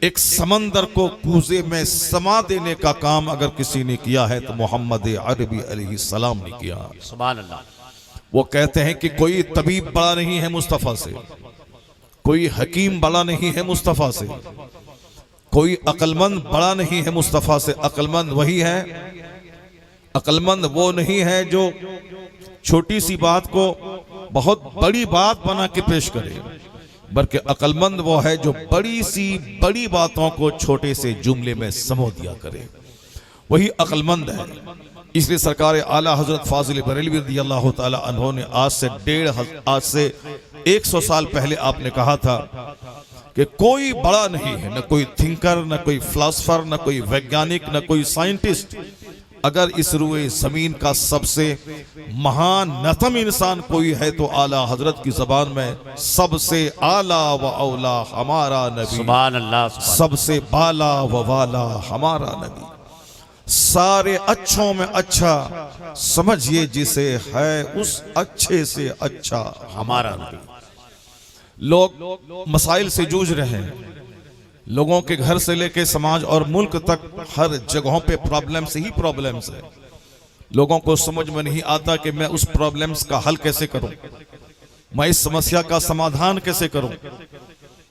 एक समंदर को कूजे में समा देने का काम अगर किसी ने किया है तो मोहम्मद अरबी अलैहिस्सलाम ने किया। सुभान अल्लाह। वो कहते हैं कि कोई तबीब बड़ा नहीं है मुस्तफ़ा से, कोई हकीम बड़ा नहीं है मुस्तफ़ा से, कोई अक्लमंद बड़ा नहीं है मुस्तफ़ा से। अक्लमंद वही है, अक्लमंद वो नहीं है जो छोटी सी बात को बहुत बड़ी बात बना के पेश करे, बल्कि अक्लमंद वो है जो बड़ी सी बड़ी बातों को छोटे से जुमले में समो दिया करे, वही अक्लमंद है। इसलिए सरकार आला हजरत फाजिल बरेलवी रज़ियल्लाहु ताला अन्हु ने आज से 100 साल पहले आपने कहा था कि कोई बड़ा नहीं है, न कोई थिंकर, न कोई फिलोसफर, न कोई वैज्ञानिक, न कोई साइंटिस्ट। अगर इस रुए जमीन का सबसे महानतम इंसान कोई है तो आला हजरत की जबान में सबसे आला व औला हमारा नबी, सुभान अल्लाह। सबसे बाला व वाला हमारा नबी, सारे अच्छों में अच्छा समझिए जिसे है उस अच्छे से अच्छा हमारा नबी। लोग मसाइल से जूझ रहे हैं, लोगों के घर से लेके समाज और मुल्क तक हर जगहों पे प्रॉब्लम्स ही प्रॉब्लम्स है। लोगों को समझ में नहीं आता कि मैं उस प्रॉब्लम्स का हल कैसे करूं, मैं इस समस्या का समाधान कैसे करूं,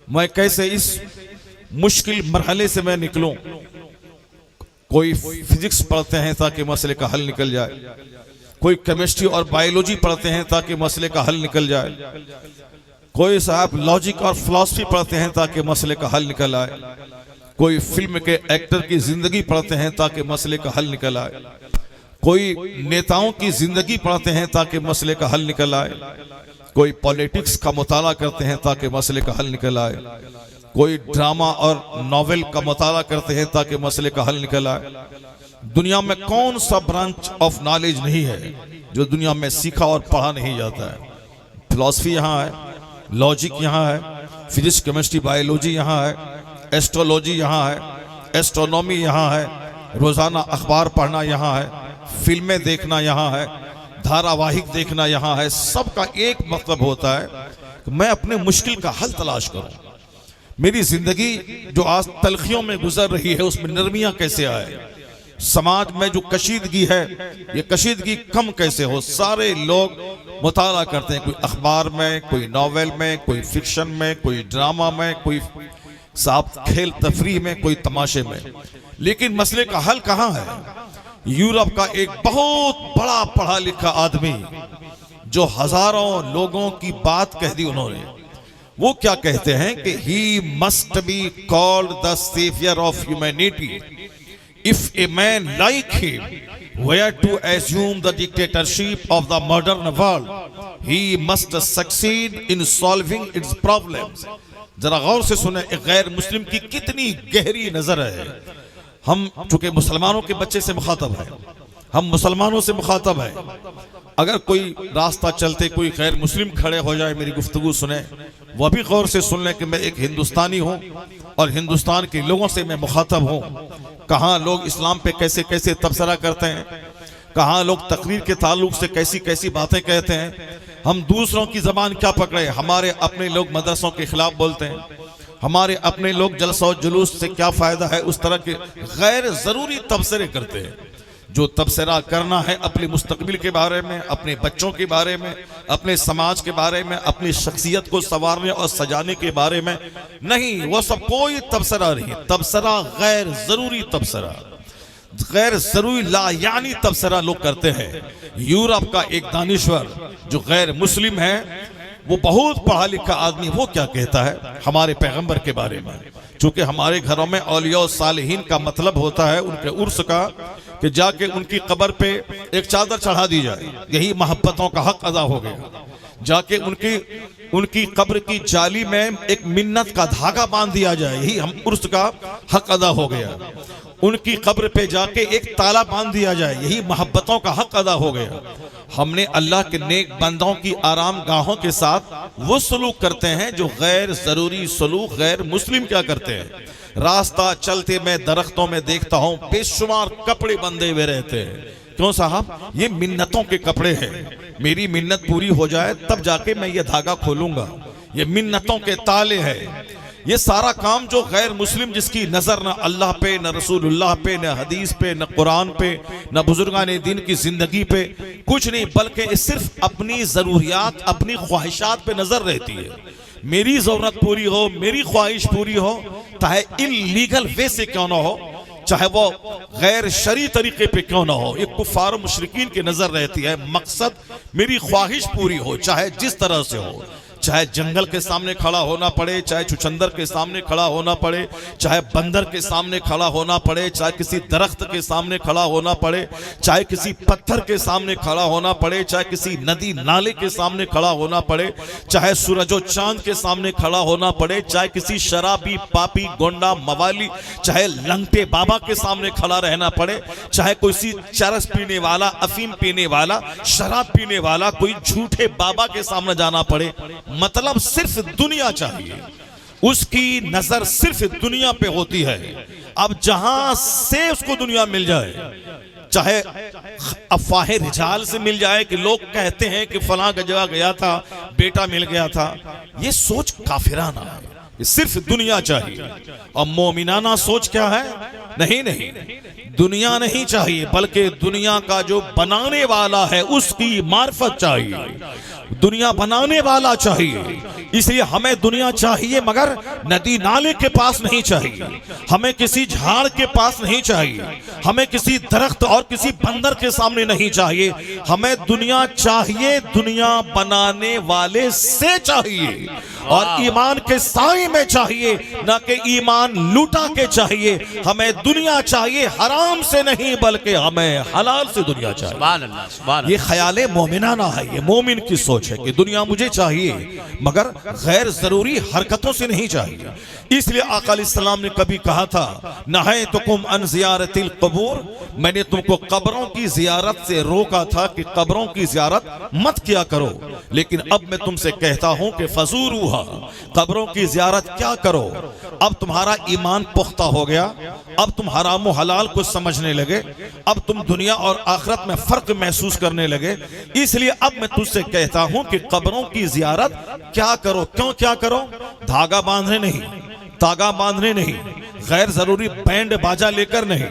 मैं कैसे इस मुश्किल मरहले से मैं निकलूं। कोई फिजिक्स पढ़ते हैं ताकि मसले का हल निकल जाए, कोई केमिस्ट्री और बायोलॉजी पढ़ते हैं ताकि मसले का हल निकल जाए, कोई साहब लॉजिक और फिलॉसफी पढ़ते हैं ताकि मसले का हल निकल आए, कोई फिल्म के एक्टर की जिंदगी पढ़ते हैं ताकि मसले का हल निकल आए, कोई नेताओं की जिंदगी पढ़ते हैं ताकि मसले का हल निकल आए, कोई पॉलिटिक्स का मुताला करते हैं ताकि मसले का हल निकल आए, कोई ड्रामा और नॉवेल का मुताला करते हैं ताकि मसले का हल निकल आए। दुनिया में कौन सा ब्रांच ऑफ नॉलेज नहीं है जो दुनिया में सीखा और पढ़ा नहीं जाता है। फिलॉसफी यहाँ है, लॉजिक यहाँ है, फिजिक्स केमिस्ट्री बायोलॉजी यहाँ है, एस्ट्रोलॉजी यहाँ है, एस्ट्रोनॉमी यहाँ है, रोजाना अखबार पढ़ना यहाँ है, फिल्में देखना यहाँ है, धारावाहिक देखना यहाँ है। सबका एक मतलब होता है कि मैं अपने मुश्किल का हल तलाश करूं, मेरी जिंदगी जो आज तलखियों में गुजर रही है उसमें नरमियां कैसे आए, समाज में जो कशीदगी है ये कशीदगी कम कैसे हो। सारे लोग मुताला करते हैं, कोई अखबार में, कोई नॉवेल में, कोई फिक्शन में, कोई ड्रामा में, कोई साहब खेल तफरीह में, कोई तमाशे में, लेकिन मसले का हल कहाँ है। यूरोप का एक बहुत बड़ा पढ़ा लिखा आदमी जो हजारों लोगों की बात कह दी उन्होंने, वो क्या कहते हैं कि he must be called the saviour of humanity if a man like him were to assume the dictatorship of the modern world he must succeed in solving its problems. जरा गौर से सुने, एक गैर मुस्लिम की कितनी गहरी नजर है। हम चूंकि मुसलमानों के बच्चे से मुखातब है, हम मुसलमानों से मुखातब है। अगर कोई रास्ता चलते कोई गैर मुस्लिम खड़े हो जाए, मेरी गुफ्तगू सुने, वह भी गौर से सुन लें कि मैं एक हिंदुस्तानी हूं और हिंदुस्तान के लोगों से मैं मुखातब हूं। कहाँ लोग इस्लाम पे कैसे कैसे तबसरा करते हैं, कहाँ लोग तकरीर के ताल्लुक से कैसी कैसी बातें कहते हैं। हम दूसरों की जबान क्या पकड़े, हमारे अपने लोग मदरसों के खिलाफ बोलते हैं, हमारे अपने लोग जलसा और जुलूस से क्या फायदा है, उस तरह के गैर जरूरी तबसरे करते हैं। जो तबसरा करना है अपने मुस्तकबिल के बारे में, अपने बच्चों के बारे में, अपने समाज के बारे में, अपनी शख्सियत को संवारने और सजाने के बारे में नहीं, वो सब कोई तबसरा नहीं। तबसरा गैर जरूरी तबसरा, गैर जरूरी ला यानी तबसरा लोग करते हैं। यूरोप का एक दानिश्वर जो गैर मुस्लिम है, वो बहुत पढ़ा लिखा आदमी, वो क्या कहता है हमारे पैगंबर के बारे में। चूंकि हमारे घरों में औलिया और सालिहीन का मतलब होता है उनके उर्स का कि जाके उनकी कब्र पे एक चादर चढ़ा दी जाए, यही मोहब्बतों का हक अदा हो गया। जाके उनकी कब्र की जाली में एक मिन्नत का धागा बांध दिया जाए, यही हम उर्स का हक अदा हो गया। उनकी कब्र पे जाके एक ताला बांध दिया जाए, यही मोहब्बतों का हक अदा हो गया। हमने अल्लाह के नेक बंदों की आराम गाहों के साथ वो सलूक करते हैं जो गैर जरूरी सलूक गैर मुस्लिम क्या करते हैं। रास्ता चलते मैं दरख्तों में देखता हूँ बेशुमार कपड़े बंधे हुए रहते हैं। क्यों साहब, ये मिन्नतों के कपड़े हैं, मेरी मिन्नत पूरी हो जाए तब जाके मैं ये धागा खोलूंगा। ये मिन्नतों के ताले हैं, ये सारा काम जो गैर मुस्लिम जिसकी नजर न अल्लाह पे, न रसूलुल्लाह पे, न हदीस पे, न कुरान पे, न बुजुर्गान दीन की जिंदगी पे, कुछ नहीं बल्कि सिर्फ अपनी जरूरियात, अपनी ख्वाहिशात पे नजर रहती है। मेरी जरूरत पूरी हो, मेरी ख्वाहिश पूरी हो, चाहे इल्लीगल वे से क्यों ना हो, चाहे वो गैर शरी तरीके पे क्यों ना हो, ये कुफार मुशरिकीन की नजर रहती है। मकसद मेरी ख्वाहिश पूरी हो, चाहे जिस तरह से हो, चाहे जंगल के सामने खड़ा होना पड़े, चाहे छुछंदर के सामने खड़ा होना पड़े, चाहे बंदर के सामने खड़ा होना पड़े, चाहे किसी दरख्त के सामने खड़ा होना पड़े, चाहे किसी पत्थर के सामने खड़ा होना पड़े, चाहे किसी नदी नाले के सामने खड़ा होना पड़े, चाहे सूरजो चांद के सामने खड़ा होना पड़े, चाहे किसी शराबी, पापी, गोंडा, मवाली, चाहे लंगटे बाबा के सामने खड़ा रहना पड़े, चाहे कोई चरस पीने वाला, अफीम पीने वाला, शराब पीने वाला, कोई झूठे बाबा के सामने जाना पड़े, मतलब सिर्फ दुनिया चाहिए, उसकी नजर सिर्फ दुनिया पे होती है। अब जहां से उसको दुनिया मिल जाए, चाहे अफवाह रिजाल से मिल जाए कि लोग कहते हैं कि फलां जगह गया था, बेटा मिल गया था, ये सोच काफिराना है, ये सिर्फ दुनिया चाहिए। और मोमिनाना सोच क्या है? नहीं नहीं, दुनिया नहीं चाहिए, बल्कि दुनिया का जो बनाने वाला है उसकी मार्फत चाहिए, दुनिया बनाने वाला चाहिए। इसलिए हमें दुनिया चाहिए, मगर नदी नाले के पास नहीं चाहिए, हमें किसी झाड़ के पास नहीं चाहिए, हमें किसी दरख्त और किसी बंदर के सामने नहीं चाहिए। हमें दुनिया चाहिए, दुनिया बनाने वाले से चाहिए, और ईमान के साए में चाहिए, ना कि ईमान लूटा के चाहिए। हमें दुनिया चाहिए, हराम से नहीं, बल्कि हमें हलाल से दुनिया चाहिए। सुभान अल्लाह, सुभान अल्लाह। ये ख्याल मोमिनाना है, ये मोमिन की सोच है कि दुनिया मुझे चाहिए, मगर गैर जरूरी हरकतों से नहीं चाहिए। इसलिए आका अलैहिस्सलाम ने कभी कहा था, नहैतुकुम अन ज़ियारतिल क़ुबूर, मैंने तुमको कब्रों की जियारत से रोका था कि कब्रों की जियारत मत किया करो, लेकिन अब मैं तुमसे कहता हूं कि फज़ूरूहा, कब्रों की जियारत क्या करो। अब तुम्हारा ईमान पुख्ता हो गया, अब तुम हराम व हलाल को समझने लगे, अब तुम दुनिया और आखिरत में फर्क महसूस करने लगे, इसलिए अब मैं तुझसे कहता हूं कि कब्रों की जियारत क्या करो। क्यों क्या करो? धागा बांधने नहीं, तागा बांधने नहीं, गैर जरूरी बैंड बाजा लेकर नहीं,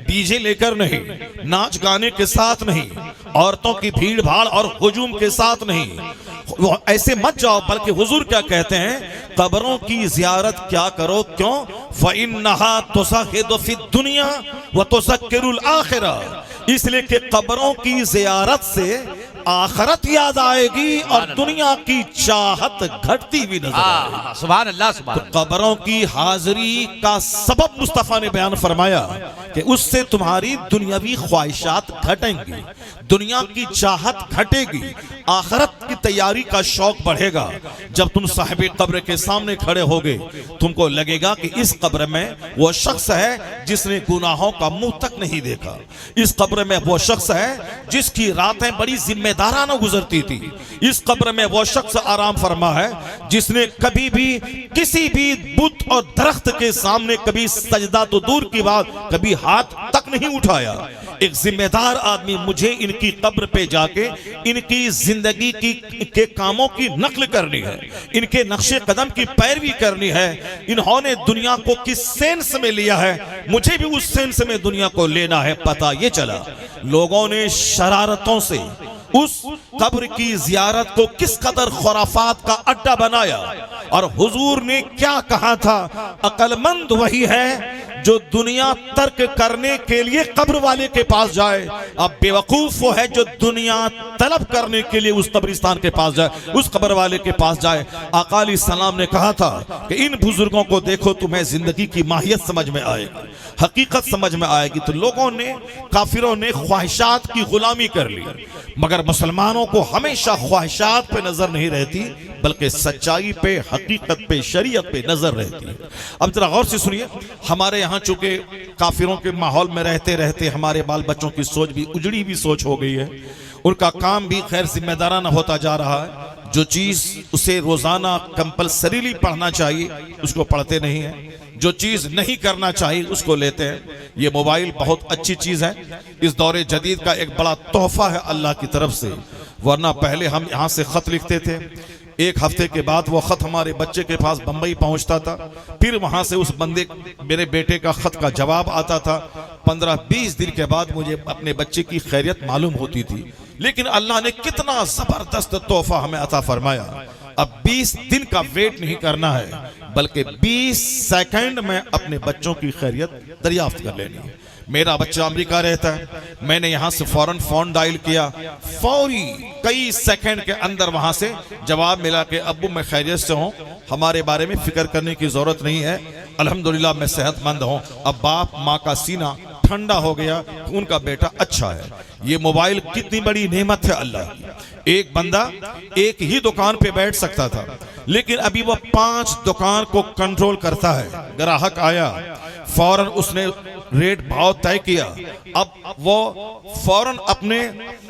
डीजे लेकर नहीं, नाच गाने के साथ नहीं, औरतों की भीड़ भाड़ और हुजूम के साथ नहीं, वो ऐसे मत जाओ। बल्कि हुजूर क्या कहते हैं? कब्रों की जियारत क्या करो। क्यों? फ़इन्नहा तुज़हिदु फ़िद दुनिया व तुज़क्किरुल आखिरा, इसलिए कि कब्रों की जियारत से आखिरत याद आएगी और दुनिया की चाहत घटती हुई नजर आएगी। सुभान अल्लाह, सुभान अल्लाह। तो कब्रों की हाजिरी का सबब मुस्तफा ने बयान फरमाया कि उससे तुम्हारी दुनियावी ख्वाहिशात घटेंगी, दुनिया की चाहत घटेगी, आखिरत की तैयारी का शौक बढ़ेगा। जब तुम साहिब कब्र के सामने खड़े होगे, तुमको लगेगा कि इस कब्र में वो शख्स है जिसने गुनाहों का मुंह तक नहीं देखा, इस कब्र में वो शख्स है जिसकी रातें बड़ी जिम्मेदाराना गुजरती थी, इस कब्र में वो शख्स आराम फरमा है जिसने कभी भी किसी भी बुत और दरख्त के सामने कभी सजदा तो दूर की बात, कभी हाथ तक नहीं उठाया। एक जिम्मेदार आदमी मुझे इनकी कब्र पे जाके इनकी जिंदगी के कामों की नकल करनी है, इनके नक्शे कदम की पैरवी करनी है। इन्होंने दुनिया को किस सेंस में लिया है, मुझे भी उस सेंस में दुनिया को लेना है। पता ये चला लोगों ने शरारतों से उस कब्र की जियारत को किस कदर खुराफात का अड्डा बनाया, और हुजूर ने क्या कहा था? अक्लमंद वही है जो दुनिया तर्क करने के लिए कब्र वाले के पास जाए, अब बेवकूफ वो है जो दुनिया तलब करने के लिए उस कब्रिस्तान के पास जाए, उस कब्र वाले के पास जाए। आका अलैहिस्सलाम ने कहा था कि इन बुजुर्गों को देखो, तुम्हें जिंदगी की माहियत समझ में आएगी, हकीकत समझ में आएगी। तो लोगों ने, काफिरों ने ख्वाहिशात की गुलामी कर ली, मगर मुसलमानों को हमेशा ख्वाहिशात पे नजर नहीं रहती, बल्कि सच्चाई पे, हकीकत पे, शरीयत पे नजर रहती है। अब जरा गौर से सुनिए, हमारे यहाँ चूंकि काफिरों के माहौल में रहते रहते हमारे बाल बच्चों की सोच भी उजड़ी हुई सोच हो गई है, उनका काम भी खैर जिम्मेदाराना होता जा रहा है। जो चीज उसे रोजाना कंपलसरीली पढ़ना चाहिए उसको पढ़ते नहीं है, जो चीज नहीं करना चाहिए उसको लेते हैं। ये मोबाइल बहुत अच्छी चीज है, इस दौरे जदीद का एक बड़ा तोहफा है अल्लाह की तरफ से, वरना पहले हम यहाँ से खत लिखते थे, एक हफ्ते के बाद वो खत हमारे बच्चे के पास बंबई पहुंचता था, फिर वहां से उस बंदे मेरे बेटे का खत का जवाब आता था। 15-20 दिन के बाद मुझे अपने बच्चे की खैरियत मालूम होती थी। लेकिन अल्लाह ने कितना जबरदस्त तोहफा हमें अता फरमाया। अब 20 दिन का वेट नहीं करना है, बल्कि 20 सेकंड में अपने बच्चों की खैरियत दरियाफ्त कर लेनी है। मेरा बच्चा अमेरिका रहता है, मैंने यहां से फौरन फोन डायल किया, फौरी कई सेकंड के अंदर वहां से जवाब मिला कि अब्बू मैं खैरियत से हूं, हमारे बारे में फिक्र करने की जरूरत नहीं है, अल्हम्दुलिल्लाह मैं सेहतमंद हूं। अब बाप माँ का सीना ठंडा हो गया, उनका बेटा अच्छा है। ये मोबाइल कितनी बड़ी नेमत है अल्लाह की। एक बंदा एक ही दुकान पे बैठ सकता था, लेकिन अभी वो 5 दुकान को कंट्रोल करता है। ग्राहक आया, फौरन उसने रेट भाव तय किया, अब वो फौरन अपने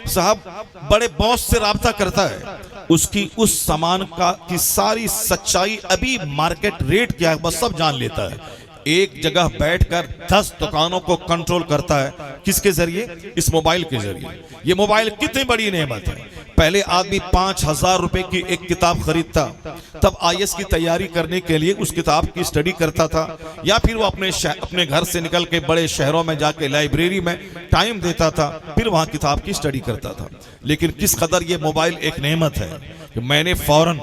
साहब बड़े बॉस से राब्ता करता है, उसकी उस सामान का की सारी सच्चाई अभी मार्केट रेट क्या है बस सब जान लेता है। एक जगह बैठकर 10 दुकानों को कंट्रोल करता है, किसके जरिए? इस मोबाइल के जरिए। ये मोबाइल कितनी बड़ी नेमत है। पहले आदमी 5000 रुपए की एक किताब खरीदता, तब IAS की तैयारी करने के लिए उस किताब की स्टडी करता था, या फिर वो अपने घर से निकल के बड़े शहरों में जाके लाइब्रेरी में टाइम देता था, फिर वहां किताब की स्टडी करता था। लेकिन किस कदर ये मोबाइल एक नेमत है कि मैंने फौरन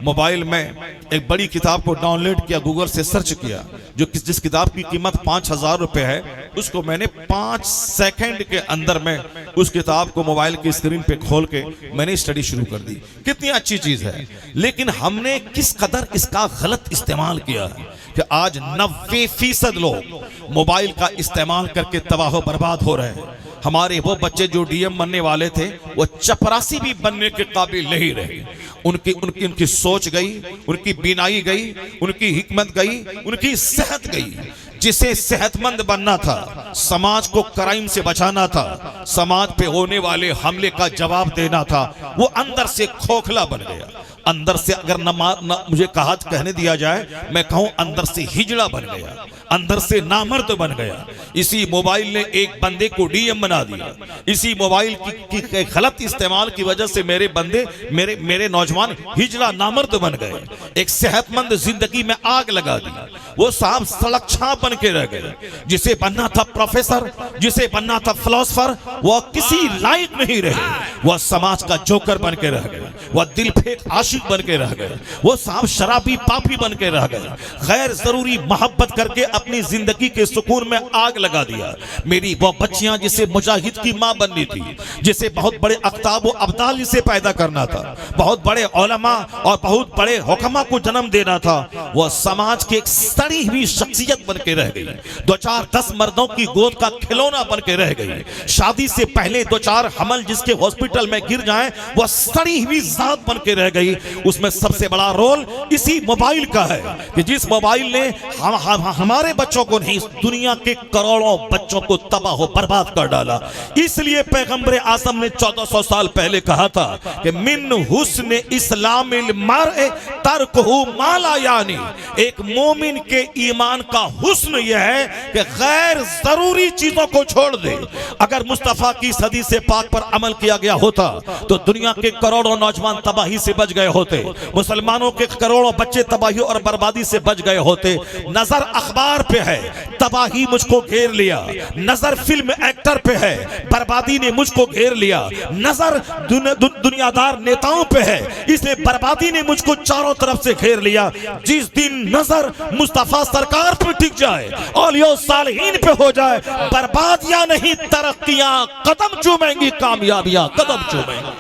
मोबाइल में एक बड़ी किताब को डाउनलोड किया, गूगल से सर्च किया, जिस किताब की कीमत 5000 रुपए है, उसको मैंने 5 सेकंड के अंदर में उस किताब को मोबाइल की स्क्रीन पे खोल के मैंने स्टडी शुरू कर दी। कितनी अच्छी चीज है, लेकिन हमने किस कदर इसका गलत इस्तेमाल किया है कि आज 90% लोग मोबाइल का इस्तेमाल करके तबाह बर्बाद हो रहे हैं। हमारे वो बच्चे जो DM बनने वाले थे, वो चपरासी भी बनने के काबिल नहीं रहे। उनकी सोच गई, उनकी बीनाई गई, उनकी हिकमत गई, उनकी सेहत गई। जिसे सेहतमंद बनना था, समाज को क्राइम से बचाना था, समाज पे होने वाले हमले का जवाब देना था, वो अंदर से खोखला बन गया। अंदर से अगर न मुझे कहने दिया जाए, मैं कहूं अंदर से हिजड़ा बन गया, अंदर से नामर्द बन गया। इसी मोबाइल ने एक बंदे को DM बना दिया। इसी मोबाइल की गलत इस्तेमाल की वजह से मेरे बंदे मेरे नौजवान हिजड़ा नामर्द बन गए। एक सेहतमंद जिंदगी में आग लगा दी। वो साहब सड़क छाप बन के रह गए। जिसे बनना था प्रोफेसर, जिसे बनना था फिलोसोफर, वो किसी लायक नहीं रहे। वह समाज का जोकर बन के रह गए, वह दिल फेंक आशिक बन के रह गए, वो साहब शराबी पापी बन के रह गए। गैर जरूरी मोहब्बत करके अपनी जिंदगी के सुकून में आग लगा दिया। मेरी वो बच्चियां जिसे मुजाहिद की मां बननी थी, जिसे बहुत बड़े अख्ताब व अब्दाल से पैदा करना था, बहुत बड़े उलमा और बहुत बड़े हुक्मा को जन्म देना था, वह समाज की एक सड़ी हुई शख्सियत बन के रह गई। 2-4-10 मर्दों की गोद का खिलौना बन के रह गई। शादी से पहले 2-4 हमल जिसके हॉस्पिटल में गिर जाएं, वह सड़ी हुई जात बन के रह गई। उसमें सबसे बड़ा रोल इसी मोबाइल का है कि जिस मोबाइल ने हमारे बच्चों को नहीं, दुनिया के करोड़ों बच्चों को तबाह बर्बाद कर डाला। इसलिए पैगंबर आज़म ने 1400 साल पहले कहा था कि मिन हुस्न इस्लामिल मर्इ तर्कुहु मा ला यानी। एक मोमिन के ईमान का हुस्न यह है कि गैर जरूरी चीजों को छोड़ दे। अगर मुस्तफा की सदी से पाक पर अमल किया गया होता तो दुनिया के करोड़ों नौजवान तबाही से बच गए होते, मुसलमानों के करोड़ों बच्चे तबाही और बर्बादी से बच गए होते। नजर अखबार पे है, तबाही मुझको घेर लिया। नजर फिल्म एक्टर पे है, बर्बादी ने मुझको घेर लिया। नजर दुनियादार नेताओं पे है, इसलिए बर्बादी ने मुझको चारों तरफ से घेर लिया। जिस दिन नजर मुस्तफा सरकार पे टिक जाए, औलिया सालिहीन पे हो जाए, बर्बादियां नहीं तरक्कियां कदम चूमेंगी, कामयाबियां कदम चूमेंगी।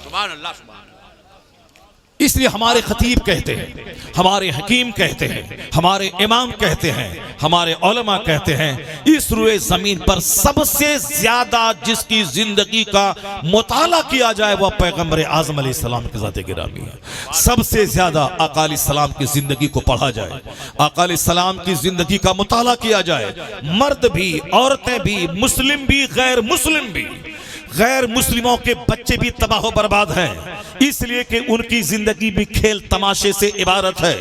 सुभान अल्लाह, सुभान। इसलिए हमारे खतीब कहते हैं, हमारे हकीम कहते हैं, हमारे इमाम कहते हैं, हमारे उलमा कहते हैं, इस रुए जमीन पर सबसे ज्यादा जिसकी जिंदगी का मुताला किया जाए वह पैगंबर आज़म अलैहिस्सलाम की ज़ात गिरामी है। सबसे ज्यादा आका अलैहिस्सलाम की जिंदगी को पढ़ा जाए, आका अलैहिस्सलाम की जिंदगी का मुताला किया जाए। मर्द भी, औरतें भी, मुस्लिम भी, गैर मुस्लिम भी, गैर मुस्लिमों के बच्चे भी तबाह बर्बाद हैं, इसलिए कि उनकी जिंदगी भी खेल तमाशे से इबारत है।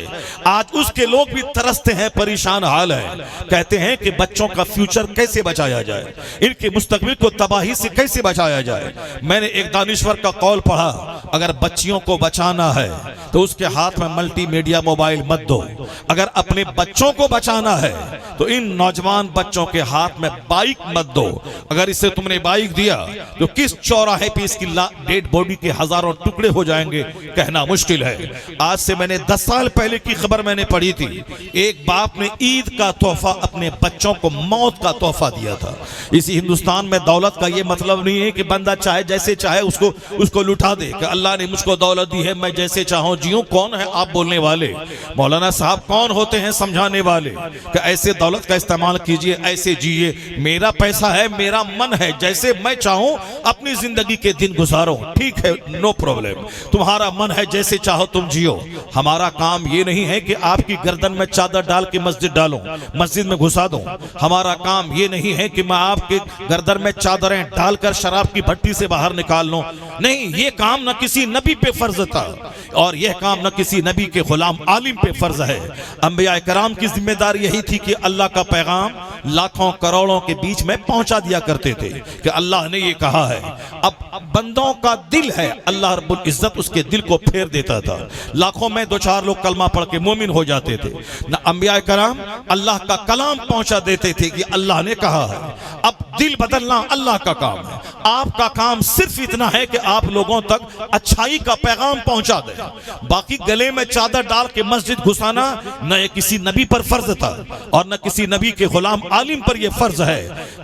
आज उसके लोग भी तरसते हैं, परेशान हाल है, कहते हैं कि बच्चों का फ्यूचर कैसे बचाया जाए, इनके मुस्तकबिल को तबाही से कैसे बचाया जाए। मैंने एक दानिश्वर का कौल पढ़ा, अगर बच्चियों को बचाना है तो उसके हाथ में मल्टीमीडिया मोबाइल मत दो, अगर अपने बच्चों को बचाना है तो इन नौजवान बच्चों के हाथ में बाइक मत दो। अगर इसे तुमने बाइक दिया तो किस चौराहे पे इसकी डेड बॉडी के हजारों टुकड़े हो जाएंगे, कहना मुश्किल है। आज से मैंने 10 साल पहले की खबर मैंने पढ़ी थी, एक बाप ने ईद का तोहफा अपने बच्चों को मौत का तोहफा दिया था। इसी हिंदुस्तान में दौलत का यह मतलब नहीं है कि बंदा चाहे जैसे चाहे उसको लुटा दे, कि अल्लाह ने मुझको दौलत दी है, मैं जैसे चाहूं जीऊं। कौन है आप बोलने वाले? मौलाना साहब कौन होते हैं समझाने वाले कि ऐसे दौलत का इस्तेमाल कीजिए, ऐसे जिए। मेरा पैसा है, मेरा मन है, जैसे मैं चाहूं अपनी जिंदगी के दिन गुजारो, ठीक है, नो प्रॉब्लम। तुम्हारा मन है, जैसे चाहो तुम जियो। हमारा काम ये नहीं है कि आपकी गर्दन में चादर डाल के मस्जिद डालूं, मस्जिद में घुसा दूं। हमारा काम ये नहीं है कि मैं आपके गर्दन में चादरें डालकर शराब की भट्टी से बाहर निकाल लूं। नहीं, ये काम न किसी नबी पे फर्ज था और यह काम न किसी नबी के गुलाम आलिम पे फर्ज है। अंबिया कराम की जिम्मेदारी यही थी कि अल्लाह का पैगाम लाखों करोड़ों के बीच में पहुंचा दिया करते थे कि अल्लाह ने ये कहा है। अब बंदों का दिल है, अल्लाह रब्बुल इज्जत उसके दिल को फेर देता था। लाखों में 2-4 लोग कलमा पढ़ के मोमिन हो जाते थे। न अंबिया कराम अल्लाह का कलाम पहुंचा देते थे कि अल्लाह ने कहा है। अब दिल बदलना अल्लाह का काम है, आपका काम सिर्फ इतना है कि आप लोगों तक अच्छाई का पैगाम पहुंचा दें। बाकी गले में चादर डाल के मस्जिद घुसाना न ये किसी नबी पर फर्ज था और न किसी नबी के गुलाम आलिम पर यह फर्ज है।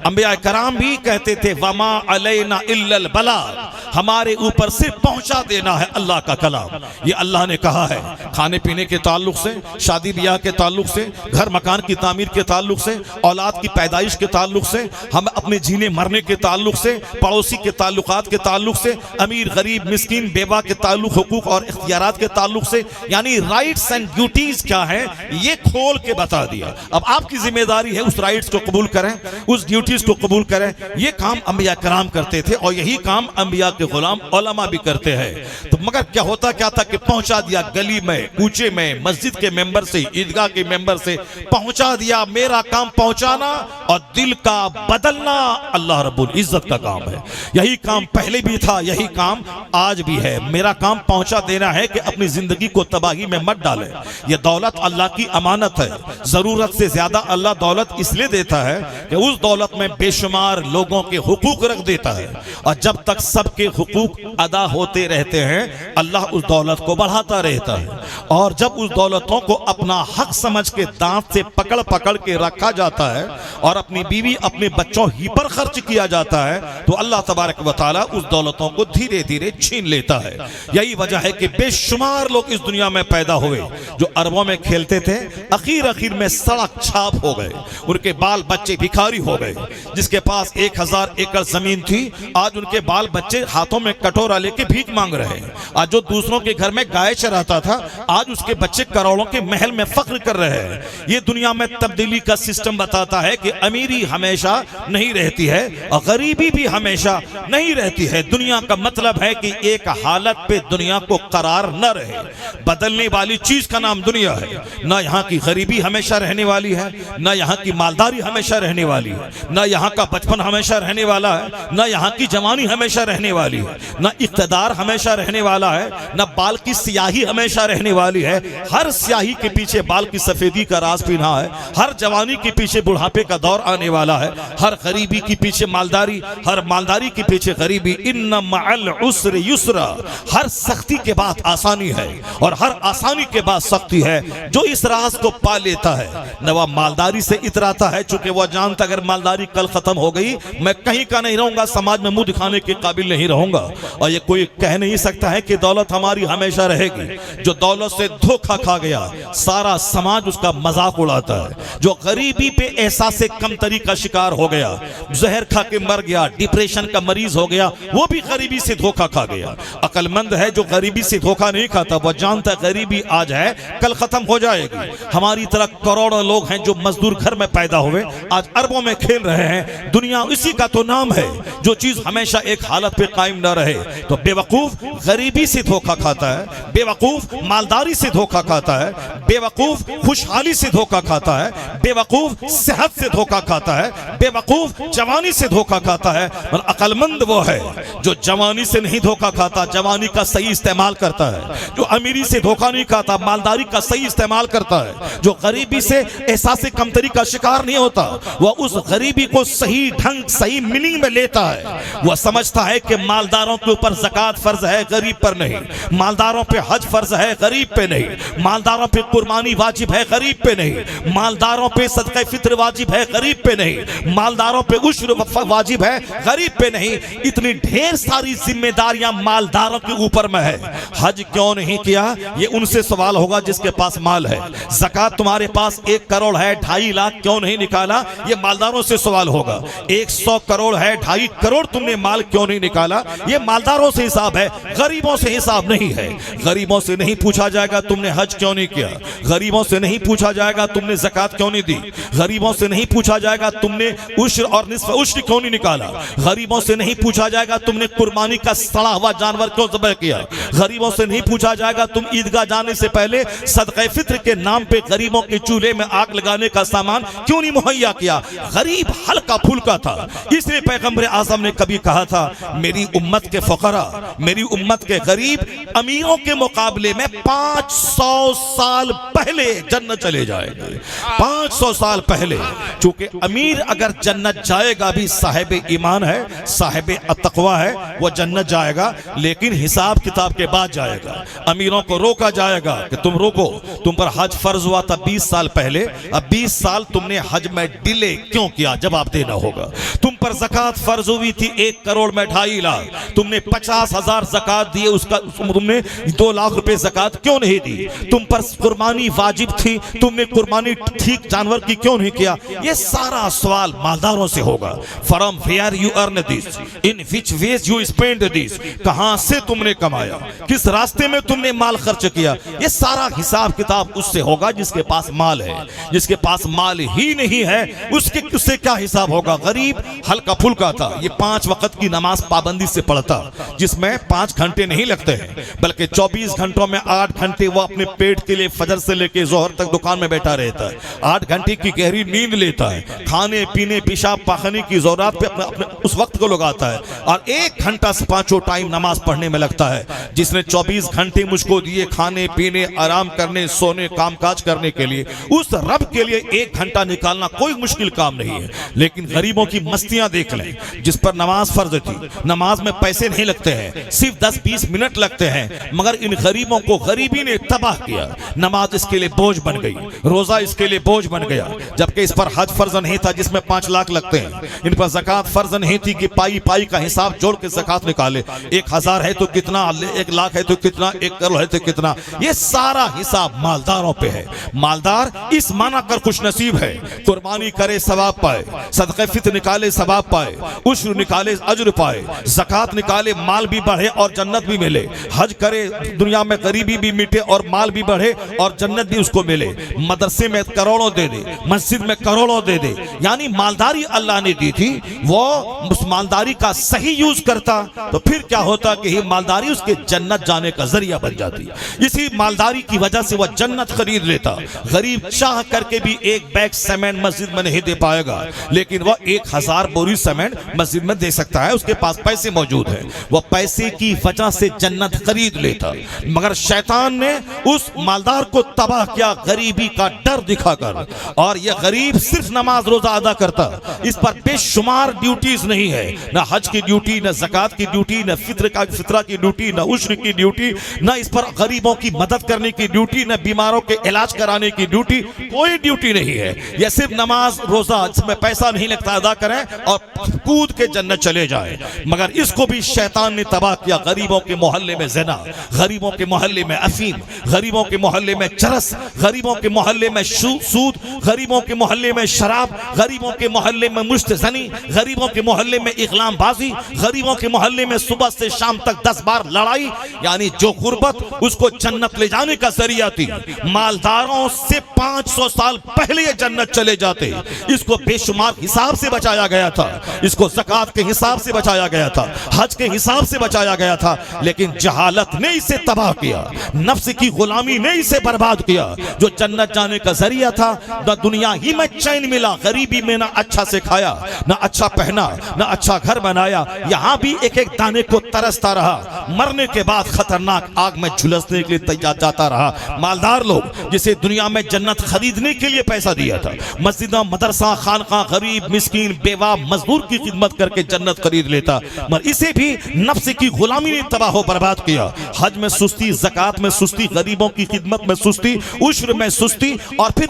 अंबिया कराम भी कहते थे वमा अलैना इल्लल बलाग, हमारे ऊपर सिर्फ पहुंचा देना है अल्लाह का कलाम। ये अल्लाह ने कहा है। खाने पीने के ताल्लुक से, शादी ब्याह के ताल्लुक से, घर मकान की तामीर के ताल्लुक से, औलाद की पैदाइश के ताल्लुक से, हम अपने जीने मरने के ताल्लुक से, पड़ोसी के ताल्लुकात के ताल्लुक से, अमीर गरीब मिस्किन बेवा के ताल्लुक, हुकूक और इख्तियारात के ताल्लुक से, यानी राइट्स एंड ड्यूटीज क्या है ये खोल के बता दिया। अब आपकी जिम्मेदारी है उस राइट्स को कबूल करें, उस ड्यूटीज को कबूल करें। ये काम अंबिया कराम करते थे और यही काम अंबिया के गुलाम उलमा भी करते हैं। तो मगर क्या होता क्या था कि पहुंचा दिया, गली में, कूचे में, मस्जिद के मेंबर से, ईदगाह के मेंबर से पहुंचा दिया। मेरा काम पहुंचाना और दिल का बदलना अल्लाह रब्बुल इज्जत का काम है। यही काम पहले भी था, यही काम आज भी है। मेरा काम पहुंचा देना है कि अपनी जिंदगी को तबाही में मत डालें। यह दौलत अल्लाह की अमानत है। जरूरत से ज्यादा अल्लाह दौलत इसलिए देता है कि उस दौलत में बेशुमार लोगों के हुकूक रख देता है और जब तक सबके हुकूक अदा होते रहते हैं अल्लाह उस दौलत को बढ़ाता रहता है। और जब उस दौलतों को अपना हक समझ के दांत से पकड़ पकड़ के रखा जाता है और अपनी बीवी अपने बच्चों ही पर खर्च किया जाता है तो अल्लाह तबारक व तआला उस दौलतों को धीरे धीरे छीन लेता है। यही वजह है कि बेशुमार लोग इस दुनिया में पैदा हुए जो अरबों में खेलते थे, आखिर में सड़क छाप हो गए, उनके बाल बच्चे भिखारी हो गए। जिसके पास 1000 एकड़ जमीन थी आज उनके बाल बच्चे हाथों में कटोरा लेके भीख मांग रहे हैं। आज जो दूसरों के घर में गाय चराता था आज उसके बच्चे करोड़ों के महल में फख्र कर रहे हैं। ये दुनिया में तब्दीली का सिस्टम बताता है कि अमीरी हमेशा नहीं रहती है और गरीबी भी हमेशा नहीं रहती है। दुनिया का मतलब है कि एक हालत पे दुनिया को करार न रहे। बदलने वाली चीज का नाम दुनिया है। ना यहाँ की गरीबी हमेशा रहने वाली है, ना यहाँ की मालदारी हमेशा रहने वाली है, ना यहाँ का बचपन हमेशा रहने वाला है, ना यहाँ की जवानी हमेशा रहने वाली है, ना इक़्तिदार हमेशा रहने वाला है, ना बाल की स्याही हमेशा रहने वाली है। हर स्याही के पीछे बाल की सफेदी का राज पिन्हा है। हर जवानी के पीछे बुढ़ापे का दौर आने वाला है। हर गरीबी के पीछे मालदारी, हर मालदारी के पीछे गरीबी। इन्ना मअल उस्र युस्रा, हर सख्ती के बाद आसानी है और हर आसानी के बाद सख्ती है। जो इस राज को पा लेता है न वह मालदारी से इतराता है, चूंकि वह जानता अगर मालदारी कल खत्म हो गई मैं कहीं का नहीं रहूंगा, समाज में मुंह दिखाने के काबिल नहीं रहूंगा। और ये कोई कह नहीं सकता है कि दौलत हमारी हमेशा रहेगी। जो दौलत से धोखा खा गया सारा समाज उसका मजाक उड़ाता है। जो गरीबी पे एहसास कमतरी का शिकार हो गया, जहर खा के मर गया, डिप्रेशन डिप्रेशन का मरीज हो गया, वो भी गरीबी से धोखा खा गया। अक्लमंद है जो गरीबी से धोखा नहीं खाता, वह जानता है गरीबी आज है कल खत्म हो जाएगी। हमारी तरह करोड़ों लोग हैं जो मजदूर घर में पैदा हुए आज अरबों में खेल रहे हैं। दुनिया इसी का तो नाम है। जो चीज हमेशा एक हालत पे कायम न रहे, तो बेवकूफ गरीबी से धोखा खाता है, बेवकूफ मालदारी से धोखा खाता है, बेवकूफ खुशहाली से धोखा खाता है, बेवकूफ सेहत से धोखा खाता है, बेवकूफ जवानी से धोखा खाता है। और अक्लमंद वो है जो जवानी से नहीं धोखा खाता, जवानी का सही इस्तेमाल करता है, जो अमीरी से धोखा नहीं खाता, मालदारी का सही इस्तेमाल करता है, जो गरीबी से एहसास कमतरी का शिकार नहीं होता, वह उस गरीबी को सही ढंग सही मीनिंग में लेता है। वह समझता है कि मालदारों के ऊपर ज़कात फर्ज है, गरीब पर नहीं। मालदारों पे हज फर्ज है, गरीब पे नहीं। मालदारों पे कुर्बानी वाजिब है, गरीब पे नहीं। मालदारों पे सदका फित्र वाजिब है, गरीब पे नहीं। मालदारों पे उश्र वाजिब है, गरीब पे नहीं। इतनी ढेर सारी जिम्मेदारियां मालदारों के ऊपर में है। हज क्यों नहीं किया, ये उनसे सवाल होगा जिसके पास माल है। ज़कात तुम्हारे पास 1 करोड़ है, 2.5 लाख क्यों नहीं निकाला, ये मालदारों से सवाल होगा। 100 करोड़ है, 2.5 करोड़ तुमने माल क्यों नहीं निकाला, ये मालदारों से हिसाब है, गरीबों से हिसाब नहीं है। गरीबों से नहीं पूछा जाएगा तुमने हज क्यों नहीं किया, गरीबों से नहीं पूछा जाएगा तुमने ज़कात क्यों नहीं दी, गरीबों से नहीं पूछा जाएगा तुमने उश्र और निस्फ उश्र क्यों नहीं निकाला, गरीबों से नहीं पूछा जाएगा तुमने कुर्बानी का सड़ा हुआ जानवर क्यों ज़ब्ह किया, गरीबों से नहीं पूछा जाएगा तुम ईदगाह जाने से पहले सदक़े फित्र के नाम पे गरीबों के चूल्हे में आग लगाने का सामान क्यों नहीं मुहैया किया। गरीब हल्का फुल्का था, इसलिए पैगंबर आज़म ने कभी कहा था, मेरी उम्मत के फकरा, मेरी उम्मत के गरीब अमीरों के मुकाबले में 500 साल पहले जन्नत चले जाएंगे। 500 साल पहले। चूंकि अमीर अगर जन्नत जाएगा भी साहिब ईमान है, साहिब तक़वा है, वह जन्नत जाएगा, लेकिन हिसाब किताब के बाद जाएगा। अमीरों को रोका जाएगा कि तुम रोको, तुम पर हज फर्ज हुआ था 20 साल पहले, अब 20 साल तुमने हज में डिले क्यों किया, जवाब देना होगा। तुम पर ज़कात फर्ज हुई थी 1 करोड़ में 2.5 लाख, तुमने 50,000 ज़कात दिए, उसका तुमने 2 लाख रुपए ज़कात क्यों नहीं दी। तुम पर कुर्बानी वाजिब थी, तुमने कुर्बानी ठीक जानवर की क्यों नहीं किया। ये सारा सवाल मालदारों से होगा। From where you earn this, in which ways you spend this, कहां से तुमने कमाया, किस रास्ते में तुमने माल खर्च किया, ये सारा हिसाब किताब उससे होगा जिसके पास माल है। जिसके पास माल ही नहीं है उससे क्या हिसाब होगा। गरीब हल्का फुल्का था, ये 5 वक्त की नमाज पाबंदी से पढ़ता, जिसमें 5 घंटे नहीं लगते हैं, बल्कि 24 घंटों में 8 घंटे वो अपने पेट के लिए फजर से लेकर जोहर तक दुकान में बैठा रहता है। 8 घंटे की गहरी नींद लेता है, खाने पीने पेशाब पाखने की जरूरत पे अपने उस वक्त को लगाता है, और 1 घंटा से 5 टाइम नमाज पढ़ने में लगता है। जिसने 24 घंटे मुझको दिए खाने पीने आराम करने सोने कामकाज करने के लिए, उस रब के लिए 1 घंटा निकालना कोई मुश्किल काम नहीं है। लेकिन गरीबों की मस्तियां देख लें, जिस पर नमाज फर्ज थी, नमाज में पैसे नहीं लगते हैं, सिर्फ 10-20 मिनट लगते हैं, मगर इन गरीबों को गरीबी ने तबाह किया। नमाज इसके लिए बोझ बन गई, रोजा इसके लिए बोझ बन गया, जबकि इस पर हज फर्ज नहीं था जिसमें 5 लाख लगते हैं। इन पर ज़कात फर्ज नहीं थी कि पाई पाई का हिसाब जोड़ के ज़कात निकाले, 1000 है तो कितना, 1 लाख है तो कितना, 1 करोड़ है तो कितना, ये सारा हिसाब मालदारों पे है। मालदार इस माना कर खुश नसीब है, कुर्बानी करे सवाब पाए, सदक़े फित्र निकाले सवाब पाए, उश्र निकाले अज्र पाए, ज़कात निकाले माल भी बढ़े और जन्नत भी मिले, हज करे दुनिया में गरीबी भी मिटे और माल भी बढ़े और जन्नत भी उसको मिले, मदरसे में करोड़ों दे दे, मस्जिद में करोड़ों दे दे। यानी मालदारी अल्लाह ने दी थी, वो उस मालदारी का सही यूज करता तो फिर क्या होता कि ये मालदारी उसके जन्नत जाने का जरिया बन जाती। इसी मालदारी की वजह से वह जन्नत खरीद लेता। गरीब चाह करके भी 1 बैग सीमेंट मस्जिद में नहीं दे पाएगा, लेकिन वह 1000 बोरी सीमेंट मस्जिद में दे सकता है, उसके पास पैसे मौजूद है, वह पैसे की वजह से जन्नत खरीद लेता। मगर शैतान ने उस मालदार को तबाह किया गरीबी का डर दिखाकर, और यह गरीब सिर्फ नमाज रोजा अदा करता, इस पर बेशुमार ड्यूटीज नहीं है, न हज की ड्यूटी, न ज़कात की ड्यूटी, न फित्रा की ड्यूटी, न उश्र की ड्यूटी, न इस पर गरीबों की मदद करने की ड्यूटी, न बीमारों के इलाज कराने की ड्यूटी, कोई ड्यूटी नहीं है। यह सिर्फ नमाज रोजा जिसमें पैसा नहीं लगता अदा करें और कूद के जन्नत चले जाए। मगर इसको भी शैतान ने तबाह किया। गरीबों के मोहल्ले में ज़िना, गरीबों के मोहल्ले में अफीम, गरीबों के मोहल्ले में चरस, गरीबों के मोहल्ले में सूद, गरीबों के मोहल्ले में शराब, गरीबों के मोहल्ले में मुश्तज़नी, गरीबों के मोहल्ले में इग़लामबाजी, गरीबों के मोहल्ले में सुबह से शाम तक 10 बार लड़ाई। यानी जो गुर्बत उसको जन्नत ले जाने का जरिया थी। मालदारों से 500 साल पहले ये जन्नत चले जाते। इसको बेशुमार हिसाब से बचाया गया था, इसको ज़कात के हिसाब से बचाया गया था, हज के हिसाब से बचाया गया था। लेकिन जहालत ने इसे तबाह किया, नफ्स की गुलामी ने इसे बर्बाद किया। जो जन्नत जाने का जरिया था, न दुनिया ही में चैन मिला, गरीबी में ना अच्छा से खाया, ना अच्छा पहना, ना अच्छा घर बनाया, यहाँ भी एक एक दाने को तरसता रहा। मरने के बाद खतरनाक आग में झुलसने के लिए तैयार जाता रहा। मालदार लोग जिसे दुनिया में जन्नत खरीदने के लिए पैसा दिया था, मस्जिदा, मदरसा, खानका, गरीब, मिस्कीन, बेवा, मजदूर की खिदमत करके जन्नत खरीद लेता। मगर इसे भी नफ्स की गुलामी ने तबाह बर्बाद किया। हज में सुस्ती, ज़कात में सुस्ती, गरीबों की खिदमत में सुस्ती, उश्र में सुस्ती, और फिर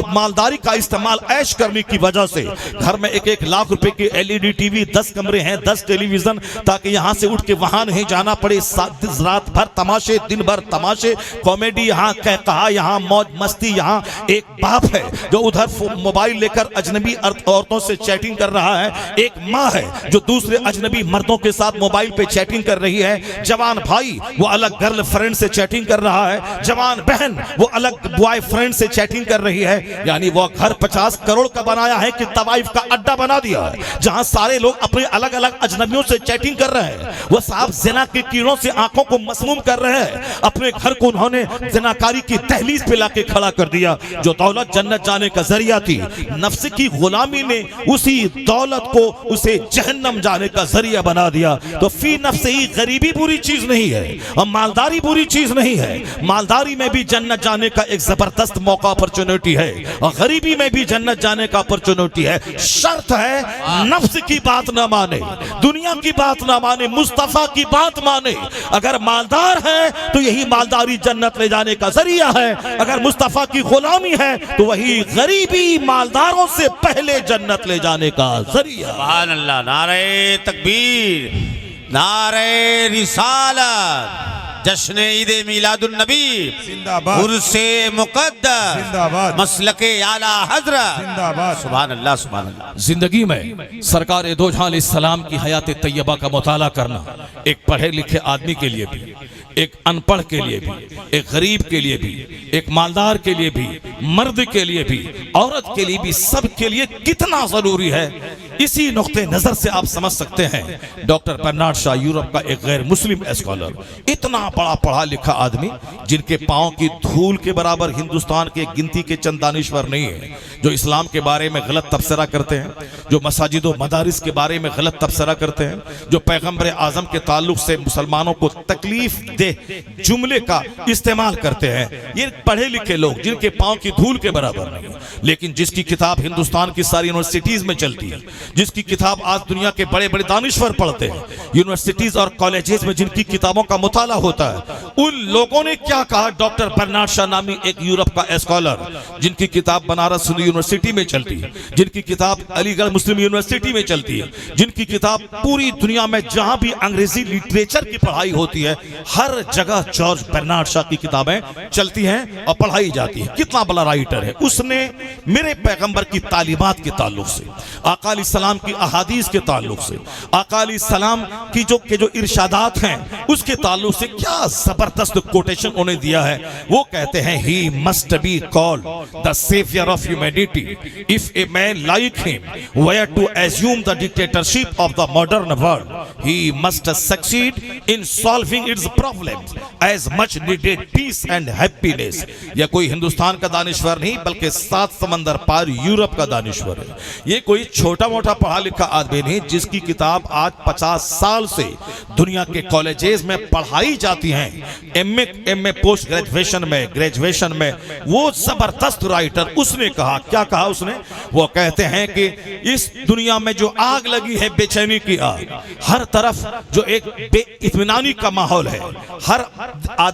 मालदारी का इस्तेमाल ऐश करने की वजह से घर में 1-1 लाख रुपए की LED टीवी, 10 कमरे हैं, 10 टेलीविजन, ताकि यहाँ से उठ के वहां नहीं जाना पड़े। रात भर तमाशे, दिन भर तमाशे, कॉमेडी, यहाँ कहा, यहाँ मौज मस्ती। यहाँ एक बाप है जो उधर मोबाइल लेकर अजनबी औरतों से चैटिंग कर रहा है, एक माँ है जो दूसरे अजनबी मर्दों के साथ मोबाइल पे चैटिंग कर रही है, जवान भाई वो अलग गर्लफ्रेंड से चैटिंग कर रहा है, जवान बहन वो अलग बॉयफ्रेंड से चैटिंग कर रही है। यानी वो घर 50 करोड़ का बनाया है कि तवाइफ का अड्डा बना दिया है, जहां सारे लोग अपने अलग अलग अजनबियों से चैटिंग कर रहे हैं। वो साहब जिना के कीड़ों से आंखों को मसमूम कर रहे हैं। अपने घर को उन्होंने जिनाकारी की दहलीज पे लाके खड़ा कर दिया। जो दौलत जन्नत जाने का जरिया थी, नफ्स की गुलामी ने उसी दौलत को उसे जहन्नम जाने का जरिया बना दिया। तो फी नफ्स ही गरीबी बुरी चीज नहीं है और मालदारी बुरी चीज नहीं है। मालदारी में भी जन्नत जाने का एक जबरदस्त मौका, अपॉर्चुनिटी है, और गरीबी में भी जन्नत जाने का अपॉर्चुनिटी है। शर्त है नफ्स की बात ना माने, दुनिया की बात ना माने, मुस्तफा की बात माने। अगर मालदार है तो यही मालदारी जन्नत ले जाने का जरिया है, अगर मुस्तफा की गुलामी है तो वही गरीबी मालदारों से पहले जन्नत ले जाने का जरिया। सुभान अल्लाह। नारे तकबीर, नारे रिसालत, जश्न ईद मिलादुन नबी जिंदाबाद, उर्से मुक़द्दस जिंदाबाद, मसलके आला हज़रत जिंदाबाद। सुभान अल्लाह, सुभान अल्लाह। जिंदगी में सरकार दो जहां अलैहिस्सलाम की हयात तैयबा का मुताला करना एक पढ़े लिखे आदमी के लिए भी, एक अनपढ़ के लिए भी, एक गरीब के लिए भी, एक मालदार के लिए भी, मर्द के लिए भी, औरत के लिए भी, सब के लिए कितना जरूरी है, इसी नुक्ते नजर से आप समझ सकते हैं। डॉक्टर बर्नार्ड शॉ, यूरोप का एक गैर मुस्लिम स्कॉलर, इतना बड़ा पढ़ा लिखा आदमी जिनके पांव की धूल के बराबर हिंदुस्तान के गिनती के चंद दानिश्वर नहीं है, जो इस्लाम के बारे में गलत तबसरा करते हैं, जो मसाजिद व मदारिस के बारे में गलत तबसरा करते हैं, जो पैगंबर आजम के ताल्लुक से मुसलमानों को तकलीफ दे जुमले का इस्तेमाल करते हैं। ये पढ़े लिखे लोग जिनके पांव की धूल के बराबर नहीं, लेकिन जिसकी किताब हिंदुस्तान की सारी यूनिवर्सिटीज में चलती है, जिसकी किताब आज दुनिया के बड़े बड़े दानिश्वर पढ़ते हैं, यूनिवर्सिटीज और कॉलेजेस में जिनकी किताबों का मुताला होता है, उन लोगों ने क्या कहा। डॉक्टर बर्नार्ड शॉ नामी एक यूरोप का स्कॉलर, जिनकी किताब बनारस यूनिवर्सिटी में चलती है, जिनकी किताब अलीगढ़ मुस्लिम यूनिवर्सिटी में चलती है, जिनकी किताब पूरी दुनिया में जहां भी अंग्रेजी लिटरेचर की पढ़ाई होती है, हर जगह जॉर्ज बर्नार्ड शॉ की किताबें चलती हैं और पढ़ाई जाती है। कितना बड़ा राइटर है। उसने मेरे पैगंबर की तालीमात के ताल्लुक से, आका अलैहिस्सलाम की अहादीस के ताल्लुक से, आका अलैहिस्सलाम की जो इरशादात हैं उसके ताल्लुक से क्या जबरदस्त कोटेशन उन्हें दिया है। वो कहते हैं, he must be called the saviour of humanity if a man like him were to assume the dictatorship of the modern world, he must succeed in solving its problems as much needed peace and happiness. यह कोई हिंदुस्तान का दानिश्वर नहीं बल्कि 7 समंदर पार Europe का दानिश्वर है। ये कोई छोटा मोटा पढ़ा लिखा आदमी नहीं, जिसकी किताब आज 50 साल से दुनिया के कॉलेजेस में पढ़ाई जाती हैं, एमए पोस्ट ग्रेजुएशन में। वो जबरदस्त राइटर, उसने कहा, क्या कहा उसने, वो कहते हैं कि इस दुनिया में जो आग लगी है, बेचैनी की आग, हर तरफ जो एक बेइत्मीनानी का माहौल है, हर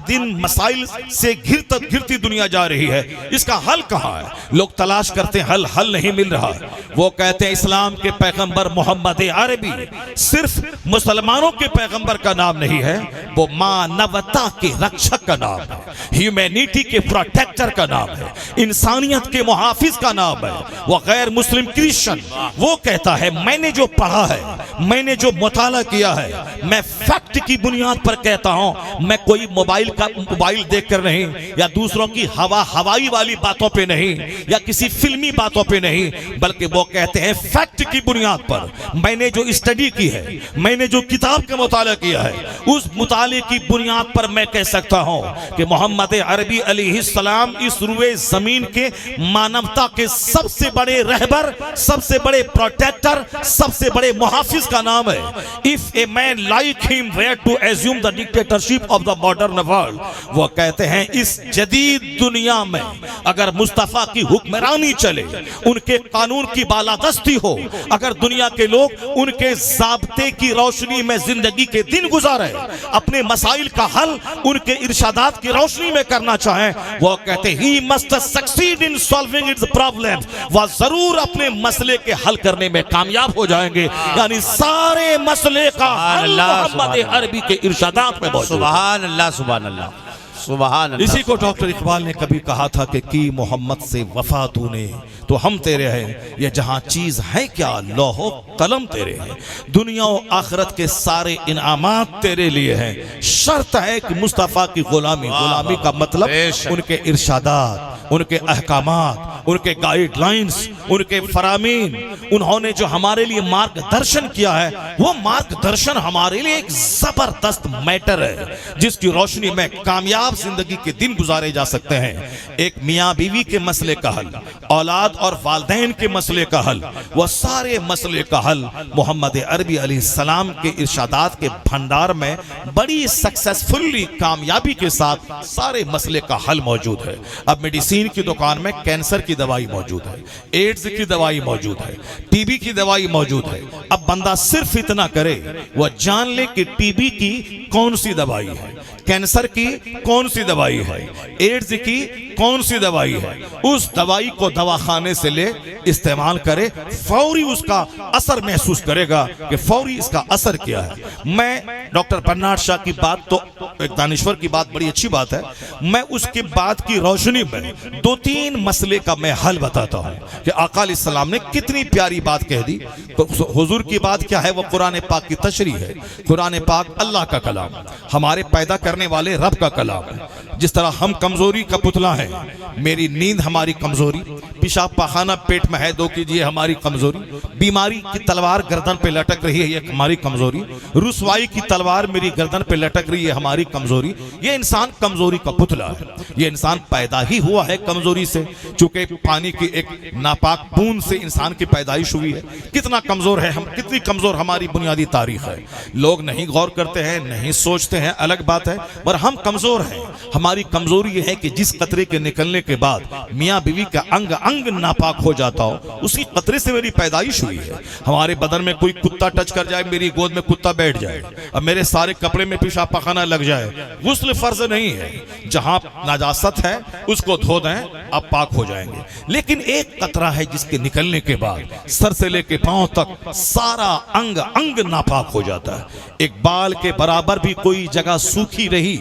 दिन मसाइल से घिरती दुनिया जा रही है, इसका हल कहाँ है? लोग तलाश करते हैं, हल नहीं मिल रहा। वो कहते हैं इस्लाम इस्लाम के पैगंबर मोहम्मद अरबी सिर्फ मुसलमानों के पैगंबर का नाम नहीं है, वो मानवता के रक्षक का नाम है, ह्यूमैनिटी के प्रोटेक्टर का नाम है, इंसानियत के मुहाफिज का नाम है। वो गैर मुस्लिम क्रिश्चियन वो कहता है मैंने जो पढ़ा है, मैंने जो मुताला किया है, मैं फैक्ट की बुनियाद पर कहता हूं, मैं कोई मोबाइल देखकर नहीं, या दूसरों की हवाई वाली बातों पे नहीं, या किसी फिल्मी बातों पे नहीं, बल्कि वो कहते हैं फैक्ट की बुनियाद पर मैंने जो स्टडी की है, मैंने जो किताब का मुताला किया है, उस मुताले की बुनियाद पर मैं कह सकता हूं कि मोहम्मद अरबी अलैहिस्सलाम इस रुए जमीन के मानवता के सबसे बड़े रहबर, सबसे बड़े प्रोटेक्टर, सबसे बड़े मुहाफिज का नाम है। If a man like him were to assume the dictatorship of the modern world, वो कहते हैं इस जदीद दुनिया में अगर मुस्तफा की हुक्मरानी चले, उनके कानून की बालादस्ती हो, अगर दुनिया के लोग उनके ज़ाब्ते की रोशनी में जिंदगी के दिन गुजारे, अपने मसाइल का हल उनके इरशादात की रोशनी में करना चाहें, वो कहते ही must succeed in solving its problems, वह जरूर अपने मसले के हल करने में कामयाब हो जाएंगे। यानी सारे मसले का हल मोहम्मद अरबी के इरशादात में मौजूद। सुभान अल्लाह, सुभान अल्लाह, सुभान अल्लाह। इसी को डॉक्टर इकबाल ने कभी कहा था कि की मोहम्मद से वफा तूने तो हम तेरे हैं, ये जहां चीज है क्या लौहो कलम तेरे हैं, दुनिया और आखिरत के सारे इनामात तेरे लिए हैं, शर्त है कि मुस्तफा की गुलामी, गुलामी का मतलब उनके इरशादात, उनके अहकामात, उनके गाइडलाइंस, उनके फरामीन, उन्होंने जो हमारे लिए मार्गदर्शन किया है, वो मार्गदर्शन हमारे लिए एक जबरदस्त मैटर है जिसकी रोशनी में कामयाब जिंदगी के दिन गुजारे जा सकते हैं। एक मियाँ बीवी के मसले का हल, औलाद और वालदैन के मसले का हल, वह सारे मसले का हल मोहम्मद अरबी अलैहिस्सलाम के इरशादात के भंडार में बड़ी सक्सेसफुली कामयाबी के साथ सारे मसले का हल मौजूद है। अब मेडिसिन की दुकान में कैंसर की दवाई मौजूद है, एड्स की दवाई मौजूद है, टीबी की दवाई मौजूद है। अब बंदा सिर्फ इतना करे, वह जान ले कि टीबी की कौन सी दवाई है, कैंसर की कौन सी दवाई है, एड्स की कौन सी दवाई है, उस दवाई को दवाखाने से ले इस्तेमाल करे, फौरी उसका असर महसूस करेगा कि फौरी इसका असर क्या है। मैं डॉक्टर बर्नार्ड शाह की बात तो एक दानिश्वर की बात बड़ी अच्छी बात है, मैं उसके बाद की रोशनी में दो तीन मसले का मैं हल बताता हूँ कि आका अलैहिस्सलाम ने कितनी प्यारी बात कह दी। तो हुजूर की बात क्या है, वो कुरान पाक की तशरीह है। कुरान पाक अल्लाह का कलाम, हमारे पैदा करने वाले रब का कलाम है। जिस तरह हम कमजोरी का पुतला है, मेरी नींद हमारी कमजोरी, पेशाब पाखाना पेट में है दो कीजिए हमारी कमजोरी, बीमारी की तलवार गर्दन पे लटक रही है ये हमारी कमजोरी, रुसवाई की तलवार मेरी गर्दन पे लटक रही है हमारी कमजोरी। ये इंसान कमजोरी का पुतला है, ये इंसान पैदा ही हुआ है कमजोरी से, चूंकि पानी की एक नापाक बूंद से इंसान की पैदाइश हुई है। कितना कमजोर है हम, कितनी कमजोर हमारी बुनियादी तारीख है। लोग नहीं गौर करते हैं, नहीं सोचते हैं, अलग बात है, पर हम कमजोर हैं। हमारी कमजोरी यह है कि जिस कतरे के निकलने के बाद मियाँ बीवी का अंग अंग नापाक हो जाता हो, उसी कतरे से मेरी पैदाइश हुई है। हमारे बदन में कोई कुत्ता टच कर जाए, मेरी गोद में कुत्ता बैठ जाए, अब मेरे सारे कपड़े में पेशाब पखाना लग जाए, गुस्ल फर्ज नहीं है। जहां नाजासत है उसको धो दें, आप पाक हो जाएंगे। लेकिन एक कतरा है जिसके निकलने के बाद सर से लेके पांव तक सारा अंग अंग नापाक हो जाता है। एक बाल के बराबर भी कोई जगह सूखी रही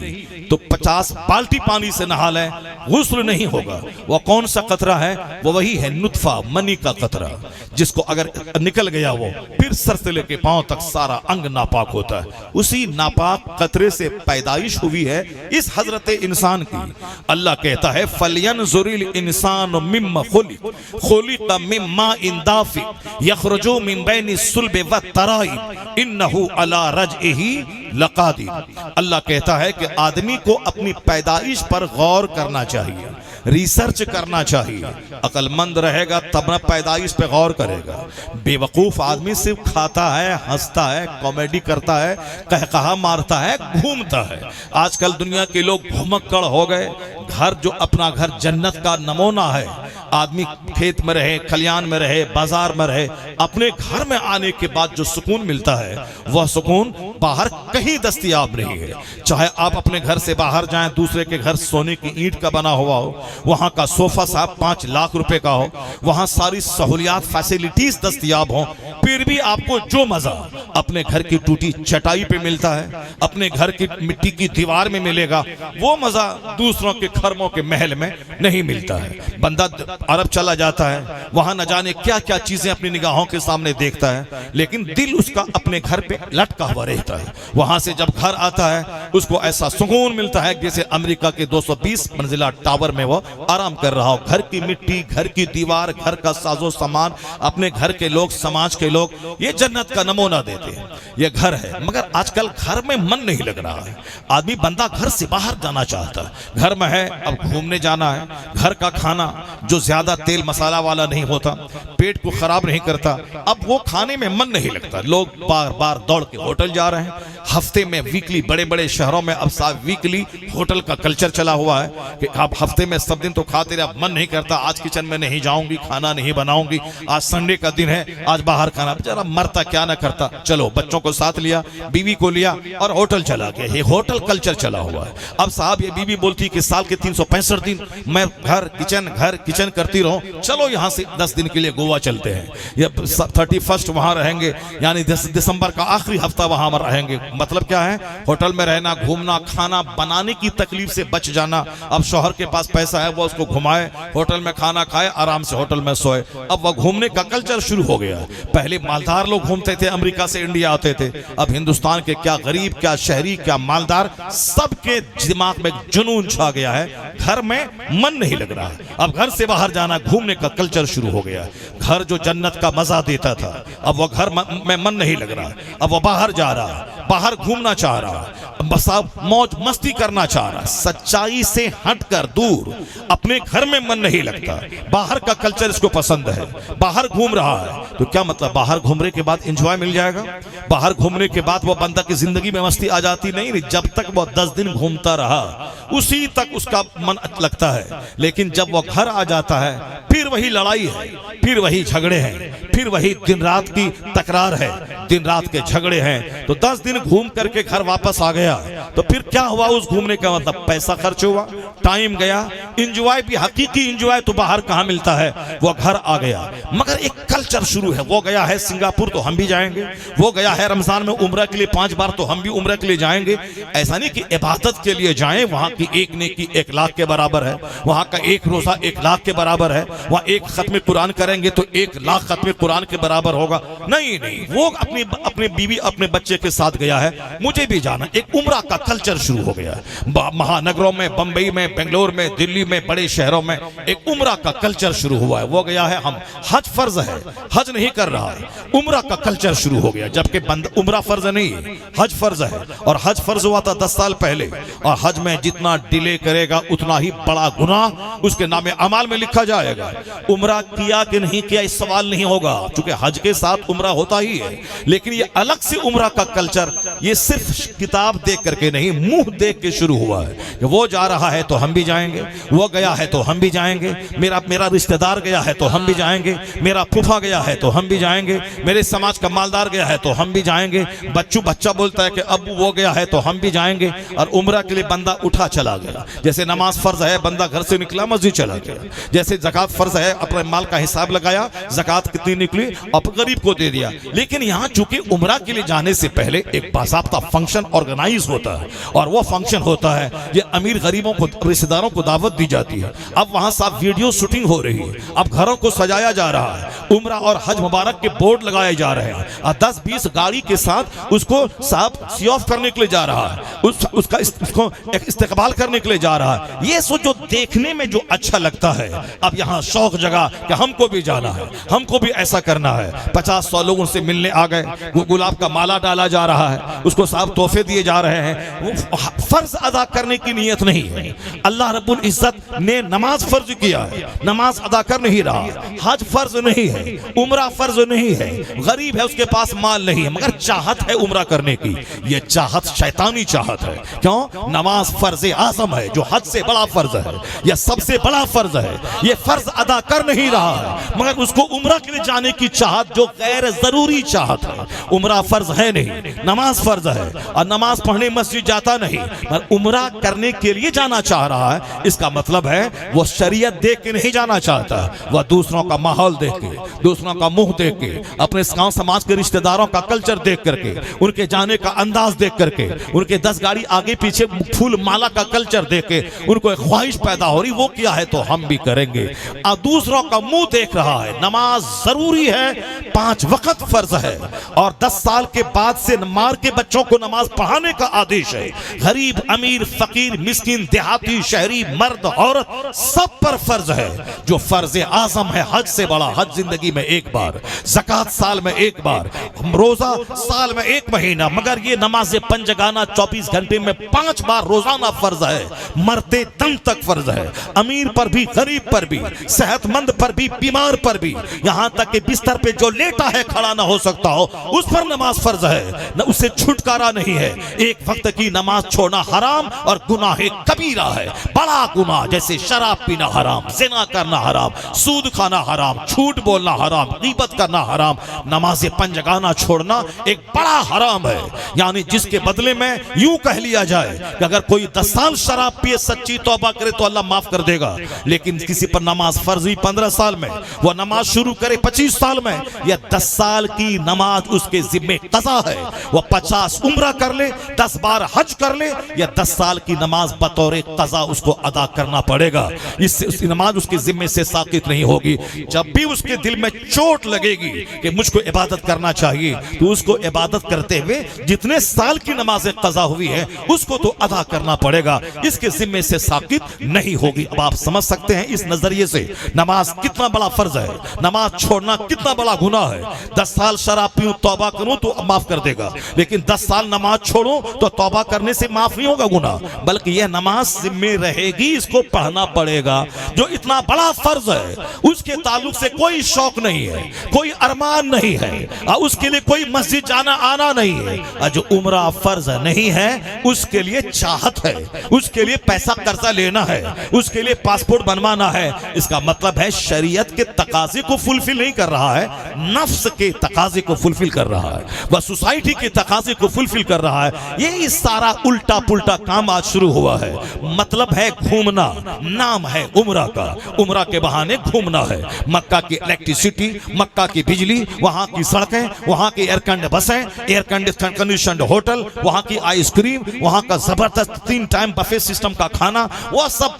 तो 50 बाल्टी पानी से नहा लें, गुस्ल नहीं होगा। वह कौन सा कतरा है? वो वही है नुत्फा, मनी का कतरा, जिसको अगर निकल गया वो फिर सर से लेके पांव तक सारा अंग नापाक होता है। उसी नापाक कतरे से पैदाइश हुई है इस हजरत इंसान की। अल्लाह कहता है फलयनजुरिल इंसान मिम्मा खुलिक मिम्मा इंदाफि यखरुजु मिन बैनि सुल्बि व तराइब इन्नहु अला रजइही लकादिर। अल्लाह कहता है कि आदमी को अपनी पैदाइश पर गौर करना चाहिए, रिसर्च करना चाहिए। अक्लमंद रहेगा तब न पैदाइश पे गौर करेगा। बेवकूफ आदमी सिर्फ खाता है, हंसता है, कॉमेडी करता है, कहकहा मारता है, घूमता है। आजकल दुनिया के लोग घुमक्कड़ हो गए, घर जो अपना घर जन्नत का नमूना है, आदमी खेत में रहे, खलियान में रहे, बाजार में रहे, अपने घर में आने के बाद जो सुकून मिलता है वह सुकून बाहर कहीं दस्तयाब नहीं है। चाहे आप अपने घर से बाहर जाएं, दूसरे के घर सोने की ईंट का बना हुआ हो, वहां का सोफा साहब 5 लाख रुपए का हो, वहां सारी सहूलियात फैसिलिटीज दस्तयाब हो, फिर भी आपको जो मजा अपने घर की टूटी चटाई पे मिलता है, अपने घर की मिट्टी की दीवार में मिलेगा, वो मजा दूसरों के खरमों के महल में नहीं मिलता है। बंदा अरब चला जाता है, वहां न जाने क्या क्या चीजें अपनी निगाहों के सामने देखता है, लेकिन दिल उसका अपने घर पे लटका हुआ रहता है। वहां से जब घर आता है उसको ऐसा सुकून मिलता है जैसे अमेरिका के 220 मंजिला टावर में वो आराम कर रहा हो। घर की मिट्टी, घर की दीवार, घर का साजो सामान, अपने घर के लोग, समाज के लोग, ये जन्नत का नमूना देते हैं। ये घर है, मगर आजकल घर में मन नहीं लग रहा है। आदमी बंदा घर से बाहर जाना चाहता है। घर में है, अब घूमने जाना है। घर का खाना जो ज्यादा तेल मसाला वाला नहीं होता, पेट को खराब नहीं करता, अब वो खाने में मन नहीं लगता। लोग बार बार दौड़ के होटल जा रहे हैं। हफ्ते में वीकली, बड़े बड़े शहरों में अब साहब वीकली होटल का कल्चर चला हुआ है कि आप हफ्ते में सब दिन तो खाते रहे, अब मन नहीं करता, आज किचन में नहीं जाऊंगी, खाना नहीं बनाऊंगी, आज संडे का दिन है, आज बाहर खाना। बेचारा मरता क्या ना करता, चलो बच्चों को साथ लिया, बीवी को लिया और होटल चला गया। ये होटल कल्चर चला हुआ है। अब साहब ये बीवी बोलती कि साल के 365 दिन मैं घर किचन करती रहूं, चलो यहां से 10 दिन के लिए गोवा चलते हैं, या 31 वहां रहेंगे, यानी दिसंबर का आखिरी हफ्ता वहां रहेंगे। मतलब क्या है? होटल में रहना, घूमना, खाना बनाने की तकलीफ से बच जाना। अब शौहर के पास पैसा है, वो उसको घुमाए, होटल में खाना खाए, आराम से होटल में सोए। अब वह घूमने का कल्चर शुरू हो गया। पहले मालदार लोग घूमते थे, अमेरिका से इंडिया आते थे। अब हिंदुस्तान के क्या गरीब, क्या शहरी, क्या मालदार, सबके दिमाग में जुनून छा गया है। घर में मन नहीं लग रहा है। अब घर से बाहर जाना, घूमने का कल्चर शुरू हो गया। घर जो जन्नत का मजा देता था, अब वो घर में मन नहीं लग रहा। अब वो बाहर जा रहा, बाहर घूमना चाह रहा, बस आप मौज मस्ती करना चाह रहा। सच्चाई से हटकर दूर, अपने घर में मन नहीं लगता। बाहर का कल्चर इसको पसंद है, बाहर घूम रहा है। तो क्या मतलब बाहर घूमने के बाद एंजॉय मिल जाएगा? बाहर घूमने के बाद वो बंदा की जिंदगी में मस्ती आ जाती नहीं। जब तक वो 10 दिन घूमता रहा उसी तक उसका मन लगता है। लेकिन जब वो घर आ जाता है, फिर वही लड़ाई है, फिर वही झगड़े हैं, फिर वही दिन रात की तकरार है, दिन रात के झगड़े हैं। तो 10 दिन घूम करके घर वापस आ गया, तो फिर क्या हुआ? उस घूमने का मतलब पैसा खर्च हुआ, टाइम गया। एंजॉय भी, हकीकी एंजॉय तो बाहर कहां मिलता है, वो घर आ गया। मगर एक कल्चर शुरू है। वो गया है सिंगापुर तो हम भी जाएंगे, वो गया है रमजान में उम्रा के लिए 5 बार तो हम भी उम्रा के लिए जाएंगे। ऐसा नहीं कि इबादत के लिए जाएं, वहां की एक नेकी 1 लाख के बराबर है, वहां का एक रोजा 1 लाख के बराबर है, वहां एक खत्म कुरान करेंगे तो 1 लाख खत्म कुरान के बराबर होगा। नहीं, वो अपनी बीवी, अपने बच्चे के साथ गया है, मुझे भी जाना। एक उम्रा का कल्चर शुरू हो गया है। महानगरों में, बंबई में, बेंगलोर में, दिल्ली में, बड़े शहरों में एक उम्रा का कल्चर शुरू हुआ है। वो गया है, हम हज फर्ज है, हज नहीं कर रहा है, उम्रा का कल्चर शुरू हो गया। जबकि उम्रा फर्ज नहीं है, हज फर्ज है। और हज फर्ज हुआ था 10 साल पहले। और हज में जितना डिले करेगा उतना ही बड़ा गुनाह उसके नामे अमाल में लिखा जाएगा। उम्रा किया कि नहीं किया इस सवाल नहीं होगा, क्योंकि हज के साथ उम्रा होता ही है। लेकिन ये अलग से उम्रा का कल्चर, ये सिर्फ किताब देख करके नहीं, मुंह देख के शुरू हुआ है कि वो जा रहा है तो हम भी जाएंगे, वो गया है तो हम भी जाएंगे, मेरा रिश्तेदार गया है तो हम भी जाएंगे, मेरा फूफा गया है तो हम भी जाएंगे, मेरे समाज का मालदार गया है तो हम भी जाएंगे। बच्चा बोलता है कि अब वो गया है तो हम भी जाएंगे। और उम्रा के लिए बंदा उठा चला गया। जैसे नमाज फर्ज है, बंदा घर से निकला मस्जिद चला गया। जैसे ज़कात फर्ज है, अपने माल का हिसाब लगाया, ज़कात कितनी निकली और गरीब को दे दिया। लेकिन यहाँ चूंकि उम्रा के लिए जाने से पहले एक बाकायदा फंक्शन ऑर्गेनाइज होता है, और वो फंक्शन होता है, ये अमीर गरीबों को, रिश्तेदारों को दावत दी जाती है। अब वहां साहब वीडियो शूटिंग हो रही है, अब घरों को सजाया जा रहा है, उम्रा और हज मुबारक के बोर्ड लगाए जा रहे हैं, और 10-20 गाड़ी के साथ उसको साहब सी ऑफ करने के लिए जा रहा है, उसको इस्तेकबाल करने के लिए जा रहा है। ये सो जो देखने में जो अच्छा लगता है, अब यहाँ शौक जगह कि हमको भी जाना है, हमको भी ऐसा करना है। 50-100 लोग उनसे मिलने आ गए, वो गुलाब का माला डाला जा रहा है, उसको साहब तोहफे दिए जा रहे हैं। वो फर्ज अदा करने की नीयत नहीं है। अल्लाह रब्बुल इज्जत ने नमाज फर्ज किया है, नमाज अदा कर नहीं रहा। हज फर्ज नहीं है, है, उम्रा फर्ज नहीं है, गरीब है, उसके पास माल नहीं है, मगर चाहत है उम्रा करने की। यह चाहत शैतानी चाहत है। क्यों? नमाज फर्ज आज़म है, जो हद से बड़ा फर्ज है, यह सबसे बड़ा फर्ज है। यह फर्ज अदा कर नहीं रहा है, मगर उसको उम्रा के लिए जाने की चाहत जो गैर जरूरी चाहत है। उम्रा फर्ज है नहीं, नमाज फर्ज है, और नमाज पढ़ने मस्जिद जाता नहीं, मगर उम्रा करने के लिए जाना चाह रहा है। इसका मतलब है वो शरीयत देख के नहीं जाना चाहता, वह दूसरों का माहौल देख के, दूसरों का मुंह देख के, अपने गांव समाज के रिश्तेदारों का कल्चर देख करके, उनके जाने का अंदाज देख करके, उनके 10 गाड़ी आगे पीछे फूल माला का कल्चर देख के उनको एक ख्वाहिश पैदा हो रही, वो किया है तो हम भी करेंगे। और दूसरों का मुंह देख रहा है। नमाज जरूरी है, 5 वक्त फर्ज है, और 10 साल के बाद से मार के बच्चों को नमाज पढ़ाने का आदेश है। गरीब, अमीर, फकीर, मिस्किन, देहाती, शहरी, मर्द, औरत, सब पर फर्ज है। जो फर्ज आजम है, हज से बड़ा, हज जिंदगी में एक बार, ज़कात साल में एक बार, रोजा साल में 1 महीना, मगर ये नमाज पंजगाना 24 घंटे में 5 बार रोजाना फर्ज है, मरते दम तक फर्ज है। अमीर पर भी, गरीब पर भी, सेहतमंद पर भी, बीमार पर भी, यहां तक कि बिस्तर पे जो लेटा है, खड़ा ना हो सकता हो, उस पर नमाज फर्ज है, न उससे छुटकारा नहीं है। एक वक्त की नमाज छोड़ना हराम और गुनाह कबीरा है, बड़ा गुनाह। जैसे शराब पीना हराम, जिना करना हराम, सूद खाना हराम, झूठ बोलना हराम, गीबत करना हराम, नमाज पंजगाना छोड़ना एक बड़ा हराम है। यानी जिसके बदले में यूं कह लिया जाए कि अगर कोई 10 साल शराब पिए, सच्ची तौबा करे तो अल्लाह माफ कर देगा, लेकिन किसी पर नमाज फर्ज हुई 15 साल में, वह नमाज शुरू करे 25 साल में, या 10 साल की नमाज उसके जिम्मे कज़ा है। वह 50 उम्रा कर ले, 10 बार हज कर ले, या 10 साल की नमाज बतौर कज़ा उसको अदा करना पड़ेगा। इससे उसकी नमाज उसके जिम्मे से साकित नहीं होगी। जब भी उसके दिल में चोट लगेगी कि मुझको इबादत करना चाहिए, तो उसको इबादत करते हुए जितने साल की नमाज कज़ा हुई है उसको तो अदा करना पड़ेगा, इसके जिम्मे से साकित नहीं होगी। अब आप समझ सकते हैं इस नजरिए से नमाज कितना बड़ा फर्ज है, नमाज छोड़ना कितना बड़ा गुनाह है। 10 साल शराब पीऊं, तौबा करूं तो माफ कर देगा, लेकिन 10 साल नमाज छोड़ूं तो तौबा करने से माफ नहीं होगा गुनाह, बल्कि यह नमाज जिम्मे रहेगी, इसको पढ़ना पड़ेगा। जो इतना बड़ा फर्ज है उसके ताल्लुक से कोई शौक नहीं है, कोई अरमान नहीं है, और उसके लिए कोई मस्जिद जाना आना नहीं है। और जो उम्रा फर्ज नहीं है उसके लिए चाहत है, उसके लिए पैसा कर्जा लेना है, उसके लिए पासपोर्ट बनवाना है। इसका मतलब है शरीयत के तकाजे को फुलफिल नहीं कर रहा है, नफ्स के तकाजे को फुलफिल कर रहा है, वह सोसाइटी के तकाजे को फुलफिल कर रहा है। ये सारा उल्टा पुल्टा काम आज शुरू हुआ है। मतलब है घूमना, नाम है उम्रा का, उम्रा के बहाने घूमना है। मक्का की इलेक्ट्रिसिटी, मक्का की बिजली, वहां की सड़कें, वहां की एयर कंडीशन बसें, एयर कंडीशन होटल, वहां की आइसक्रीम, वहां का जबरदस्त 3 टाइम बफे सिस्टम का खाना, वह सब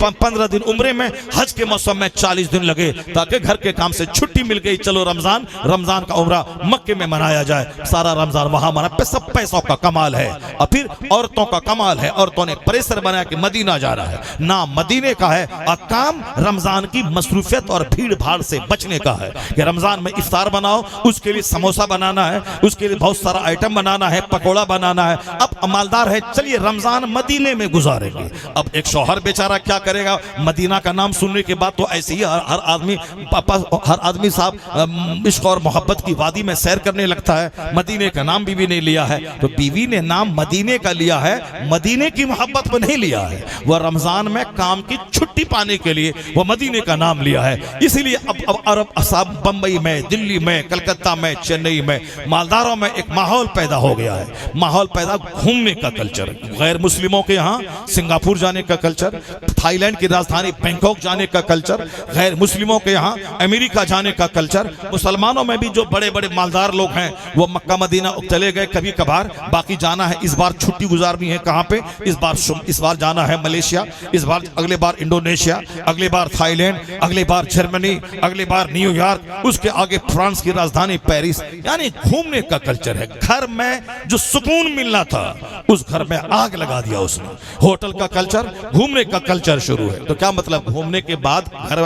15 दिन उम्रे में, हज के मौसम में 40 दिन लगे ताकि घर के काम से छुट्टी मिल गई, चलो रमजान का उम्रा मक्के में मनाया जाए, सारा रमजान वहां मना। सब पैसों का कमाल है। और फिर औरतों का कमाल है, औरतों ने प्रेशर बनाया कि मदीना जा रहा है, नाम मदीने का है, और काम रमजान की मसरूफियत और भीड़ भाड़ से बचने का है कि रमजान में इफ्तार बनाओ, उसके लिए समोसा बनाना है, उसके लिए बहुत सारा आइटम बनाना है, पकोड़ा बनाना है। अब मालदार है, चलिए रमजान मदीने में गुजारेंगे। अब एक शौहर बेचारा क्या करेगा, मदीना का नाम सुनने के बाद तो ऐसे ही हर आदमी साहब इश्क और मोहब्बत की वादी में सैर करने लगता है। मदीने का नाम बीवी ने लिया है, तो बीवी ने नाम मदीने का लिया है, मदीने की मोहब्बत में नहीं लिया है। वह रमजान में काम की छुट्टी पाने के लिए वह मदीने का नाम लिया है। इसीलिए अब अरब साहब बंबई में, दिल्ली में, कलकत्ता में, चेन्नई में, मालदारों में एक माहौल पैदा हो गया है। माहौल पैदा घूमने का कल्चर, गैर मुस्लिमों के यहाँ सिंगापुर जाने का कल्चर, थाईलैंड की राजधानी बैंकॉक जाने का कल्चर, गैर मुस्लिमों के यहाँ अमेरिका जाने का कल्चर। मुसलमानों में भी जो बड़े बड़े मालदार लोग हैं वो मक्का मदीना चले गए कभी कभार, बाकी जाना है इस बार छुट्टी गुजारनी है कहाँ पे, इस बार जाना है मलेशिया, इस बार अगले बार इंडोनेशिया, अगले बार थाईलैंड, अगले बार जर्मनी, अगले बार न्यूयॉर्क, उसके आगे फ्रांस की राजधानी पेरिस। यानी घूमने का कल्चर है। घर में जो सुकून मिलना था उस घर में आग लगा दिया उसने। होटल का कल्चर, घूमने का कल्चर शुरू है। तो क्या मतलब, घूमने के बाद घर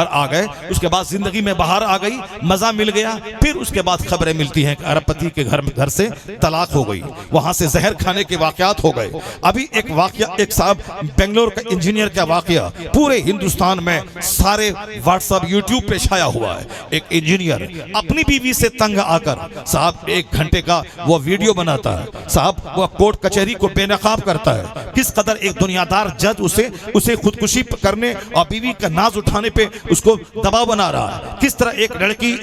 आ गए, उसके बाद जिंदगी में बाहर आ गई, मजा मिल गया, फिर उसके बाद खबरें मिलती हैं कि अरबपति के घर से तलाक हो गई, वहां से जहर खाने के वाकयात हो गए। अभी एक वाकया, एक साहब बेंगलोर का इंजीनियर का वाकया, पूरे हिंदुस्तान में सारे व्हाट्सएप, यूट्यूब यूट्यूब पे छाया हुआ है। एक इंजीनियर अपनी बीवी से तंग आकर साहब 1 घंटे का वो वीडियो बनाता है, साहब वो कोर्ट कचहरी को बेनकाब करता है। किस कदर एक दुनियादार जज उसे खुदकुशी करने और बीवी का नाज उठाने पे उसको दबाव बना रहा है। किस तरह एक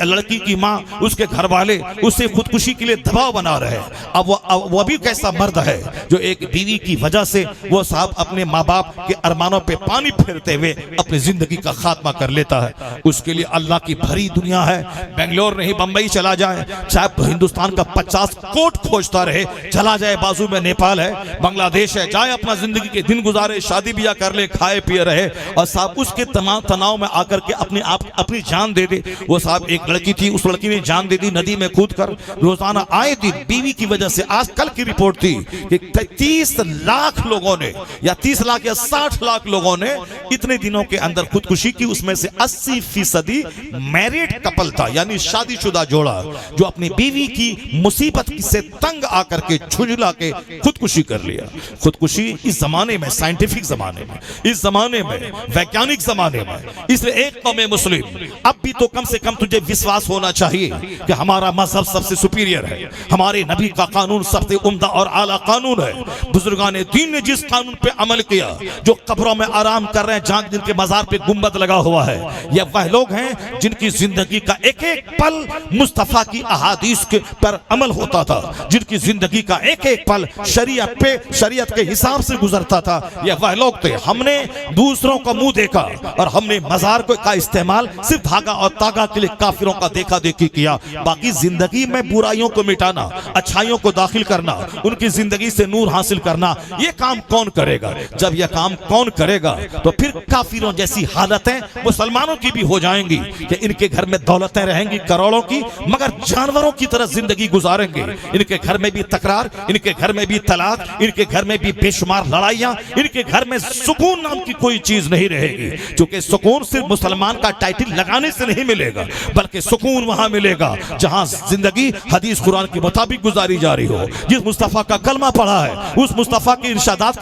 लड़की की माँ, उसके घर वाले उसे खुदकुशी के लिए दबाव बना रहे हैं। अब वो भी कैसा मर्द है जो एक बीवी की वजह से वो साहब अपने माँ बाप के अरमानों पे पानी फेरते हुए अपनी जिंदगी का खात्मा कर लेता है। उसके लिए अल्लाह की भरी दुनिया है। बेंगलोर नहीं बंबई चला जाए, चाहे हिंदुस्तान का 50 कोट खोजता रहे, चला जाए, बाजू में नेपाल है, बांग्लादेश है, जाए अपना जिंदगी के दिन गुजारे, शादी ब्याह कर ले, खाए पिए रहे और साहब उसके तनाव में आकर के अपनी जान दे दे। वो साहब एक लड़की थी, उस लड़की ने जान दे दी नदी में कूद कर। रोजाना आए दिन बीवी की वजह से, आज कल की रिपोर्ट थी कि 30 लाख लोगों ने या 30 लाख या 60 लाख लोगों ने इतने दिनों के अंदर खुदकुशी की। उसमें से 80% मैरिड कपल था, यानी शादीशुदा जोड़ा जो अपनी बीवी की मुसीबत से तंग आकर के झुंझला के खुदकुशी कर लिया। खुदकुशी इस जमाने में, साइंटिफिक जमाने में, इस जमाने में, वैज्ञानिक जमाने में, इसलिए एक कौम मुस्लिम अब भी तो कम से कम तुझे विश्वास होना चाहिए कि हमारा मजहब सबसे सुपीरियर है, हमारे नबी का कानून सबसे उम्दा और आला कानून है। बुजुर्गान दीन ने जिस कानून पे अमल किया, जो कब्रों में आराम कर रहे हैं, जहां जिनके मजार पे गुंबद लगा हुआ है, ये वह लोग हैं जिनकी जिंदगी का एक एक पल मुस्तफा की अहादीस के पर अमल होता था, जिनकी जिंदगी का एक एक पल शरीयत के हिसाब से गुजरता था। ये वह लोग थे। हमने दूसरों का मुंह देखा और हमने मजार का इस्तेमाल सिर्फ धागा और तागा के लिए काफिरों का देखा देखी किया। बाकी जिंदगी में बुराइयों को मिटाना, अच्छाइयों को दाखिल करना, उनकी जिंदगी से नूर हासिल करना, ये काम कौन करेगा? जब यह काम कौन करेगा तो फिर काफिरों जैसी हालतें मुसलमानों की भी हो जाएंगी कि इनके घर में दौलतें रहेंगी करोड़ों की, मगर जानवरों की तरह जिंदगी गुजारेंगे। इनके घर में भी तकरार, इनके घर में भी तलाक, इनके घर में भी बेशुमार लड़ाइयां, इनके घर में सुकून नाम की कोई चीज नहीं रहेगी। क्योंकि सुकून सिर्फ मुसलमान का टाइटल लगाने से नहीं मिलेगा, बल्कि सुकून वहां मिलेगा जहां जिंदगी हदीस कुरान के मुताबिक गुजारी जा रही हो। जिस मुस्तफा का कलमा पढ़ा है, उस मुस्तफा के इरशादात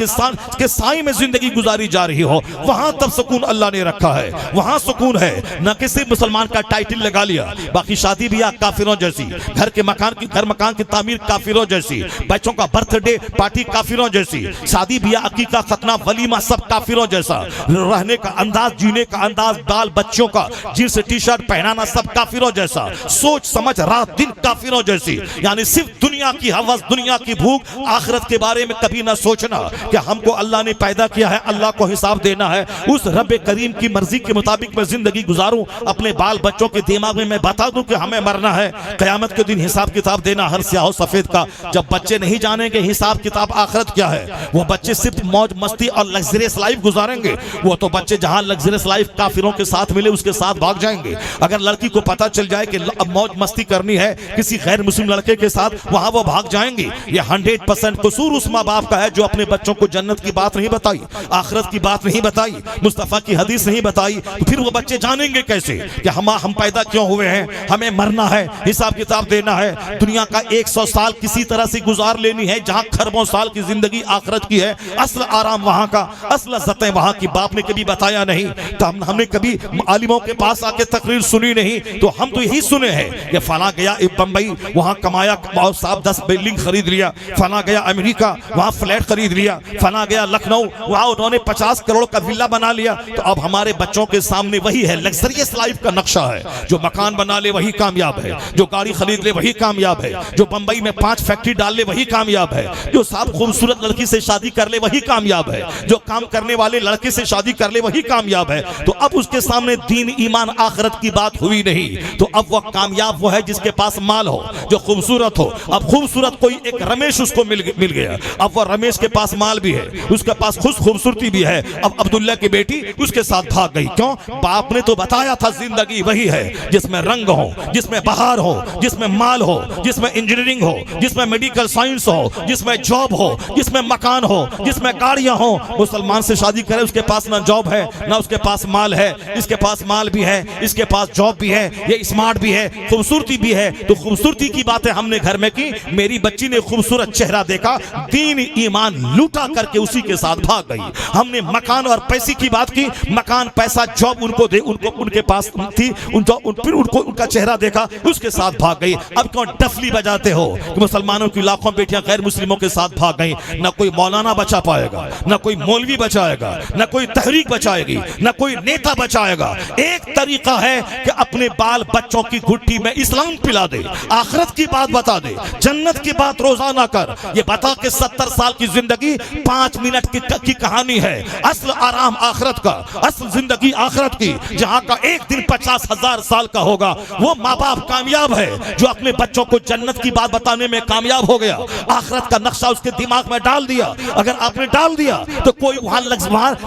के साए में जिंदगी गुजारी जा रही हो, वहां तब सुकून अल्लाह ने रखा है, वहां सुकून है। न कि सिर्फ मुसलमान का टाइटल लगा लिया, बाकी शादी ब्याह काफिरों जैसी, घर मकान की तामीर काफिरों जैसी, बच्चों का बर्थडे पार्टी काफिरों जैसी, शादी ब्याह अकीका खतना वलीमा सब काफिरों जैसा, रहने का अंदाज, जीने का अंदाज, बाल बच्चों का जींस टी शर्ट पहनाना सब काफिरों जैसा, सोच समझ रात दिन काफिरों जैसी। यानी सिर्फ दुनिया की हवस, दुनिया की भूख, आखिरत के बारे में कभी ना सोचना कि हमको अल्लाह ने पैदा किया है, अल्लाह को हिसाब देना है, उस रब करीम की मर्जी के मुताबिक मैं जिंदगी गुजारूं। अपने बाल बच्चों के दिमाग में मैं बता दूं कि हमें मरना है, क़यामत के दिन हिसाब किताब देना हर स्याह सफेद का। जब बच्चे नहीं जानेंगे हिसाब किताब आखिरत क्या है, वो बच्चे सिर्फ मौज मस्ती और लग्जरियस लाइफ गुजारेंगे। वो तो बच्चे जहां लग्जरियस लाइफ काफिरों के साथ मिले उसके साथ भाग जाएंगे। अगर लड़की को पता चल जाए कि अब मौज मस्ती करनी है किसी गैर मुस्लिम लड़के के साथ, वहां वो भाग जाएंगे। ये 100% कसूर उस माँ बाप का है जो अपने बच्चों को जन्नत की बात नहीं बताई, आखिरत की बात नहीं बताई, मुस्तफा की हदीस नहीं बताई। तो फिर वो बच्चे जानेंगे कैसे कि हम पैदा क्यों हुए हैं, हमें मरना है, हिसाब किताब देना है। दुनिया का 100 साल किसी तरह से गुजार लेनी है जहां खरबों साल की जिंदगी आखिरत की है। असल आराम वहां का, असल लज़्ज़तें वहां की बाप ने कभी बताया नहीं। तो हमने कभी आलिमों के पास आके तकरीर सुनी नहीं। तो हम तो यही सुने हैं कि फला गया बंबई, वहां कमाया और साहब 10 बिल्डिंग खरीद लिया, फला गया अमेरिका, वहां फ्लैट खरीद लिया, फला गया लखनऊ, वहां उन्होंने 50 करोड़ का विला बना लिया। तो अब हमारे बच्चों के सामने वही है, लग्जरियस लाइफ का नक्शा है। जो मकान बना ले वही कामयाब है, जो गाड़ी खरीद ले वही कामयाब है, जो बंबई में 5 फैक्ट्री डाल ले वही कामयाब है, जो साहब खूबसूरत लड़की से शादी कर ले वही कामयाब है, जो काम करने वाले लड़के से शादी कर ले वही कामयाब है। तो अब उसके सामने दीन ईमान आखिरत की बात हुई नहीं। तो अब वह कामयाब वो है जिसके पास माल हो, जो खूबसूरत हो। अब खूबसूरत कोई एक रमेश उसको मिल गया, अब वह रमेश के पास माल भी है, उसके पास खुद खूबसूरती भी है। अब अब्दुल्ला की बेटी उसके साथ भाग गई। क्यों? बाप ने तो बताया था जिंदगी वही है जिसमें रंग हो, जिसमें बहार हो, जिसमें माल हो, जिसमें इंजीनियरिंग हो, जिसमें मेडिकल साइंस हो, जिसमें जॉब हो, जिसमें मकान हो, जिसमें गाड़ियां हो। मुसलमान से शादी करे, उसके पास ना जॉब है ना उसके पास माल है, इसके पास माल भी है, इसके पास जॉब भी है, ये स्मार्ट भी है, खूबसूरती भी है। तो खूबसूरती की बातें हमने घर में की, मेरी बच्ची ने खूबसूरत चेहरा देखा, दीन ईमान लूटा करके उसी के साथ भाग गई। हमने मकान और पैसे की बात की, मकान पैसा जॉब उनको दे, उनको उनके पास थी, फिर उनको उनका चेहरा देखा, उसके साथ भाग गई। अब क्यों डफली बजाते हो कि मुसलमानों की लाखों बेटियां गैर मुस्लिमों के साथ भाग गई? ना कोई मौलाना बचा पाएगा, ना कोई मौलवी बचाएगा, ना कोई तहरीक बचाएगी, ना कोई नेता बचाएगा। एक तरीका है कि अपने बाल बच्चों की घुट्टी में इस्लाम पिला दे, आखिरत की बात बता दे, जन्नत की बात रोजाना कर। ये बता कि 70 साल की जिंदगी 5 मिनट की कहानी है। असल आराम आखिरत का, असल जिंदगी आखिरत की, जहां का एक दिन 50,000 साल का होगा। वो माँ बाप कामयाब है जो अपने बच्चों को जन्नत की बात बताने में कामयाब हो गया, आखिरत का नक्शा उसके दिमाग में डाल दिया। अगर आपने डाल दिया तो कोई वहां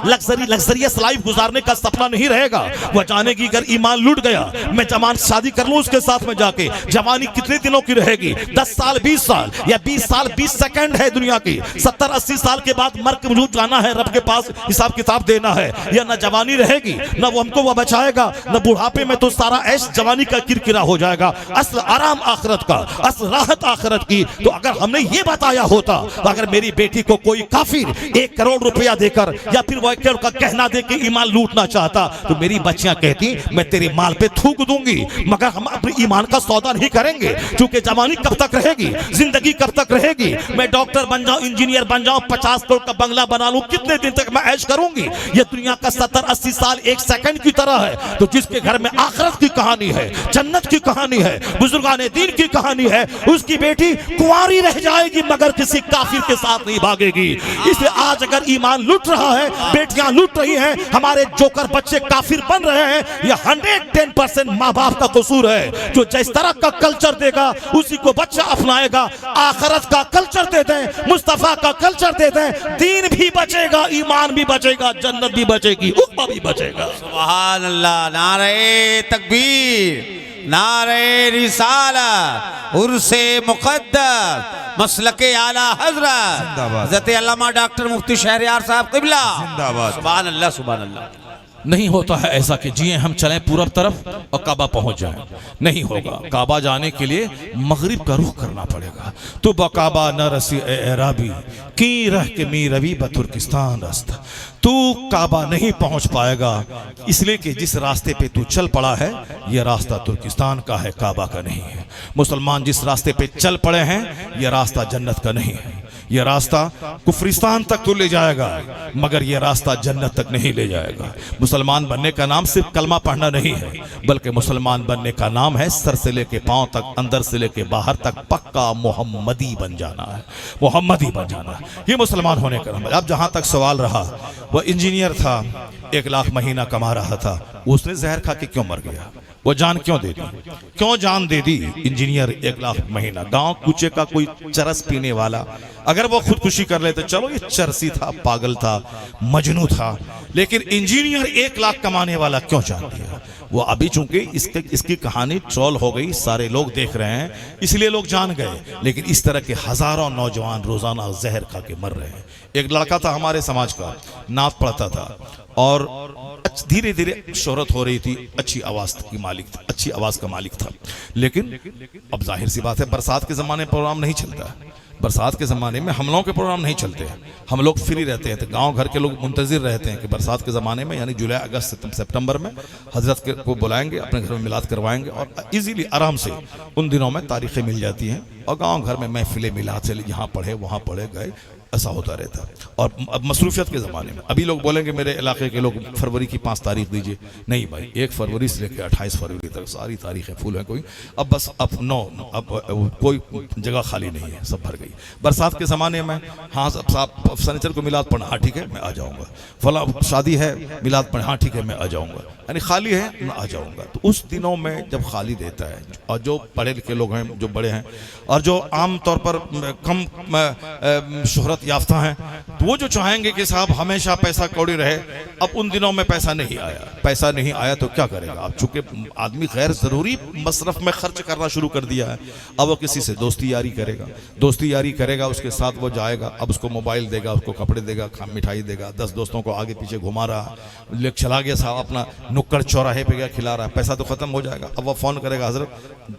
लग्जरियस लाइफ गुजारने का सपना नहीं रहेगा। वह जानेगी अगर ईमान लूट गया, मैं जवान शादी कर लूं उसके साथ में जाके, जवानी कितने दिनों की रहेगी? 10 साल 20 साल या 20 साल 20 सेकंड है दुनिया की। 70-80 साल के बाद मर के वजूद जाना है, रब के पास हिसाब किताब देना है। या ना जवानी रहेगी, ना वो हमको वो बचाएगा, ना बुढ़ापे में तो सारा ऐश जवानी का किरकिरा हो जाएगा। असल आराम आखिरत का, असल राहत आखिरत की। तो अगर हमने ये बताया होता, तो अगर मेरी बेटी को कोई काफिर 1 करोड़ रुपया देकर या फिर वो 1 करोड़ का गहना देकर ईमान लूटना चाहता, तो मेरी बच्चियां कहती मैं तेरे माल पे थूक दूंगी, मगर हम अपने ईमान का सौदा नहीं करेंगे। क्योंकि जवानी कब तक रहेगी, जिंदगी कब तक रहेगी? मैं डॉक्टर बन जाऊं, इंजीनियर बन जाऊं, 50 करोड़ का बंगला बना लूं, कितने दिन तक मैं ऐश करूंगी? ये दुनिया का 70-80 साल 1 सेकंड की तरह है। तो जिसके घर में आखिरत की कहानी है, जन्नत की कहानी है, बुजुर्गाने दीन की कहानी है, उसकी बेटी कुंवारी रह जाएगी मगर किसी काफिर के साथ नहीं भागेगी। इसलिए आज अगर ईमान लूट रहा है, बेटियां लूट रही हैं, हमारे जोकर बच्चे काफिर बन रहे हैं, यह 110% माँ बाप का कसूर है। जो जिस तरह का कल्चर देगा उसी को बच्चा अपनाएगा। आखिरत का कल्चर दे दें, मुस्तफा का कल्चर दे दें, दीन भी बचेगा, ईमान भी बचेगा, जन्नत भी बचेगी, उक़बा भी बचेगा। सुभान अल्लाह, नारे तकबीर, नारे रिसालत, उर्से मुक़द्दस, मसलके आला हज़रत हज़रत अल्लामा डॉक्टर मुफ्ती शहरयार साहब क़िबला। सुभान अल्लाह, सुभान अल्लाह। नहीं होता है ऐसा कि जिए हम चलें पूरब तरफ और काबा पहुंच जाएं, नहीं होगा। काबा जाने के लिए मगरिब का रुख करना पड़ेगा। तो बकाबा न रसी एराबी की रह के मी रवि बतुर्किस्तान रस्त, तू काबा नहीं पहुंच पाएगा, इसलिए कि जिस रास्ते पे तू चल पड़ा है यह रास्ता तुर्किस्तान का है, काबा का नहीं है। मुसलमान जिस रास्ते पे चल पड़े हैं यह रास्ता जन्नत का नहीं है। यह रास्ता कुफरिस्तान तक तो ले जाएगा मगर यह रास्ता जन्नत तक नहीं ले जाएगा। मुसलमान बनने का नाम सिर्फ कलमा पढ़ना नहीं है, बल्कि मुसलमान बनने का नाम है सर से लेके पांव तक, अंदर से लेके बाहर तक पक्का मोहम्मदी बन जाना है, मोहम्मदी बन जाना है। ये मुसलमान होने का नाम है। अब जहां तक सवाल रहा, वह इंजीनियर था, 1 लाख महीना कमा रहा था, उसने जहर खा के क्यों मर गया? वो जान क्यों दे दी? क्यों जान दे दी? इंजीनियर 1 लाख महीना, गांव कूचे का कोई चरस पीने वाला, अगर वो खुदकुशी कर लेते चलो ये चरसी था, पागल था, मजनू था, लेकिन इंजीनियर 1 लाख कमाने वाला क्यों जान दिया? वो अभी चूंकि इसकी कहानी ट्रोल हो गई, सारे लोग देख रहे हैं, इसलिए लोग जान गए। लेकिन इस तरह के हजारों नौजवान रोजाना जहर खा के मर रहे हैं। एक लड़का था हमारे समाज का, नात पढ़ता था और धीरे धीरे शोहरत हो रही थी, अच्छी आवाज की मालिक था, अच्छी आवाज का मालिक था। लेकिन अब जाहिर सी बात है, बरसात के जमाने प्रोग्राम नहीं चलता। बरसात के ज़माने में हम लोगों के प्रोग्राम नहीं चलते हैं, हम लोग फ्री रहते हैं। तो गांव घर के लोग मुंतजिर रहते हैं कि बरसात के ज़माने में यानी जुलाई अगस्त सितंबर में हजरत को बुलाएंगे, अपने घर में मिलाद करवाएंगे और इजीली आराम से उन दिनों में तारीखें मिल जाती हैं और गांव घर में महफिलें मिलाद चले, यहाँ पढ़े वहाँ पढ़े गए, ऐसा होता रहता। और अब मसरूफियत के ज़माने में अभी लोग बोलेंगे मेरे इलाके के लोग फरवरी की 5 तारीख दीजिए, नहीं भाई 1 फरवरी से लेकर 28 फरवरी तक सारी तारीखें फुल हैं। कोई अब बस अब कोई जगह खाली नहीं है, सब भर गई। बरसात के ज़माने में हाँ साहब सनीचर को मिलाद पढ़ना, हाँ ठीक है मैं आ जाऊँगा, फला शादी है मिलाद पढ़ना, हाँ ठीक है मैं आ जाऊँगा, यानी खाली है मैं आ जाऊँगा। तो उस दिनों में जब खाली देता है और जो पढ़े लिखे लोग हैं, जो बड़े हैं और जो आम तौर पर कम शोहरत शोहरत याफ्ता हैं, तो वो जो चाहेंगे कि साहब हमेशा पैसा कौड़ी रहे, अब उन दिनों में पैसा नहीं आया तो क्या करेगा। अब चूंकि आदमी गैर ज़रूरी मसरफ में खर्च करना शुरू कर दिया है, अब वो किसी से दोस्ती यारी करेगा, उसके साथ वो जाएगा, अब उसको मोबाइल देगा, उसको कपड़े देगा, मिठाई देगा, 10 दोस्तों को आगे पीछे घुमा रहा, ले चला गया साहब अपना नुक्कड़ चौराहे पे गया खिला रहा है, पैसा तो खत्म हो जाएगा। अब वो फ़ोन करेगा, हज़रत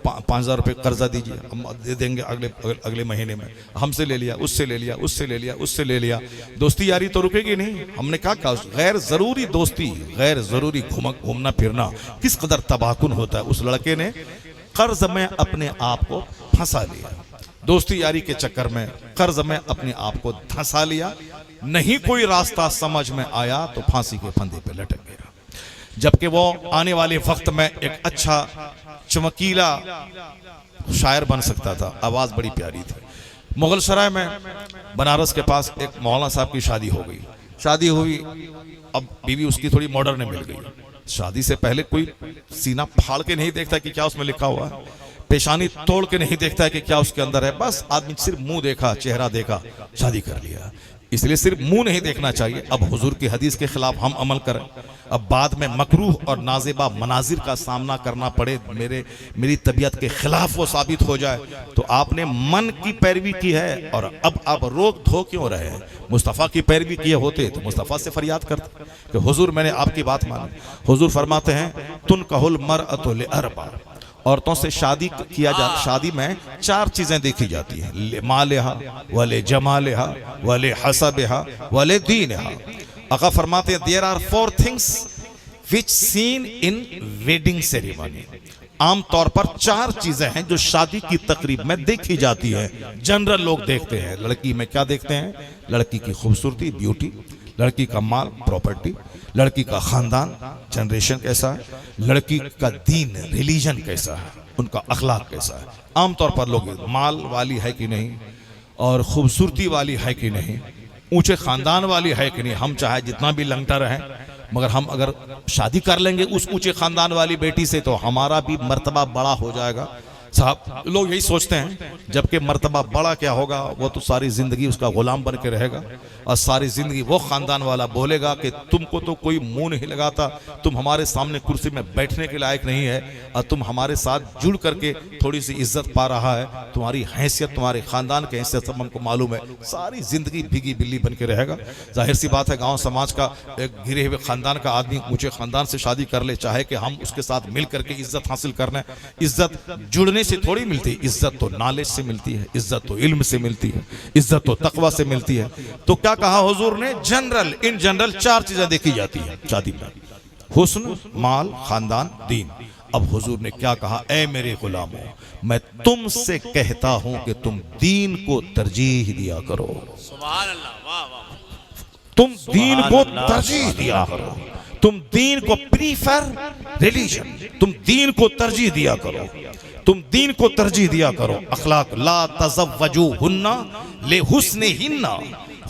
5000 रुपये कर्जा दीजिए, हम दे देंगे अगले महीने में, हमसे ले लिया, उससे ले लिया, दोस्ती यारी तो रुकेगी नहीं। हमने क्या कहा, गैर ज़रूरी दोस्ती, गैर ज़रूरी घूमना फिरना किस कदर तबाहकुन होता है। उस लड़के ने कर्ज में अपने आप को फंसा लिया, दोस्ती यारी के चक्कर में कर्ज में अपने आप को धंसा लिया, नहीं कोई रास्ता समझ में आया तो फांसी के फंदे पे लटक गया। जबकि वो आने वाले वक्त में एक अच्छा चमकीला शायर बन सकता था, आवाज बड़ी प्यारी थी। मुगल सराय में बनारस के पास एक मौलाना साहब की शादी हुई, अब बीवी उसकी थोड़ी मॉडर्न मिल गई। शादी से पहले कोई सीना फाड़ के नहीं देखता कि क्या उसमें लिखा हुआ है, पेशानी तोड़ के नहीं देखता है कि क्या उसके अंदर है, बस आदमी सिर्फ मुंह देखा, चेहरा देखा, शादी कर लिया। इसलिए सिर्फ मुंह नहीं देखना चाहिए। अब हुजूर की हदीस के खिलाफ हम अमल करें, अब बाद में मकरूह और नाज़िबा मनाजिर का सामना करना पड़े, मेरी तबीयत के खिलाफ वो साबित हो जाए, तो आपने मन की पैरवी की है और अब आप रोक धो क्यों रहे हैं। मुस्तफ़ा की पैरवी किए होते तो मुस्तफ़ा से फरियाद करते कि हुजूर मैंने आपकी बात मानी। हुजूर फरमाते हैं तुन कहल मरअतु लिअरबा, औरतों से शादी किया जा, शादी में 4 चीजें देखी जाती हैं, ले मालेहा वले जमालेहा वले हसबहा वले दीनहा। आका फरमाते हैं there are 4 things which seen in wedding ceremony. आम तौर पर 4 चीजें हैं जो शादी की तकरीब में देखी जाती है, जनरल लोग देखते हैं। लड़की में क्या देखते हैं, लड़की की खूबसूरती ब्यूटी, लड़की का माल प्रॉपर्टी, लड़की का खानदान जनरेशन कैसा है, लड़की का दीन रिलीजन कैसा है, उनका अखलाक कैसा है। आमतौर पर लोग माल वाली है कि नहीं, और खूबसूरती वाली है कि नहीं, ऊंचे खानदान वाली है कि नहीं। हम चाहे जितना भी लंगटा रहे, मगर हम अगर शादी कर लेंगे उस ऊंचे खानदान वाली बेटी से तो हमारा भी मर्तबा बड़ा हो जाएगा। साहब लोग यही सोचते हैं, जबकि मर्तबा बड़ा क्या होगा, वो तो सारी जिंदगी उसका गुलाम बन के रहेगा और सारी जिंदगी वो खानदान वाला बोलेगा कि तुमको तो कोई मुंह नहीं लगाता, तुम हमारे सामने कुर्सी में बैठने के लायक नहीं है, और तुम हमारे साथ जुड़ करके थोड़ी सी इज्जत पा रहा है, तुम्हारी हैसियत, तुम्हारे खानदान की हैसियत सब हमको मालूम है, सारी जिंदगी भीगी बिल्ली बन के रहेगा। जाहिर सी बात है, गाँव समाज का एक गिरे हुए खानदान का आदमी ऊंचे खानदान से शादी कर ले, चाहे कि हम उसके साथ मिल करके इज्जत हासिल करना, इज्जत जुड़ने से थोड़ी मिलती, इज्जत तो नॉलेज से मिलती है, इज्जत तो इल्म से मिलती है, इज्जत तो तकवा से मिलती है। तो क्या कहा हुजूर ने, इन जनरल 4 चीजें देखी जाती है शादी में, हुस्न, माल, खानदान, दीन। अब हुजूर ने क्या कहा, ऐ मेरे गुलामों, मैं तुमसे कहता हूं कि तुम दीन को तरजीह दिया करो। सुभान अल्लाह, वाह वाह। तुम दीन को तरजीह दिया करो, तुम दीन को प्रीफर रिलीजन, तुम दीन को तरजीह दिया करो, तुम दीन को तरजीह दिया करो। अखलाक ला तज़व्वजू हुन्ना ले हुस्न हिन्ना।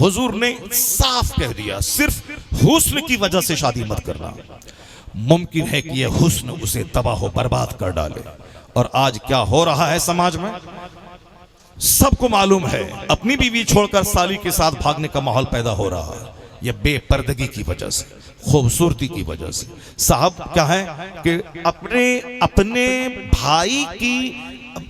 हुजूर ने साफ कह दिया, सिर्फ हुस्न की वजह से शादी मत करना। मुमकिन है कि यह हुस्न उसे तबाह बर्बाद कर डाले। और आज क्या हो रहा है समाज में, सबको मालूम है, अपनी बीवी छोड़कर साली के साथ भागने का माहौल पैदा हो रहा है। यह बेपर्दगी की वजह से, खूबसूरती की वजह से। साहब क्या है कि अपने भाई की,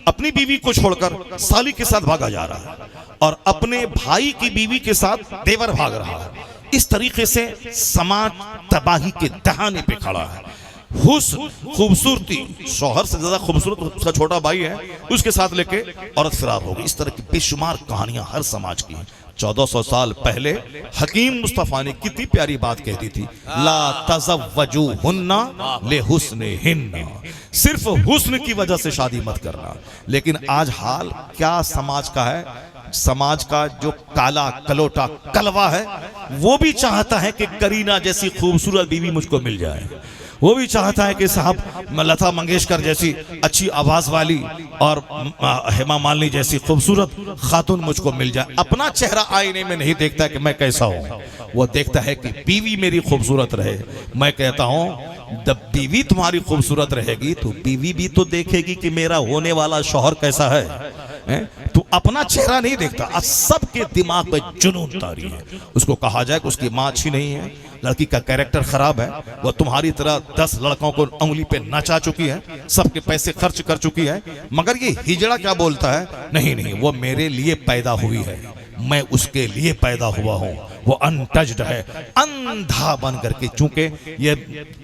अपनी बीवी को छोड़कर साली के साथ भागा जा रहा है और अपने भाई की बीवी के साथ देवर भाग रहा है। इस तरीके से समाज तबाही के दहाने पे खड़ा है। हुस्न, खूबसूरती, शौहर से ज्यादा खूबसूरत उसका छोटा भाई है, उसके साथ लेके औरत फरार हो गई। इस तरह की बेशुमार कहानियां हर समाज की हैं। 1400 साल पहले हकीम मुस्तफा ने कितनी प्यारी बात कह दी थी, ला तज़व्वजू हुन्ना ले हुस्न हिन्ना। सिर्फ हुस्न की वजह से शादी मत करना। लेकिन आज हाल क्या समाज का है, समाज का जो काला कलोटा कलवा है, वो भी चाहता है कि करीना जैसी खूबसूरत बीवी मुझको मिल जाए। वो भी चाहता है कि साहब लता मंगेशकर जैसी अच्छी आवाज वाली और हेमा मालिनी जैसी खूबसूरत खातून मुझको मिल जाए। अपना चेहरा आईने में नहीं देखता कि मैं कैसा हूं, वो देखता है कि बीवी मेरी खूबसूरत रहे। मैं कहता हूं जब बीवी तुम्हारी खूबसूरत रहेगी तो बीवी भी तो देखेगी कि मेरा होने वाला शौहर कैसा है। तू अपना चेहरा नहीं देखता, आज सबके दिमाग पे जुनून तारी है। उसको कहा जाए कि उसकी माँ अच्छी नहीं है, लड़की का कैरेक्टर खराब है, वह तुम्हारी तरह 10 लड़कों को उंगली पे नचा चुकी है, सबके पैसे खर्च कर चुकी है, मगर ये हिजड़ा क्या बोलता है, नहीं नहीं वो मेरे लिए पैदा हुई है, मैं उसके लिए पैदा हुआ हूं, वो अनटच्ड है, अंधा बन करके। चूंकि ये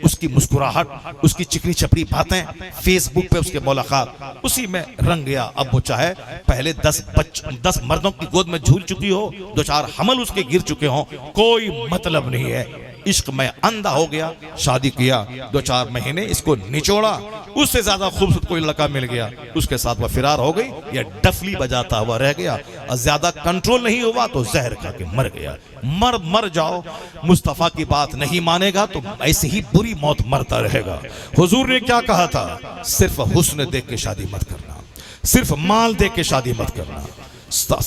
उसकी मुस्कुराहट, उसकी चिकनी चपड़ी बातें, फेसबुक पे उसके मुलाकात, उसी में रंग गया। अब वो चाहे पहले 10 मर्दों की गोद में झूल चुकी हो, 2-4 हमल उसके गिर चुके हों, कोई मतलब नहीं है। इश्क में अंधा हो गया, शादी किया, 2-4 महीने इसको निचोड़ा, उससे ज्यादा खूबसूरत कोई लड़का मिल गया, उसके साथ वह फिरार हो गई, या डफली बजाता हुआ रह गया, और ज्यादा कंट्रोल नहीं हुआ तो जहर खा के मर गया। मर जाओ, मुस्तफा की बात नहीं मानेगा तो ऐसे ही बुरी मौत मरता रहेगा। हुजूर ने क्या कहा था, सिर्फ हुस्न देख के शादी मत करना, सिर्फ माल देख के शादी मत करना,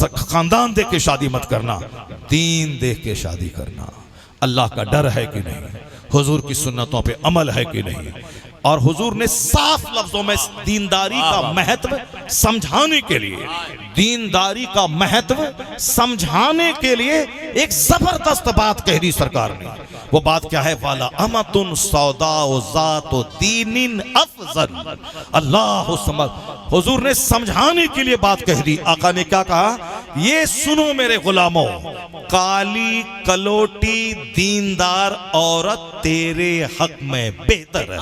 खानदान देख के शादी मत करना, दीन देख के शादी करना। अल्लाह का डर है कि नहीं, हुजूर की सुन्नतों पे अमल है कि नहीं। और हुजूर ने साफ लफ्जों में दीनदारी का महत्व समझाने के लिए, दीनदारी का महत्व समझाने के लिए एक जबरदस्त बात कह दी सरकार ने। वो बात क्या है, वाला अमतुन सौदा ज़ातो दीनिन अफजल। अल्लाह समझ, हुजूर ने समझाने के लिए बात कह दी। आका ने क्या कहा, ये सुनो मेरे गुलामों, काली कलोटी दीनदार औरत तेरे हक में बेहतर है।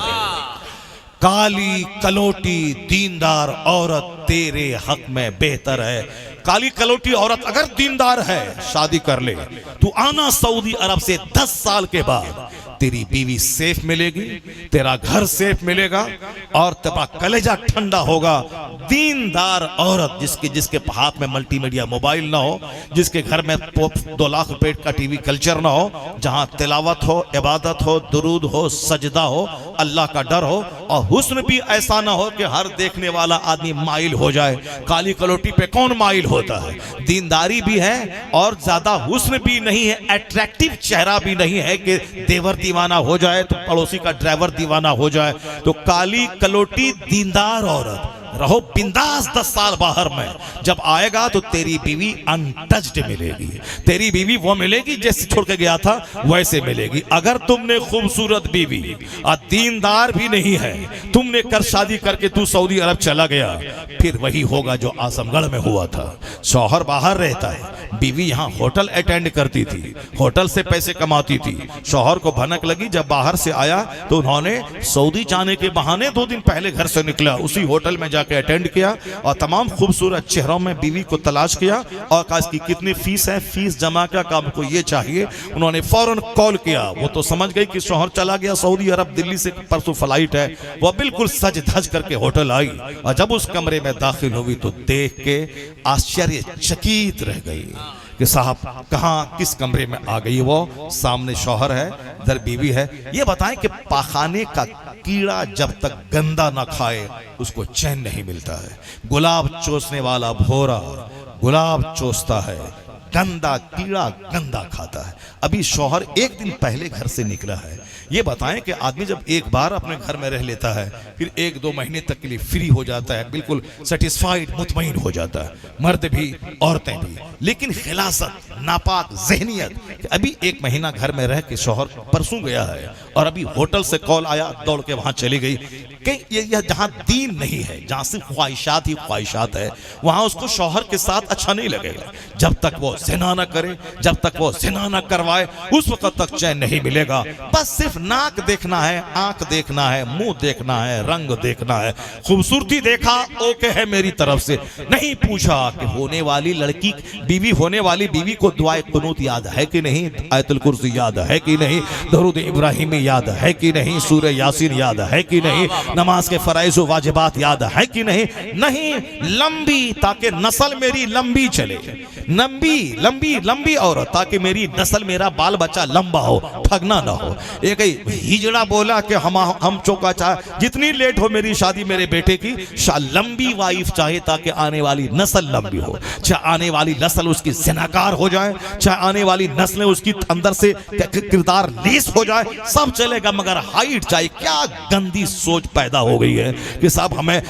काली कलोटी दीनदार औरत तेरे हक में बेहतर है। काली कलोटी औरत अगर दीनदार है, शादी कर ले। तू आना सऊदी अरब से 10 साल के बाद, तेरी बीवी सेफ मिलेगी, तेरा घर सेफ मिलेगा, और तेरा कलेजा ठंडा होगा। दीनदार औरत जिसके हाथ में मल्टीमीडिया मोबाइल ना हो, जिसके घर में 2 लाख रुपए का टीवी कल्चर ना हो, जहां तिलावत हो, इबादत हो, दुरूद हो, सजदा हो, अल्लाह का डर हो, और हुस्न भी ऐसा ना हो कि हर देखने वाला आदमी माइल हो जाए। काली कलोटी पे कौन माइल होता है? दीनदारी भी है और ज्यादा हुस्न भी नहीं है, अट्रैक्टिव चेहरा भी नहीं है कि देवर दीवाना हो जाए तो पड़ोसी का ड्राइवर दीवाना हो जाए। तो काली कलोटी दीनदार औरत, रहो बिंदास 10 साल बाहर में, जब आएगा तो तेरी बीवी अनटच्ड मिलेगी, तेरी बीवी वो मिलेगी जैसे छोड़ के गया था वैसे मिलेगी। अगर तुमने खूबसूरत बीवी और दीनदार भी नहीं है, तुमने कर शादी करके तू सऊदी अरब चला गया, फिर वही होगा जो आजमगढ़ में हुआ था। शौहर बाहर रहता है, बीवी यहाँ होटल अटेंड करती थी, होटल से पैसे कमाती थी। शौहर को भनक लगी, जब बाहर से आया तो उन्होंने सऊदी जाने के बहाने 2 दिन पहले घर से निकला, उसी होटल में जाके अटेंड किया और तमाम खूबसूरत चेहरों में बीवी को तलाश किया और कहा इसकी कितनी फीस है, फीस जमा क्या, काम को ये चाहिए। उन्होंने फौरन कॉल किया, वो तो समझ गई कि शौहर चला गया सऊदी अरब, दिल्ली से परसों फ्लाइट है। वो बिल्कुल सज धज करके होटल आई और जब उस कमरे में दाखिल हुई तो देख के आश्चर्यचकित रह गई कि साहब कहाँ, किस कमरे में आ गई। वो सामने शौहर है, इधर बीवी है। ये बताएं कि पाखाने का कीड़ा जब तक गंदा ना खाए उसको चैन नहीं मिलता है। गुलाब चूसने वाला भोरा गुलाब चूसता है, गंदा कीड़ा गंदा खाता है। अभी शौहर 1 दिन पहले घर से निकला है। ये बताएं कि आदमी जब एक बार अपने घर में रह लेता है, फिर 1-2 महीने तक के लिए फ्री हो जाता है, बिल्कुल सेटिस्फाइड, मुतमईन हो जाता है, मर्द भी औरतें भी। लेकिन खिलासत, नापाक जहनियत, अभी 1 महीना घर में रह के शौहर परसों गया है और अभी होटल से कॉल आया, दौड़ के वहां चली गई कि यह जहां दीन नहीं है, जहां सिर्फ ख्वाहिशात ही ख्वाहिशात है, वहां उसको शौहर के साथ अच्छा नहीं लगेगा। जब तक वो ज़िना न करे, जब तक वो ज़िना न करवाए, उस वक्त तक चैन नहीं मिलेगा। बस सिर्फ नाक देखना है, आंख देखना है, मुंह देखना है, रंग देखना है, खूबसूरती देखा ओके है मेरी तरफ से। नहीं पूछा कि होने वाली लड़की, बीवी होने वाली बीवी को दुआए कुनूत याद है कि नहीं, आयतुल कुर्सी याद है कि नहीं, दरूद इब्राहिमी याद है कि नहीं, सूरह यासीन याद है कि नहीं, नमाज के फराइज व वाजिबात याद है कि नहीं। नहीं, लंबी, ताकि नस्ल मेरी लंबी चले, लंबी औरत, ताकि मेरी नस्ल, मेरा बाल बच्चा लंबा हो, ठगना ना हो। एक हिजड़ा बोला कि हम चौका चाहे जितनी लेट हो मेरी शादी मेरे बेटे की, लंबी वाइफ चाहे ताकि आने वाली नस्ल लंबी हो, चाहे आने वाली नस्ल उसकी ज़िनाकार हो जाए, चाहे आने वाली नस्लें उसकी अंदर से किरदार लीस हो जाए, सब चलेगा, मगर हाइट चाहिए। क्या गंदी सोच पैदा हो गई है कि साहब हमें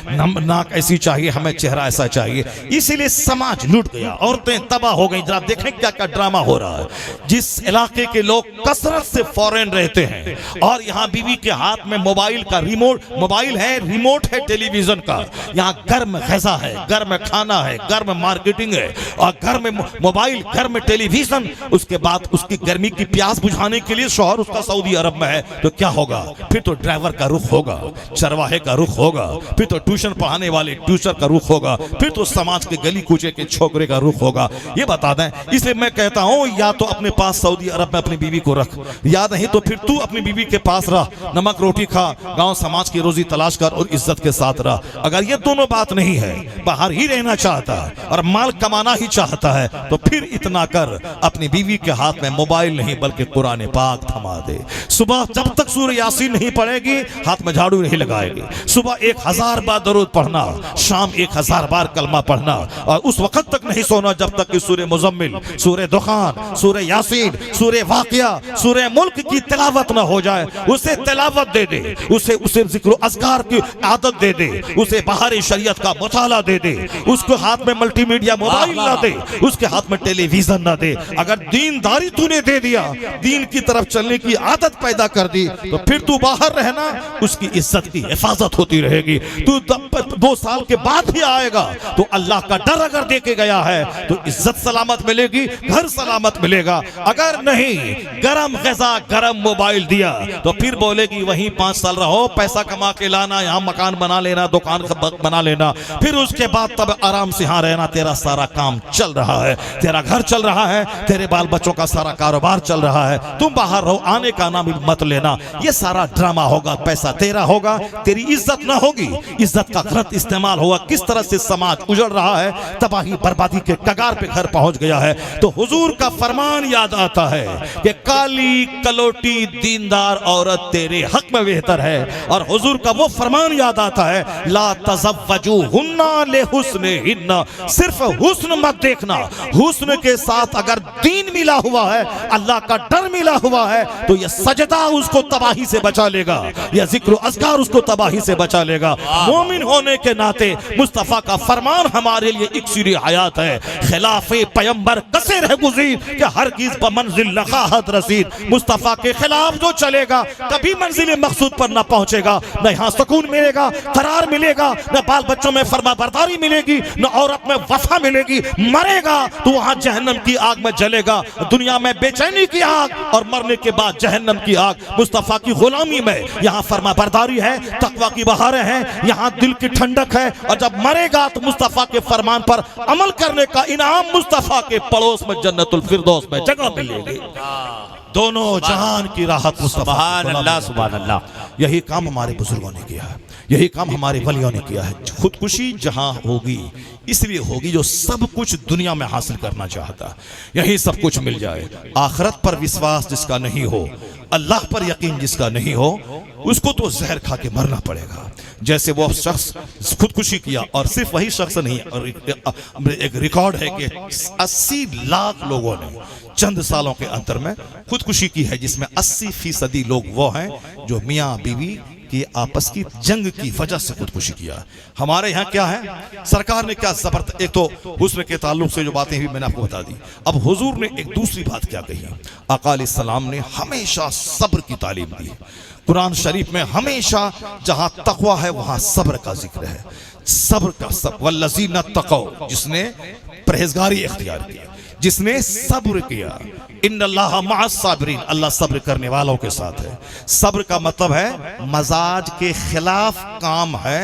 नाक ऐसी चाहिए, हमें चेहरा ऐसा चाहिए, इसीलिए समाज लूट गया, औरतें तबाह हो गई। जरा देखें क्या क्या ड्रामा हो रहा है। जिस इलाके के लोग कसरत से फॉरेन रहते हैं और यहाँ बीवी के हाथ में मोबाइल का रिमोट, मोबाइल है, रिमोट है टेलीविजन का, यहाँ घर में ग़िज़ा है, घर में खाना है, घर में मार्केटिंग है और घर में मोबाइल, घर में टेलीविजन, उसके बाद उसकी गर्मी की प्यास बुझाने के लिए शौहर उसका सऊदी अरब में है, तो क्या होगा? फिर तो ड्राइवर का रुख होगा, चरवाहे का रुख होगा, फिर तो ट्यूशन पढ़ाने वाले ट्यूशन का रुख होगा, फिर तो समाज के गली कूचे के छोकरे का रुख होगा। ये बता दें, इसलिए मैं कहता हूं या तो अपने पास सऊदी अरब में अपनी बीवी को रख, या नहीं तो फिर तू अपनी बीवी के पास रह, नमक रोटी खा, गांव समाज की रोजी तलाश कर और इज्जत के साथ रह। अगर ये दोनों बात नहीं है, बाहर ही रहना चाहता है और माल कमाना ही चाहता है, तो फिर इतना कर, अपनी बीवी के हाथ में मोबाइल नहीं बल्कि कुरान पाक थमा दे। सुबह जब तक सूरह यासीन नहीं पढ़ेगी हाथ में झाड़ू नहीं लगाएगी। सुबह 1000 बार दरूद पढ़ना, शाम 1000 बार कलमा पढ़ना और उस वक्त तक नहीं सोना जब तक कि सूरह मुज़म्मिल, सूरह दुखान, सूरह यासीन, सूरह वाक़िया, सूरह मुल्क की तिलावत ना हो जाए। उसे तिलावत दे दे, उसे जिक्र अज़कार की आदत दे दे, उसे बाहरी शरीयत का मुताला दे दे, उसको हाथ में मल्टीमीडिया मोबाइल ना दे, उसके हाथ में टेलीविजन ना दे। अगर दीनदारी तूने दे दिया, दीन की तरफ चलने की आदत पैदा कर दी, तो फिर तू बाहर रहना, उसकी इज्जत की हिफाजत होती रहेगी। तू 2 साल के बाद भी आएगा तो अल्लाह का डर अगर दे के गया है तो इज्जत सलामत मिलेगी, घर सलामत मिलेगा। अगर नहीं, गरम ग़िज़ा, गरम मोबाइल दिया तो फिर बोलेगी वहीं 5 साल रहो, पैसा कमा के लाना, यहाँ मकान बना लेना, दुकान बना लेना, फिर उसके बाद तब आराम से यहाँ रहना। तेरा सारा काम चल रहा है, तेरा घर चल रहा है, तेरे बाल बच्चों का सारा कारोबार चल रहा है, तुम बाहर रहो, आने का नाम मत लेना। ये सारा ड्रामा होगा, पैसा तेरा होगा, तेरी इज्जत ना होगी, इज्जत का गलत इस्तेमाल होगा। किस तरह से समाज उजड़ रहा है, तबाही बर्बादी के कगार पे घर पहुंच गया है। तो हुजूर का फरमान याद आता है कि काली कलोटी दीनदार औरत तेरे हक में बेहतर है, और हुजूर का वो फरमान याद आता है, ला तज़व्वजुहुन्ना लिहुस्निहिन्ना, सिर्फ हुस्न मत देखना, हुस्न के साथ अगर दीन मिला हुआ है, अल्लाह का डर मिला हुआ है, तो यह सजदा उसको तबाही से बचा लेगा, यह जिक्र अज़कार उसको तबाही से बचा लेगा। मोमिन होने के नाते मुस्तफ़ा का फरमान हमारे लिए इक्सीर हयात है। खिलाफे पैगंबर कसे रह गुज़ीर कि हरगिज़ बमंजिल लखाहत रसीद। मुस्तफ़ा के खिलाफ जो चलेगा कभी मंजिल मकसूद पर न पहुंचेगा, न यहाँ सुकून मिलेगा, करार मिलेगा, न बाल बच्चों में फरमा बरदारी मिलेगी, न औरत में वफा मिलेगी। मरेगा तो वहां जहन्नम की आग में जलेगा, दुनिया में बेचैनी की आग और मरने के बाद जहन्नम की आग। मुस्तफ़ा की गुलामी में यहाँ फरमा बरदारी है, तकवा की बहारें हैं, यहाँ दिल की ठंडक है, और जब मरेगा तो मुस्तफ़ा के फरमान पर अमल करने का इनाम मुस्तफ़ा के पड़ोस में जन्नतुल फिरदौस में जगह मिलेगी। दोनों जहान की राहत मुस्तफ़ा। सुभान अल्लाह, सुभान अल्लाह। यही काम हमारे बुजुर्गों ने किया है, यही काम हमारे वलियों ने किया है। खुदकुशी जहां होगी इसलिए होगी जो सब कुछ दुनिया में हासिल करना चाहता, यही सब कुछ मिल जाए। आखिरत पर विश्वास जिसका नहीं हो, अल्लाह पर यकीन जिसका नहीं हो, उसको तो जहर खा के मरना पड़ेगा। जैसे वो शख्स खुदकुशी किया, और सिर्फ वही शख्स नहीं, और एक रिकॉर्ड है कि 80 लाख लोगों ने चंद सालों के अंतर में खुदकुशी की है, जिसमें 80% लोग वो हैं जो मियाँ बीवी की आपस की जंग की वजह से खुदकुशी किया। हमारे यहाँ क्या है, सरकार ने क्या जबरदस्त, एक तो हुस्न के ताल्लुक से जो बातें हुई मैंने आपको बता दी। अब हुजूर ने एक दूसरी बात क्या कही, आका अलैहिस्सलाम ने हमेशा सब्र की तालीम दी। कुरान शरीफ में हमेशा जहां तकवा है वहां सब्र का जिक्र है। सब्र का वल्लज़ीना तक़ौ, जिसने परहेजगारी इख्तियार की, जिसने सब्र किया, इन्नल्लाह मअस-साबिरीन, अल्लाह सब्र करने वालों के साथ है। सब्र का मतलब है मजाज के खिलाफ काम है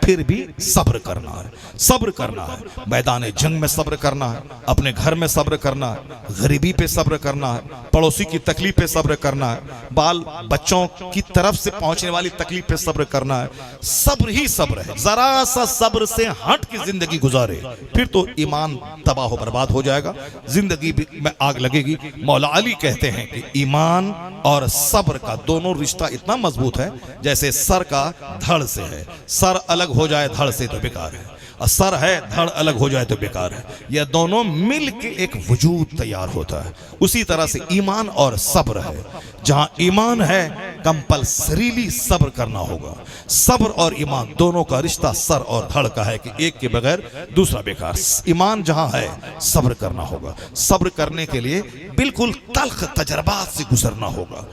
फिर भी सब्र करना है, सब्र करना है। मैदान जंग में सब्र करना है, अपने घर में सब्र करना है, गरीबी पे सब्र करना है, पड़ोसी की तकलीफ पे सब्र करना है, बाल बच्चों की तरफ से पहुंचने वाली तकलीफ पे सब्र करना है। सब्र ही सब्र है। जरा सा सब्र से हट के जिंदगी गुजारे फिर तो ईमान तबाह बर्बाद हो जाएगा, जिंदगी में आग लगेगी। मौला अली कहते हैं कि ईमान और सब्र का दोनों रिश्ता इतना मजबूत है जैसे सर का धड़ से है। सर अलग हो जाए धड़ से तो बेकार है, और सर है धड़ अलग हो जाए तो बेकार है। यह दोनों मिल के एक वजूद तैयार होता है। उसी तरह से ईमान और सब्र है। जहां ईमान है कंपल्सरीली सब्र करना होगा। सब्र और ईमान दोनों का रिश्ता सर और धड़ का है कि एक के बगैर दूसरा बेकार। ईमान जहां है सब्र करना होगा। सब्र करने के लिए बिल्कुल तल्ख तजर्बात से गुजरना होगा।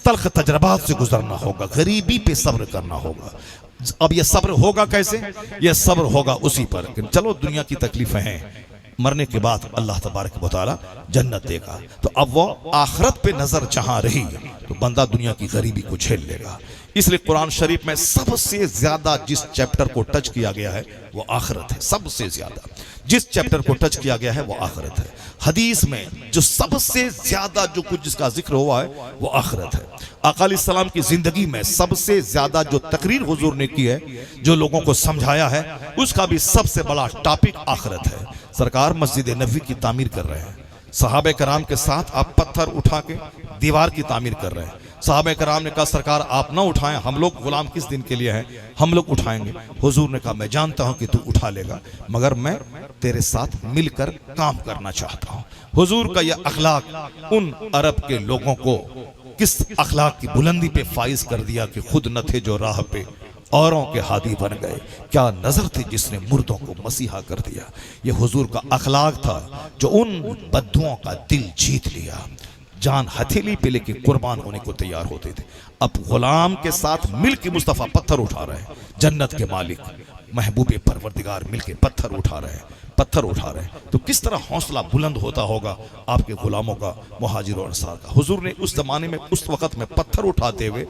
तल्ख तजर्बात से गुजरना होगा। गरीबी पे सब्र करना होगा। अब यह सब्र होगा कैसे? यह सब्र होगा उसी पर कि चलो दुनिया की तकलीफें हैं, मरने के बाद अल्लाह तबारक व तआला जन्नत देगा। तो अब वो आखिरत पे नजर जहां रही तो बंदा दुनिया की गरीबी को झेल लेगा। इसलिए कुरान शरीफ में सबसे ज्यादा जिस चैप्टर को टच किया गया है वो आखिरत है। सबसे ज्यादा जिस चैप्टर को टच किया गया है वो आखिरत है। हदीस में जो सबसे ज्यादा जो कुछ जिसका जिक्र हुआ है वो आखिरत है। आका अलैहिस्सलाम की जिंदगी में सबसे ज्यादा जो तकरीर हुजूर ने की है, जो लोगों को समझाया है, उसका भी सबसे बड़ा टॉपिक आखिरत है। सरकार मस्जिद नबवी की तामीर कर रहे हैं। सहाबे कराम के साथ आप पत्थर उठा के दीवार की तामीर कर रहे हैं। सहाबे कराम ने कहा सरकार आप ना उठाएं, हम लोग गुलाम किस दिन के लिए हैं, हम लोग उठाएंगे। हुजूर ने कहा मैं जानता हूं कि तू उठा लेगा, मगर मैं तेरे साथ मिलकर काम करना चाहता हूं। हुजूर का यह अखलाक उन अरब के लोगों को किस अखलाक की बुलंदी पे फाइज कर दिया कि खुद न थे जो राह पे औरों के हादी बन गए। क्या नजर थी जिसने मुर्दों को मसीहा कर दिया। यह हुजूर का अखलाक था जो उन बद्दुओं का दिल जीत लिया। जान हथेली पे लेके कुर्बान होने को तैयार होते थे। अब गुलाम के साथ मिल के मुस्तफ़ा पत्थर उठा रहे हैं। जन्नत के मालिक महबूब परवरदिगार मिल के पत्थर उठा रहे हैं, पत्थर उठा रहे हैं। तो किस तरह हौसला बुलंद होता होगा आपके गुलामों का, मुहाजिर और अंसार का। हुजूर ने उस जमाने में उस वक्त में पत्थर उठाते हुए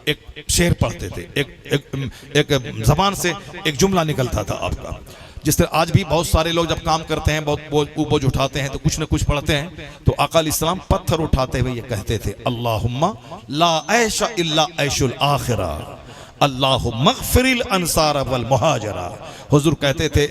एक शेर पढ़ते थे। एक जबान से एक जुमला निकलता था आपका। जिस तरह आज भी बहुत सारे लोग जब काम करते हैं, बहुत बोझ उठाते हैं तो कुछ न कुछ पढ़ते हैं। तो आका अलैहिस्सलाम पत्थर उठाते हुए ये कहते थे अल्लाहुम्मा ला ऐशा इल्ला ऐशुल आखिरा अल्लाहुम्मा मग़फ़िरिल अंसार वल मुहाजिरा। हुजूर कहते थे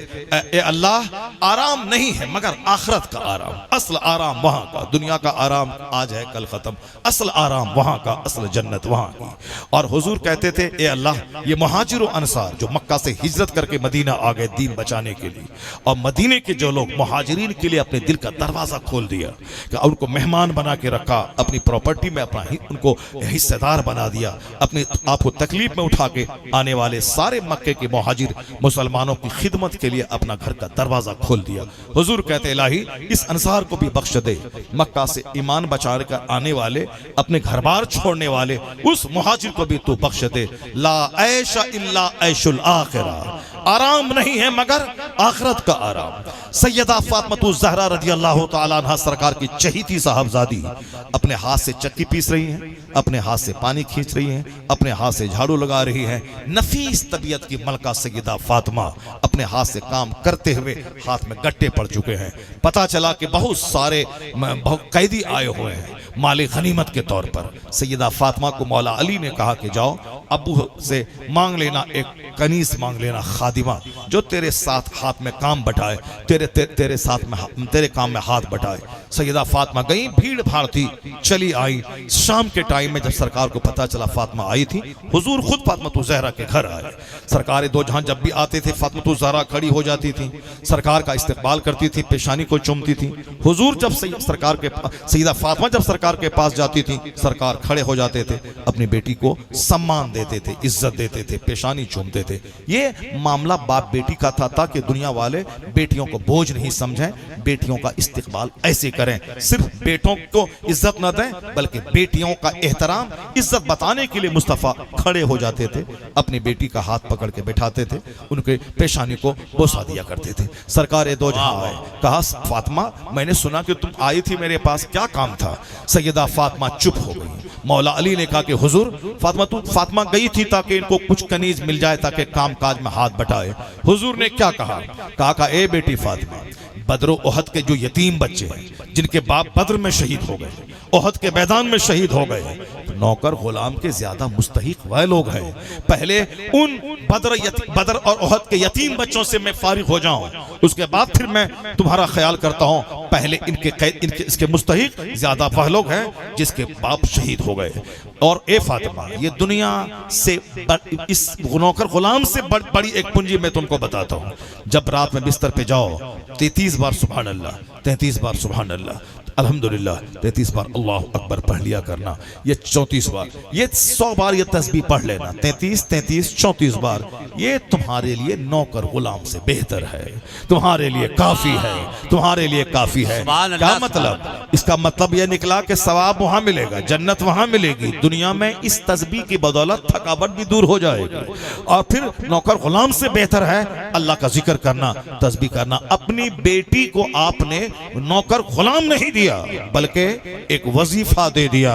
ए अल्लाह आराम नहीं है मगर आखिरत का आराम। असल आराम वहाँ का, दुनिया का आराम आज है कल खत्म। असल आराम वहाँ का, असल जन्नत वहाँ की। और हुजूर कहते थे ए अल्लाह ये मुहाजिर और अंसार जो मक्का से हिजरत करके मदीना आ गए दीन बचाने के लिए, और मदीने के जो लोग मुहाजिरीन के लिए अपने दिल का दरवाजा खोल दिया कि उनको मेहमान बना के रखा, अपनी प्रॉपर्टी में अपना उनको हिस्सेदार बना दिया, अपने आपको तकलीफ में उठा के आने वाले सारे मक्के के मुहाजिर मुसलमानों की खिदमत के लिए अपना घर का दरवाजा खोल दिया। हुजूर कहते इलाही इस अंसार को भी बख्श दे, मक्का से ईमान बचा कर आने वाले, अपने घर बार छोड़ने वाले उस मुहाजिर को भी तू बख्श दे। ला ऐशा इल्ला ऐशुल आखिरा, आराम नहीं है मगर आखिरत का आराम। सैयदा फातिमा ज़हरा रज़ियल्लाहु ताला अन्हा सरकार की चहीती साहबजादी अपने हाथ से चक्की पीस रही हैं, अपने हाथ से पानी खींच रही हैं, अपने हाथ से झाड़ू लगा रही हैं। नफीस तबीयत की मलका सैयदा फातिमा अपने हाथ से काम करते हुए हाथ में गट्टे पड़ चुके हैं। पता चला कि बहुत सारे कैदी आए हुए हैं माले गनीमत के तौर पर। सैयदा फातिमा को मौला अली ने कहा कि जाओ अबू से मांग लेना, एक कनीस मांग लेना, खादिमा जो तेरे साथ हाथ में काम बटाए, तेरे साथ में तेरे काम में हाथ बटाए। सैयदा फातिमा गई, भीड़ भाड़ थी, चली आई। शाम के टाइम में जब सरकार को पता चला फातिमा आई थी, हुजूर खुद फातिमा ज़हरा के घर आए। सरकार दो जहां जब भी आते थे फातिमा ज़हरा खड़ी हो जाती थी, सरकार का इस्तकबाल करती थी, पेशानी को चूमती थी। हुजूर जब सैयदा फातिमा जब सरकार के पास जाती थी, सरकार खड़े हो जाते थे, अपनी बेटी को सम्मान देते थे, इज्जत देते थे, पेशानी चूमते थे। ये मामला बाप बेटी का था ताकि दुनिया वाले बेटियों को बोझ नहीं समझें, बेटियों का इस्तेकबाल ऐसे करें। सिर्फ बेटों को इज्जत न दें बल्कि बेटियों का एहतराम, इज्जत बताने के लिए मुस्तफ़ा खड़े हो जाते थे, अपनी बेटी का हाथ पकड़ के बैठाते थे, उनके पेशानी को बोसा दिया करते थे। सरकार दो जहां आए, कहा फातिमा मैंने सुना कि तुम आई थी मेरे पास, क्या काम था? सैयदा फातिमा चुप हो गई। मौला अली ने कहा कि हुजूर फातिमा गई थी ताकि इनको कुछ कनीज मिल जाए ताकि काम काज में हाथ बटाए। हुजूर ने क्या कहा? कहा ए बेटी फातिमा, बदर ओहद के जो यतीम बच्चे हैं जिनके बाप बद्र में शहीद हो गए, ओहद के मैदान में शहीद हो गए, नौकर गुलाम के ज्यादा मुस्तहिक वह लोग हैं। पहले उन बदर और ओहद के यतीम बच्चों से मैं फारिग हो जाऊं, उसके बाद फिर मैं तुम्हारा ख्याल करता हूं। पहले इसके मुस्तहिक ज्यादा वह लोग हैं जिसके बाप शहीद हो गए। और ए फातिमा, ये दुनिया से इस नौकर गुलाम से बड़ी एक पूंजी मैं तुमको बताता हूँ। जब रात में बिस्तर पे जाओ 33 बार सुभान अल्लाह, 33 बार सुभान अल्लाह, अल्हम्दुलिल्लाह 33 बार अल्लाह अकबर पढ़ लिया करना। ये 34 बार, ये 100 बार ये तस्बीह पढ़ लेना। 33 33 34 बार, ये तुम्हारे लिए नौकर गुलाम से बेहतर है, तुम्हारे लिए काफी है, तुम्हारे लिए काफी है। क्या मतलब? इसका मतलब यह निकला कि सवाब वहां मिलेगा, जन्नत वहां मिलेगी। दुनिया में इस तस्बीह की बदौलत थकावट भी दूर हो जाएगी। और फिर नौकर गुलाम से बेहतर है अल्लाह का जिक्र करना, तस्बीह करना। अपनी बेटी को आपने नौकर गुलाम नहीं दिया, बल्कि एक वजीफा दे दिया,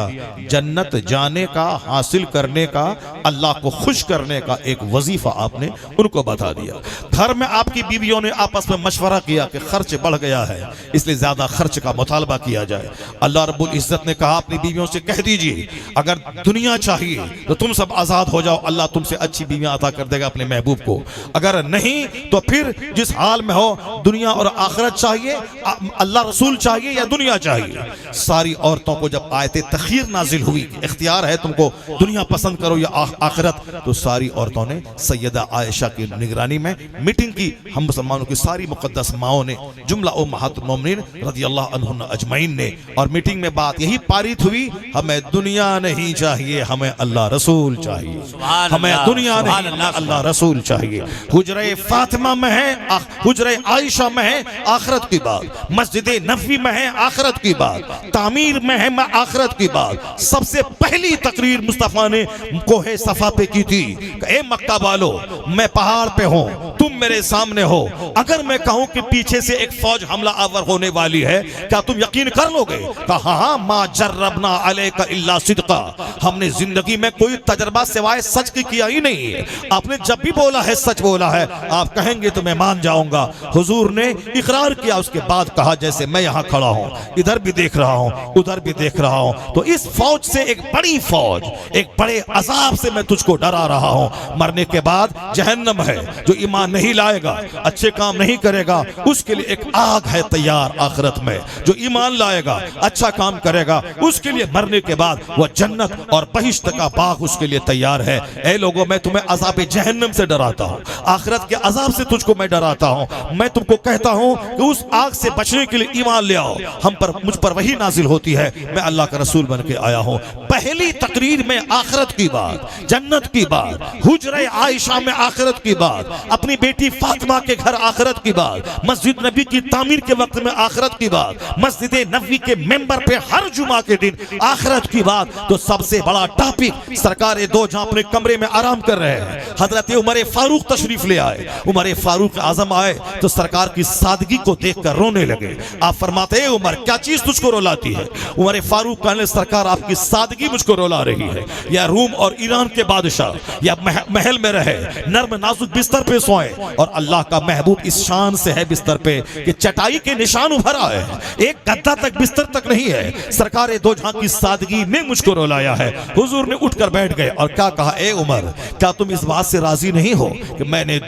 जन्नत जाने का, हासिल करने का, अल्लाह को खुश करने का एक वजीफा आपने उनको बता दिया। घर में आपकी बीवियों ने आपस में मशवरा किया कि खर्च बढ़ गया है, इसलिए ज्यादा खर्च का मुतालबा किया जाए। अल्लाह रब्बुल इज्जत ने कहा अपनी बीवियों से कह दीजिए अगर दुनिया चाहिए तो तुम सब आजाद हो जाओ, अल्लाह तुमसे अच्छी बीवियां अता कर देगा अपने महबूब को। अगर नहीं तो फिर जिस हाल में हो, दुनिया और आखिरत चाहिए, अल्लाह रसूल चाहिए या दुनिया चाहिए। सारी औरतों को जब आयते तखीर नाजिल हुई, इख्तियार है तुमको दुनिया पसंद करो या आखिरत, तो सारी औरतों ने सैयदा आयशा की निगरानी में मीटिंग की। हम मुसलमानों की सारी मुकद्दस माओं ने, जुमला उम्महातुल मोमिनीन रज़ियल्लाहु अन्हुन्ना अजमईन ने, और मीटिंग में बात यही पारित हुई, हमें दुनिया नहीं चाहिए, हमें अल्लाह रसूल चाहिए। हमें दुनिया नहीं, अल्लाह रसूल चाहिए। हुजरे फातिमा में है, हुजरे आयशा में है आखिरत की बात, मस्जिद नबवी में है आखिरत की बात, तामीर में है आखिरत की बात। सबसे पहली तकरीर मुस्तफा ने कोहे सफा पे की थी, ए मक्का वालो, मैं पहाड़ पे हूँ, तुम मेरे सामने हो, अगर मैं कहूं कि पीछे से एक फौज हमला आवर होने वाली है, क्या तुम यकीन कर लोगे? कहा हाँ, मा जर्रबना अलैका इल्ला सिद्का, हमने जिंदगी में कोई तजर्बा सिवाय सच की किया ही नहीं है। आपने जब भी बोला है सच बोला है, आप कहेंगे तो मैं मान जाऊंगा। हुजूर ने इकरार किया, उसके बाद कहा जैसे मैं यहाँ खड़ा हूँ, इधर भी देख रहा हूँ, उधर भी देख रहा हूँ, तो इस फौज से एक बड़ी फौज, एक बड़े अजाब से मैं तुझको डरा रहा हूँ। मरने के बाद जहन्नम है, जो ईमान नहीं लाएगा, अच्छे काम नहीं करेगा, उसके लिए एक आग है तैयार आखिरत में। जो ईमान लाएगा, अच्छा काम करेगा, उसके लिए मरने के बाद वह जन्नत और बहिश्त का बाग उसके लिए तैयार है। ऐ लोगों, मैं तुम्हें अजाब जहन्नम से डराता हूँ, आखिरत के अजाब से तुझको मैं डराता हूँ। मैं तुमको कहता हूँ कि उस आग से बचने के लिए ईमान ले आओ। मुझ पर वही नाजिल होती है, मैं अल्लाह का रसूल बन के आया हूँ। पहली तकरीर में आखिरत की बात, जन्नत की बात, हुजरे आयशा में आखिरत की बात, अपनी बेटी फातिमा के घर आखिरत की बात, मस्जिद नबी की तामीर के वक्त में आखिरत की बात, मस्जिद नबी के मेंबर पे हर जुमा के दिन आखिरत की बात। तो सबसे बड़ा टॉपिक, सरकार दो जहां अपने कमरे में आराम कर रहे हैं, हजरत उमर फारूक तशरीफ ले आए। उमर फारूक आजम आए तो सरकार की सादगी को देखकर रोने लगे। आप फरमाते हैं उमर, क्या चीज तुझको रुलाती है? उमर फारूक कहने, सरकार आपकी सादगी मुझको रुला रही है। या रूम और ईरान के बादशाह या महल में रहे, नर्म नाजुक बिस्तर पे सोए, और अल्लाह का महबूब इस शान से है बिस्तर पे कि चटाई के निशान उभर आए हैं, एक गद्दा तक बिस्तर तक नहीं है। सरकार दो जहां की सादगी में मुझको रुलाया है। हुजूर ने उठकर बैठ गए और क्या कहा, ए उमर, क्या तुम इस बात से राजी नहीं हो कि मैंने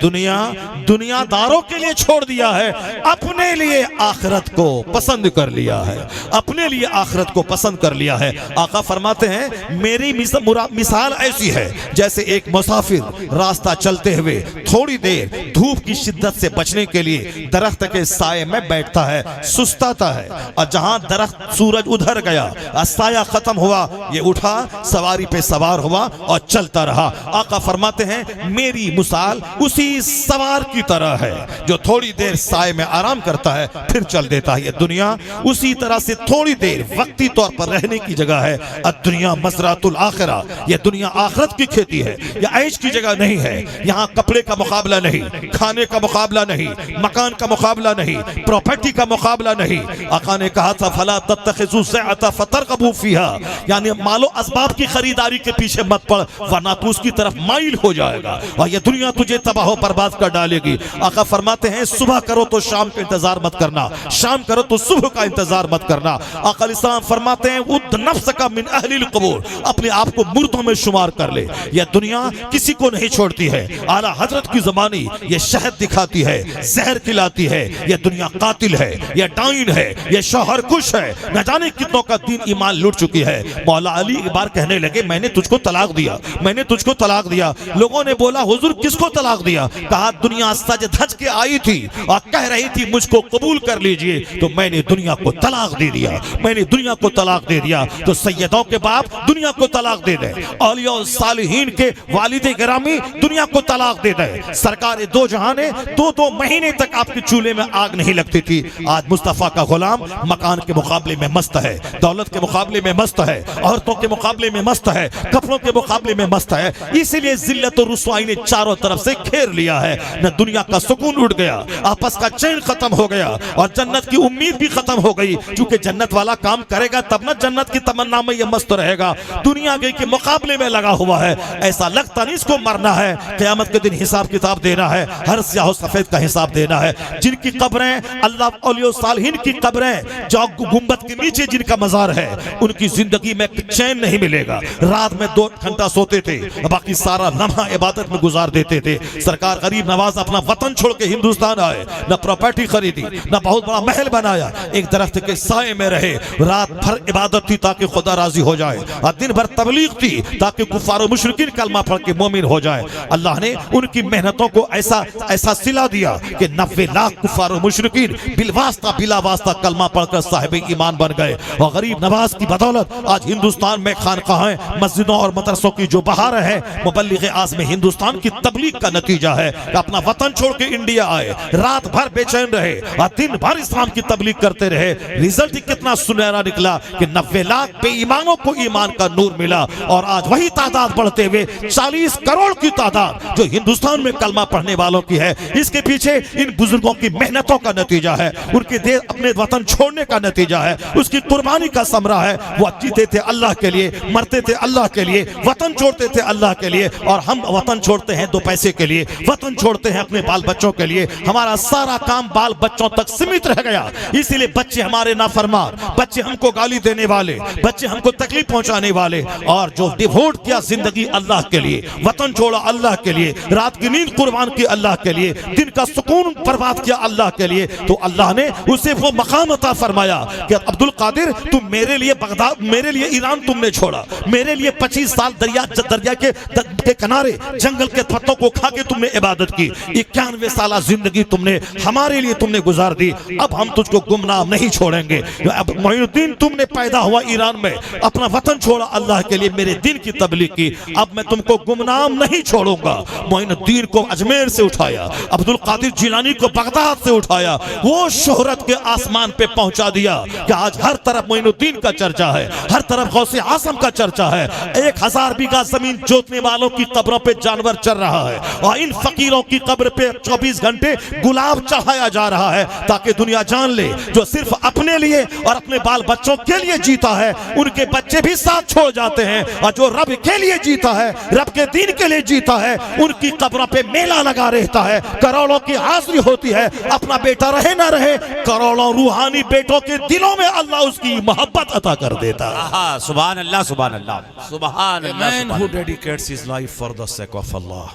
दुनियादारों के लिए छोड़ दिया है, अपने लिए आखिरत को पसंद कर लिया है, अपने लिए आखिरत को पसंद कर लिया है। आका फरमाते हैं, मेरी मिसाल ऐसी है जैसे एक मुसाफिर रास्ता चलते हुए थोड़ी देर धूप की शिद्दत से बचने के लिए दरख्त के साये में बैठता है, सुस्ताता है, और जहां दरख्त सूरज उधर गया, साया खत्म हुआ, ये उठा, सवारी पे सवार हुआ और चलता रहा। आका फरमाते हैं, मेरी मिसाल उसी सवार की तरह है जो थोड़ी देर साये में आराम करता है फिर चल देता है। ये दुनिया उसी तरह से थोड़ी देर वक्ती तौर पर रहने की जगह है। दुनिया मज़रातुल आखिरा, ये दुनिया आखिरत की खेती है, यह ऐश की जगह नहीं है। यहाँ कपड़े का मुकाबला नहीं, खाने का मुकाबला नहीं, मकान का मुकाबला नहीं, प्रॉपर्टी का मुकाबला नहीं। आका ने कहा था, फला तत्तखिज़ू ज़ैअता फतरक़बू फ़ीहा, यानी मालो असबाब की खरीदारी के पीछे मत पड़, वरना तू उसकी तरफ माइल हो जाएगा और यह दुनिया तुझे तबाह बर्बाद कर डालेगी। आका फरमाते हैं, सुबह करो तो शाम का इंतजार मत करना, शाम करो तो सुबह का इंतजार मत करना। आका अलैहिस्सलाम फरमाते हैं उद नफ्स का मिन अहलिल कबूर, अपने आप को मुर्दों में शुमार कर ले। यह दुनिया किसी को नहीं छोड़ती है। आला हजरत की ज़बानी ये शहद दिखाती है, जहर खिलाती है। यह दुनिया कातिल है, यह डाइन है, यह शौहर कुश है। न जाने कितनों का दीन ईमान लूट चुकी है। मौला अली एक बार कहने लगे मैंने तुझको तलाक दिया, मैंने तुझको तलाक दिया। लोगों ने बोला हुजूर किसको तलाक दिया? कहा दुनिया सज धज के आई थी और कह रही थी मुझको कबूल कर लीजिए, तो मैंने दुनिया को तलाक दे दिया, मैंने दुनिया को तलाक दे दिया। तो सैयदों के बाप दुनिया को तलाक दे दे, औलिया और सालिहीन के वालिदे गिरामी दुनिया को तलाक दे दे। सरकार दो जहाने 2-2 महीने तक आपके चूल्हे में आग नहीं लगती थी। आज मुस्तफा का गुलाम मकान के मुकाबले में मस्त है, दौलत के मुकाबले में मस्त है, औरतों के मुकाबले में मस्त है, कपड़ों के मुकाबले में मस्त है। इसीलिए जिल्लत और रुसवाई ने चारों तरफ से घेर लिया है। न दुनिया का सुकून उड़ गया, आपस का चैन खत्म हो गया और जन्नत की उम्मीद भी खत्म हो गई। क्योंकि जन्नत वाला काम करेगा तब ना जन्नत की तमन्ना में ये मस्त रहेगा। दुनिया के मुकाबले में लगा हुआ है। ऐसा लगता नहीं इसको मरना है, क़यामत के दिन हिसाब किताब देना है, हर स्याह सफेद का हिसाब देना है। जिनकी कब्रें अल्लाह औलिया सालिहीन की कब्रें जो गुंबद के नीचे जिनका मजार है, उनकी जिंदगी में चैन नहीं मिलेगा। रात में 2 घंटा सोते थे, बाकी सारा लम्हा इबादत में गुजार देते थे। सरकार गरीब नवाज अपना वतन छोड़ के हिंदुस्तान आए, न प्रॉपर्टी खरीदी, न बहुत बड़ा महल बनाया, एक दरख्त के साए में रहे। रात भर इबादत थी ताकि खुदा राजी हो जाए, और दिन भर तबलीग थी ताकि कुफार और मुशरिकीन कलमा पढ़ के मोमिन हो जाए। अल्लाह ने उनकी मेहनतों को ऐसा सिला दिया कि 90 लाख कुफार और मुशरिकीन बिलवास्ता बिला वास्ता कलमा पढ़कर साहिब ईमान बन गए। और गरीब नवाज की बदौलत आज हिंदुस्तान में खानकाहें, मस्जिदों और मदरसों की जो बहार है, मुबल्लिग आज़म हिंदुस्तान की तबलीग का नतीजा है। अपना वतन छोड़ के इंडिया आए, रात भर बेचैन रहे और दिन भर इस्लाम की तबलीग करते रहे। रिजल्ट कितना सुनहरा निकला कि 90 लाख बेईमानों को ईमान का नूर मिला। और आज वही तादाद बढ़ते हुए 40 करोड़ की तादाद जो हिंदुस्तान में कलमा पढ़ने वालों की है। इसके पीछे इन बुजुर्गों की मेहनतों का नतीजा है, उनके देश अपने वतन छोड़ने का नतीजा है, उसकी कुर्बानी का समरा है। वो जीते थे अल्लाह के लिए, मरते थे अल्लाह के लिए, वतन छोड़ते थे अल्लाह के लिए। और हम वतन छोड़ते हैं 2 पैसे के लिए, वतन छोड़ते हैं अपने बाल बच्चों के लिए। हमारा सारा काम बाल बच्चों तक सीमित रह गया। इसीलिए बच्चे हमारे नाफरमान, बच्चे हमको गाली देने वाले, बच्चे हमको तकलीफ पहुंचाने वाले। और जो डिवोट किया जिंदगी अल्लाह के लिए, वतन छोड़ा अल्लाह के लिए, रात की नींद कुर्बान की अल्लाह के लिए, दिन का सुकून बर्बाद किया अल्लाह के लिए, तो अल्लाह ने उसे वो मकाम अता फरमाया कि अब्दुल कादिर तुम मेरे लिए बगदाद, मेरे लिए ईरान तुमने छोड़ा, मेरे लिए 25 साल दरिया के किनारे जंगल के पत्तों को खा के तुमने इबादत की। 91 साल जिंदगी तुमने हमारे लिए तुमने गुजार दी। अब हम तुझको गुमनाम नहीं छोड़ेंगे। अब मोइनुद्दीन तुमने पैदा हुआ ईरान में, अपना वतन छोड़ा अल्लाह के लिए, मेरे दिन की तबलीग की। अब मैं तुमको गुमनाम नहीं छोड़ूंगा। मोइनुद्दीन को अजमेर से उठाया, अब्दुल कादिर जिलानी को बगदाद से उठाया, वो शोहरत के आसमान पे पहुंचा दिया कि आज हर तरफ मोइनुद्दीन का चर्चा है, हर तरफ गौसे आजम का चर्चा है। 1000 बीघा जमीन जोतने वालों की कब्रों पे जानवर चल रहा है और इन फकीरों की कब्र पे 24 घंटे गुलाब चढ़ाया जा रहा है ताकि दुनिया जान ले जो सिर्फ अपने लिए और अपने बाल बच्चों के लिए जीता है, उनके बच्चे भी साथ छोड़ जाते हैं। और जो रब के लिए जीता है, रब के दीन के लिए जीता है, उनकी कब्रों पे मेला लगा रहता है, करोड़ों की हाजिरी होती है। अपना बेटा रहे ना रहे, करोड़ों रूहानी बेटों के दिलों में अल्लाह उसकी मोहब्बत अता कर देता है। सुभान अल्लाह, सुभान अल्लाह, सुभान अल्लाह। A man who dedicates his life for the sake of Allah,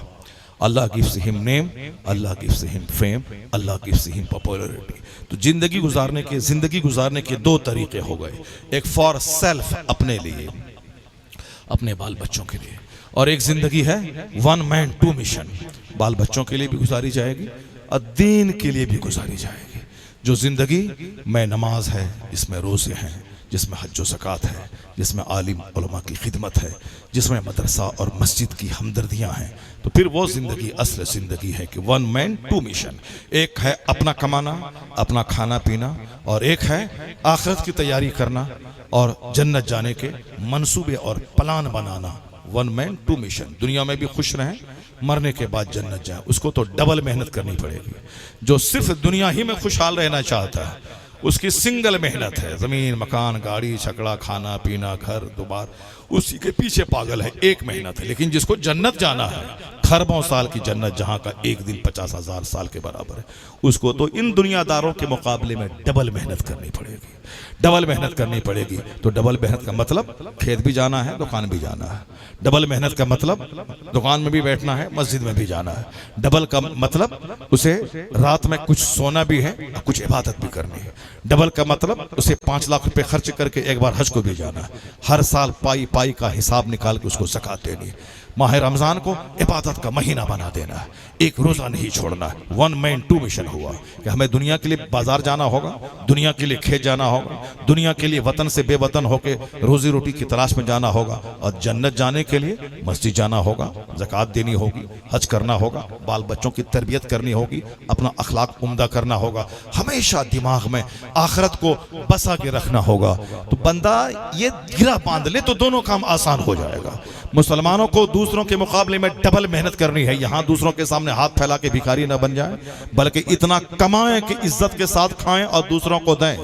Allah gives him name, Allah gives him fame, Allah gives him popularity. तो जिंदगी गुजारने के 2 तरीके हो गए। एक फॉर सेल्फ, अपने लिए, अपने बाल बच्चों के लिए, और एक जिंदगी है 1 man 2 mission। बाल बच्चों के लिए भी गुजारी जाएगी और दीन के लिए भी गुजारी जाएगी। जो जिंदगी में नमाज है, इसमें रोजे हैं, जिसमें हज व ज़कात है, जिसमें आलिम उलमा की खिदमत है, जिसमें मदरसा और मस्जिद की हमदर्दियाँ हैं, तो फिर वो ज़िंदगी असल ज़िंदगी है कि 1 man 2 mission। एक है अपना कमाना, अपना खाना पीना, और एक है आखिरत की तैयारी करना और जन्नत जाने के मंसूबे और प्लान बनाना। 1 man 2 mission। दुनिया में भी खुश रहें, मरने के बाद जन्नत जाए, उसको तो डबल मेहनत करनी पड़ेगी। जो सिर्फ दुनिया ही में खुशहाल रहना चाहता है, उसकी सिंगल मेहनत है, ज़मीन मकान गाड़ी छकड़ा खाना पीना घर दुबार, उसी के पीछे पागल है, एक मेहनत है। लेकिन जिसको जन्नत जाना है, खरबों साल की जन्नत जहां का एक दिन 50,000 साल के बराबर है, उसको तो इन दुनियादारों के मुकाबले में डबल मेहनत करनी पड़ेगी। डबल मेहनत करनी पड़ेगी। तो डबल मेहनत का मतलब खेत भी जाना है, दुकान भी जाना है। डबल मेहनत का मतलब दुकान में भी बैठना है, मस्जिद में भी जाना है। डबल का मतलब उसे रात में कुछ सोना भी है और कुछ इबादत भी करनी है। डबल का मतलब उसे 5 लाख रुपए खर्च करके एक बार हज को भी जाना है। हर साल पाई पाई का हिसाब निकाल के उसको ज़कात देनी है। माह रमज़ान को इबादत का महीना बना देना है, एक रोज़ा नहीं छोड़ना है। 1 मैन 2 मिशन हुआ कि हमें दुनिया के लिए बाजार जाना होगा, दुनिया के लिए खेत जाना होगा, दुनिया के लिए वतन से बेवतन होकर रोजी रोटी की तलाश में जाना होगा, और जन्नत जाने के लिए मस्जिद जाना होगा, ज़कात देनी होगी, हज करना होगा, बाल बच्चों की तरबियत करनी होगी, अपना अखलाक उम्दा करना होगा, हमेशा दिमाग में आखिरत को बसा के रखना होगा। तो बंदा ये गिरा बांध ले तो दोनों काम आसान हो जाएगा। मुसलमानों को दूसरों के मुकाबले में डबल मेहनत करनी है। यहां दूसरों के सामने हाथ फैला के भिखारी न बन जाए, बल्कि इतना कमाएं कि इज्जत के साथ खाएं और दूसरों को दें,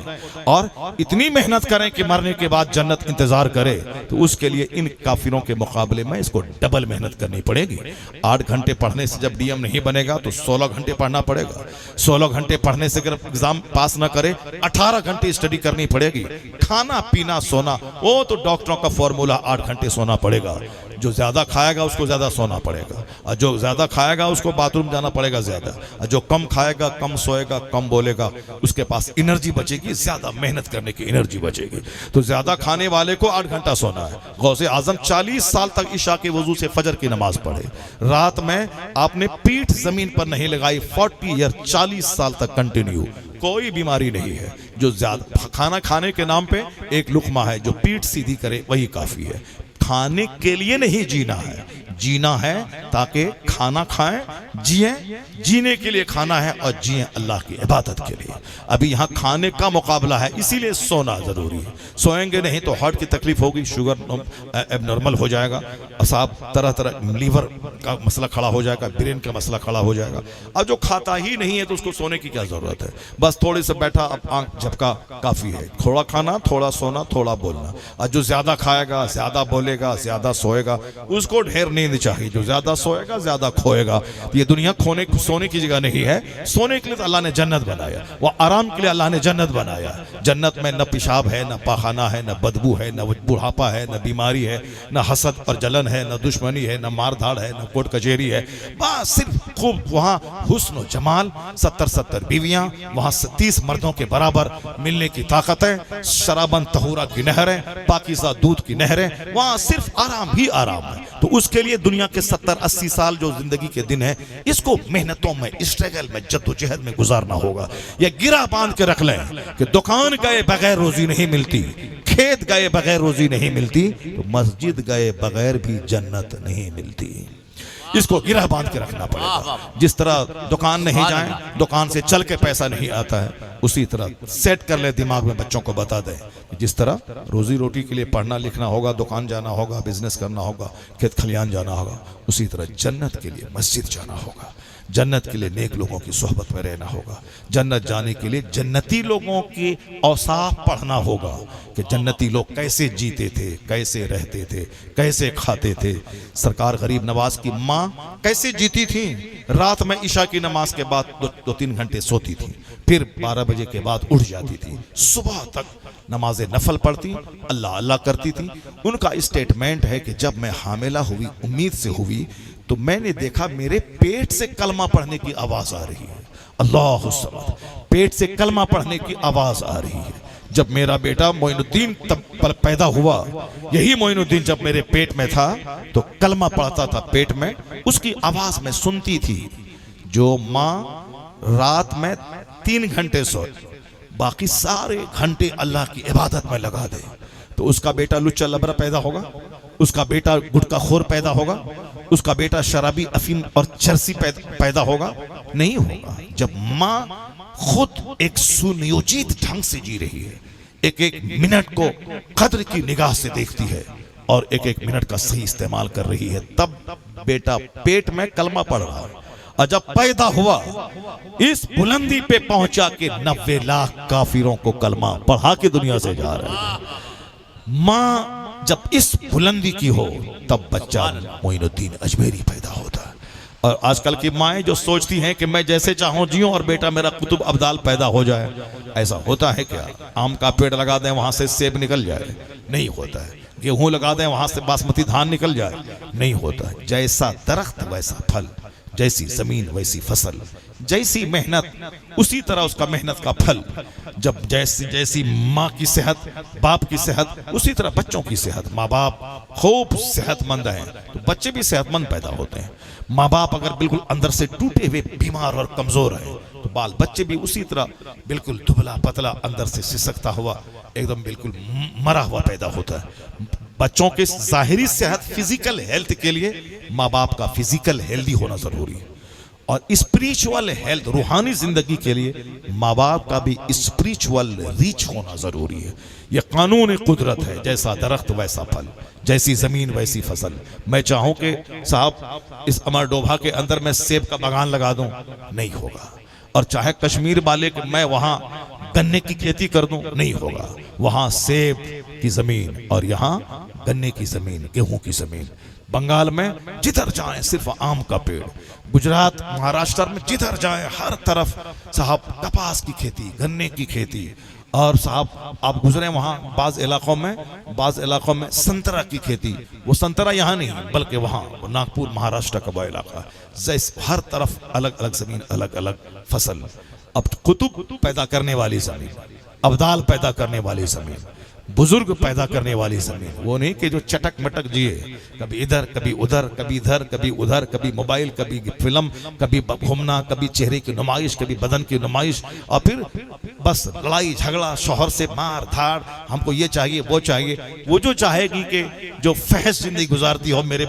और इतनी मेहनत करें कि मरने के बाद जन्नत इंतजार करे। तो उसके लिए इन काफिरों के मुकाबले में इसको डबल मेहनत करनी पड़ेगी। 8 घंटे पढ़ने से जब डीएम नहीं बनेगा तो 16 घंटे पढ़ना पड़ेगा। 16 घंटे पढ़ने से अगर एग्जाम पास ना करे 18 घंटे स्टडी करनी पड़ेगी। खाना पीना सोना, वो तो डॉक्टरों का फॉर्मूला 8 घंटे सोना पड़ेगा। जो ज्यादा खाएगा उसको ज्यादा सोना पड़ेगा, और जो ज्यादा खाएगा उसको बाथरूम जाना पड़ेगा ज्यादा, और जो कम खाएगा, कम सोएगा, कम बोलेगा, उसके पास एनर्जी बचेगी, ज्यादा मेहनत करने की एनर्जी बचेगी। तो ज्यादा खाने वाले को 8 घंटा सोना है। गौसे आजम 40 साल तक इशा के वजू से फजर की नमाज पढ़े, रात में आपने पीठ जमीन पर नहीं लगाई। 40 ईयर 40 साल तक कंटिन्यू, कोई बीमारी नहीं है। जो ज्यादा खाना खाने के नाम पे एक लुकमा है, जो पीठ सीधी करे वही काफी है। खाने के लिए नहीं जीना है, जीना है ताकि खाना खाएं, जिए, जीने के लिए खाना है, और जिए अल्लाह की इबादत के लिए। अभी यहाँ खाने का मुकाबला है, इसीलिए सोना जरूरी है। सोएंगे नहीं तो हार्ट की तकलीफ होगी, शुगर एबनॉर्मल हो जाएगा, असाब तरह तरह लीवर का मसला खड़ा हो जाएगा, ब्रेन का मसला खड़ा हो जाएगा। अब जो खाता ही नहीं है तो उसको सोने की क्या जरूरत है? बस थोड़े से बैठा, अब आंख झपका काफी है। थोड़ा खाना, थोड़ा सोना, थोड़ा बोलना। और जो ज्यादा खाएगा, ज्यादा बोलेगा, ज्यादा सोएगा, उसको ढेर नींद चाहिए। जो ज्यादा सोएगा ज्यादा खोएगा। ये दुनिया सोने की जगह नहीं है। सोने के लिए तो अल्लाह ने जन्नत बनाया, वो आराम के लिए अल्लाह ने जन्नत बनाया। जन्नत में न पेशाब है, न पाखाना है, न बदबू है, न बुढ़ापा है, न बीमारी है, न हसद और जलन है, न दुश्मनी है, न मार धाड़ है, न कोर्ट कचहरी है। बस सिर्फ खूब वहाँ हुस्न जमाल, 70 बीवियां, वहाँ 30 मर्दों के बराबर मिलने की ताकत है, शराबन तहूरा की नहरें, पाकीज़ा दूध की नहरें, वहाँ सिर्फ आराम ही आराम है। तो उसके लिए दुनिया के 70-80 साल जो जिंदगी के दिन है, इसको मेहनतों में, स्ट्रगल में, जद्दोजहद में गुजारना होगा। या गिरा बांध के रख लें कि दुकान गए बगैर रोजी नहीं मिलती, खेत गए बगैर रोजी नहीं मिलती, तो मस्जिद गए बगैर भी जन्नत नहीं मिलती। इसको गिरा बांध के रखना पड़ेगा। जिस तरह दुकान नहीं जाए, दुकान से चल के पैसा नहीं आता है, उसी तरह सेट कर ले दिमाग में, बच्चों को बता दे कि जिस तरह रोजी रोटी के लिए पढ़ना लिखना होगा, दुकान जाना होगा, बिजनेस करना होगा, खेत खलियान जाना होगा, उसी तरह जन्नत के लिए मस्जिद जाना होगा। जन्नत के लिए नेक लोगों की सोहबत में रहना होगा। जन्नत जाने के लिए जन्नती लोगों की औसाफ पढ़ना होगा कि जन्नती लोग कैसे जीते थे, कैसे रहते थे, कैसे खाते थे। सरकार गरीब नवाज की माँ कैसे जीती थी? रात में इशा की नमाज के बाद 2-3 घंटे सोती थी, फिर 12 बजे के बाद उठ जाती थी, सुबह तक नमाज नफल पढ़ती, अल्लाह अल्लाह करती थी। उनका स्टेटमेंट है कि जब मैं हामिला हुई, उम्मीद से हुई, तो मैंने देखा मेरे पेट से कलमा पढ़ने की आवाज आ रही है। अल्लाह सब्र, पेट से कलमा पढ़ने की आवाज आ रही है। जब मेरा बेटा मोइनुद्दीन तब पैदा हुआ, यही मोइनुद्दीन जब मेरे पेट में था तो कलमा पढ़ता था पेट में, उसकी आवाज में सुनती थी। जो माँ रात में 3 घंटे सोए, बाकी सारे घंटे अल्लाह की इबादत में लगा दे, तो उसका बेटा लुच्चा लबरा पैदा होगा, उसका बेटा गुटखा खोर पैदा होगा, उसका बेटा शराबी, अफीम और चरसी पैदा होगा? नहीं होगा। जब माँ खुद एक सुनियोजित ढंग से जी रही है, एक एक मिनट को कद्र की निगाह से देखती है और एक एक मिनट का सही इस्तेमाल कर रही है, तब बेटा पेट में कलमा पढ़ रहा है। और जब पैदा हुआ, इस बुलंदी पे पहुंचा के 90 लाख काफिरों को कलमा पढ़ा के दुनिया से जा रहे हैं। माँ जब इस बुलंदी की हो, तब बच्चा मोइनुद्दीन अजमेरी पैदा होता है। और आजकल की माएँ जो सोचती हैं कि मैं जैसे चाहूँ जीऊँ और बेटा मेरा कुतुब अब्दाल पैदा हो जाए, ऐसा होता है क्या? आम का पेड़ लगा दें वहाँ से सेब निकल जाए? नहीं होता है। गेहूँ लगा दें वहाँ से बासमती धान निकल जाए? नहीं होता है। जैसा दरख्त वैसा फल, जैसी जमीन वैसी फसल, जैसी मेहनत उसी तरह उसका मेहनत का फल। जब जैसी माँ की सेहत, बाप की सेहत, उसी तरह बच्चों की सेहत। माँ बाप खूब सेहतमंद हैं तो बच्चे भी सेहतमंद पैदा होते हैं। माँ बाप अगर बिल्कुल अंदर से टूटे हुए, बीमार और कमजोर हैं तो बाल बच्चे भी उसी तरह बिल्कुल दुबला पतला, अंदर से सिसकता हुआ, एकदम बिल्कुल मरा हुआ पैदा होता है। बच्चों के जाहिरी सेहत, फिजिकल हेल्थ के लिए माँ बाप का फिजिकल हेल्दी होना जरूरी है, और स्पिरिचुअल हेल्थ, रूहानी जिंदगी के लिए माँ बाप का भी स्पिरिचुअल रीच होना जरूरी है। यह कानून कुदरत है, जैसा दरख्त वैसा फल, जैसी जमीन वैसी फसल। मैं चाहूं कि साहब इस अमर डोभा के अंदर मैं सेब का बागान लगा दूं, नहीं होगा। और चाहे कश्मीर वाले कि मैं वहां गन्ने की खेती कर दूं, नहीं होगा। वहां सेब की जमीन और यहाँ गन्ने की जमीन, गेहूं की जमीन। बंगाल में जिधर जाएं सिर्फ आम का पेड़। गुजरात, महाराष्ट्र में जिधर जाएं हर तरफ साहब कपास की खेती, गन्ने की खेती। और साहब आप गुजरे वहाँ बाज़ इलाकों में संतरा की खेती। वो संतरा यहाँ नहीं बल्कि वहाँ नागपुर, महाराष्ट्र का वो इलाका, जैसे हर तरफ अलग अलग जमीन, अलग अलग फसल। अब कुतुब पैदा करने वाली जमीन, अब्दाल पैदा करने वाली जमीन, बुजुर्ग पैदा करने वाली जमीन। वो नहीं कि जो चटक मटक जिए, कभी इधर कभी उधर, कभी इधर कभी उधर, कभी मोबाइल, कभी फिल्म, कभी घूमना, कभी चेहरे की नुमाइश, कभी बदन की नुमाइश, और फिर बस लड़ाई झगड़ा, शौहर से मार धाड़, हमको ये चाहिए वो चाहिए। वो जो चाहेगी कि जो फहश जिंदगी गुजारती हो, मेरे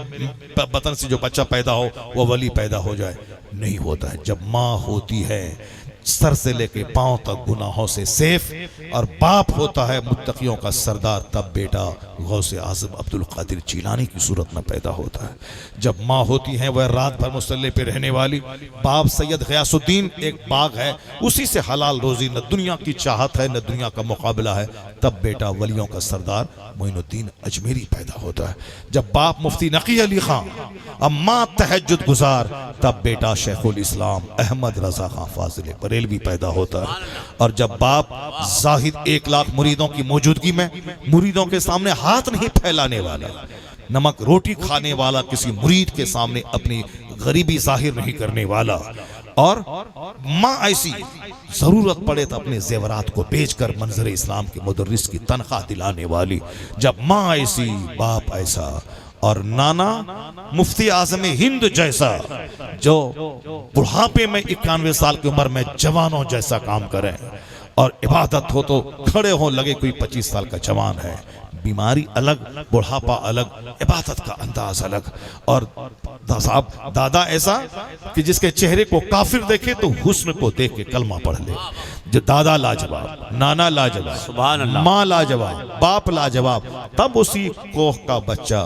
बतन से जो बच्चा पैदा हो वो वली पैदा हो जाए, नहीं होता है। जब माँ होती है सर से लेके पांव तक गुनाहों से सेफ, और बाप होता है मुत्तकियों का सरदार, तब बेटा गौसे आज़म अब्दुल कादिर जीलानी की सूरत में पैदा होता है। जब माँ होती है वह रात भर मुसल्ले पे रहने वाली, बाप सैयद गयासुद्दीन एक बाग है, उसी से हलाल रोजी, न दुनिया की चाहत है न दुनिया का मुकाबला है, तब बेटा वलियों का सरदार मोइनुद्दीन अजमेरी पैदा होता है। जब बाप मुफ्ती नकी अली खान, अब माँ तहज्जुद गुजार, तब बेटा शेखुल इस्लाम अहमद रजा खान फाजिल बरेलवी पैदा होता है। और जब बाप जाहिद 1 लाख मुरीदों की मौजूदगी में मुरीदों के सामने हाथ नहीं फैलाने वाला, नमक रोटी खाने वाला, किसी मुरीद के सामने अपनी गरीबी जाहिर नहीं करने वाला, और माँ ऐसी जरूरत पड़े तो अपने जेवरात को बेचकर मंजर इस्लाम के मुदर्रिस की तनख्वाह दिलाने वाली। जब माँ ऐसी, बाप ऐसा, और नाना मुफ्ती आज़म हिंद जैसा, जो बुढ़ापे में 91 साल की उम्र में जवानों जैसा काम करें, और इबादत हो तो खड़े हो लगे कोई 25 साल का जवान है। बीमारी अलग, बुढ़ापा अलग, इबादत का अंदाज अलग। और साहब दादा ऐसा कि जिसके चेहरे को काफिर देखे तो हुस्न को देख के कलमा पढ़ ले। जो दादा लाजवाब, नाना लाजवाब, सुभान अल्लाह, माँ लाजवाब, बाप लाजवाब, तब उसी कोख का बच्चा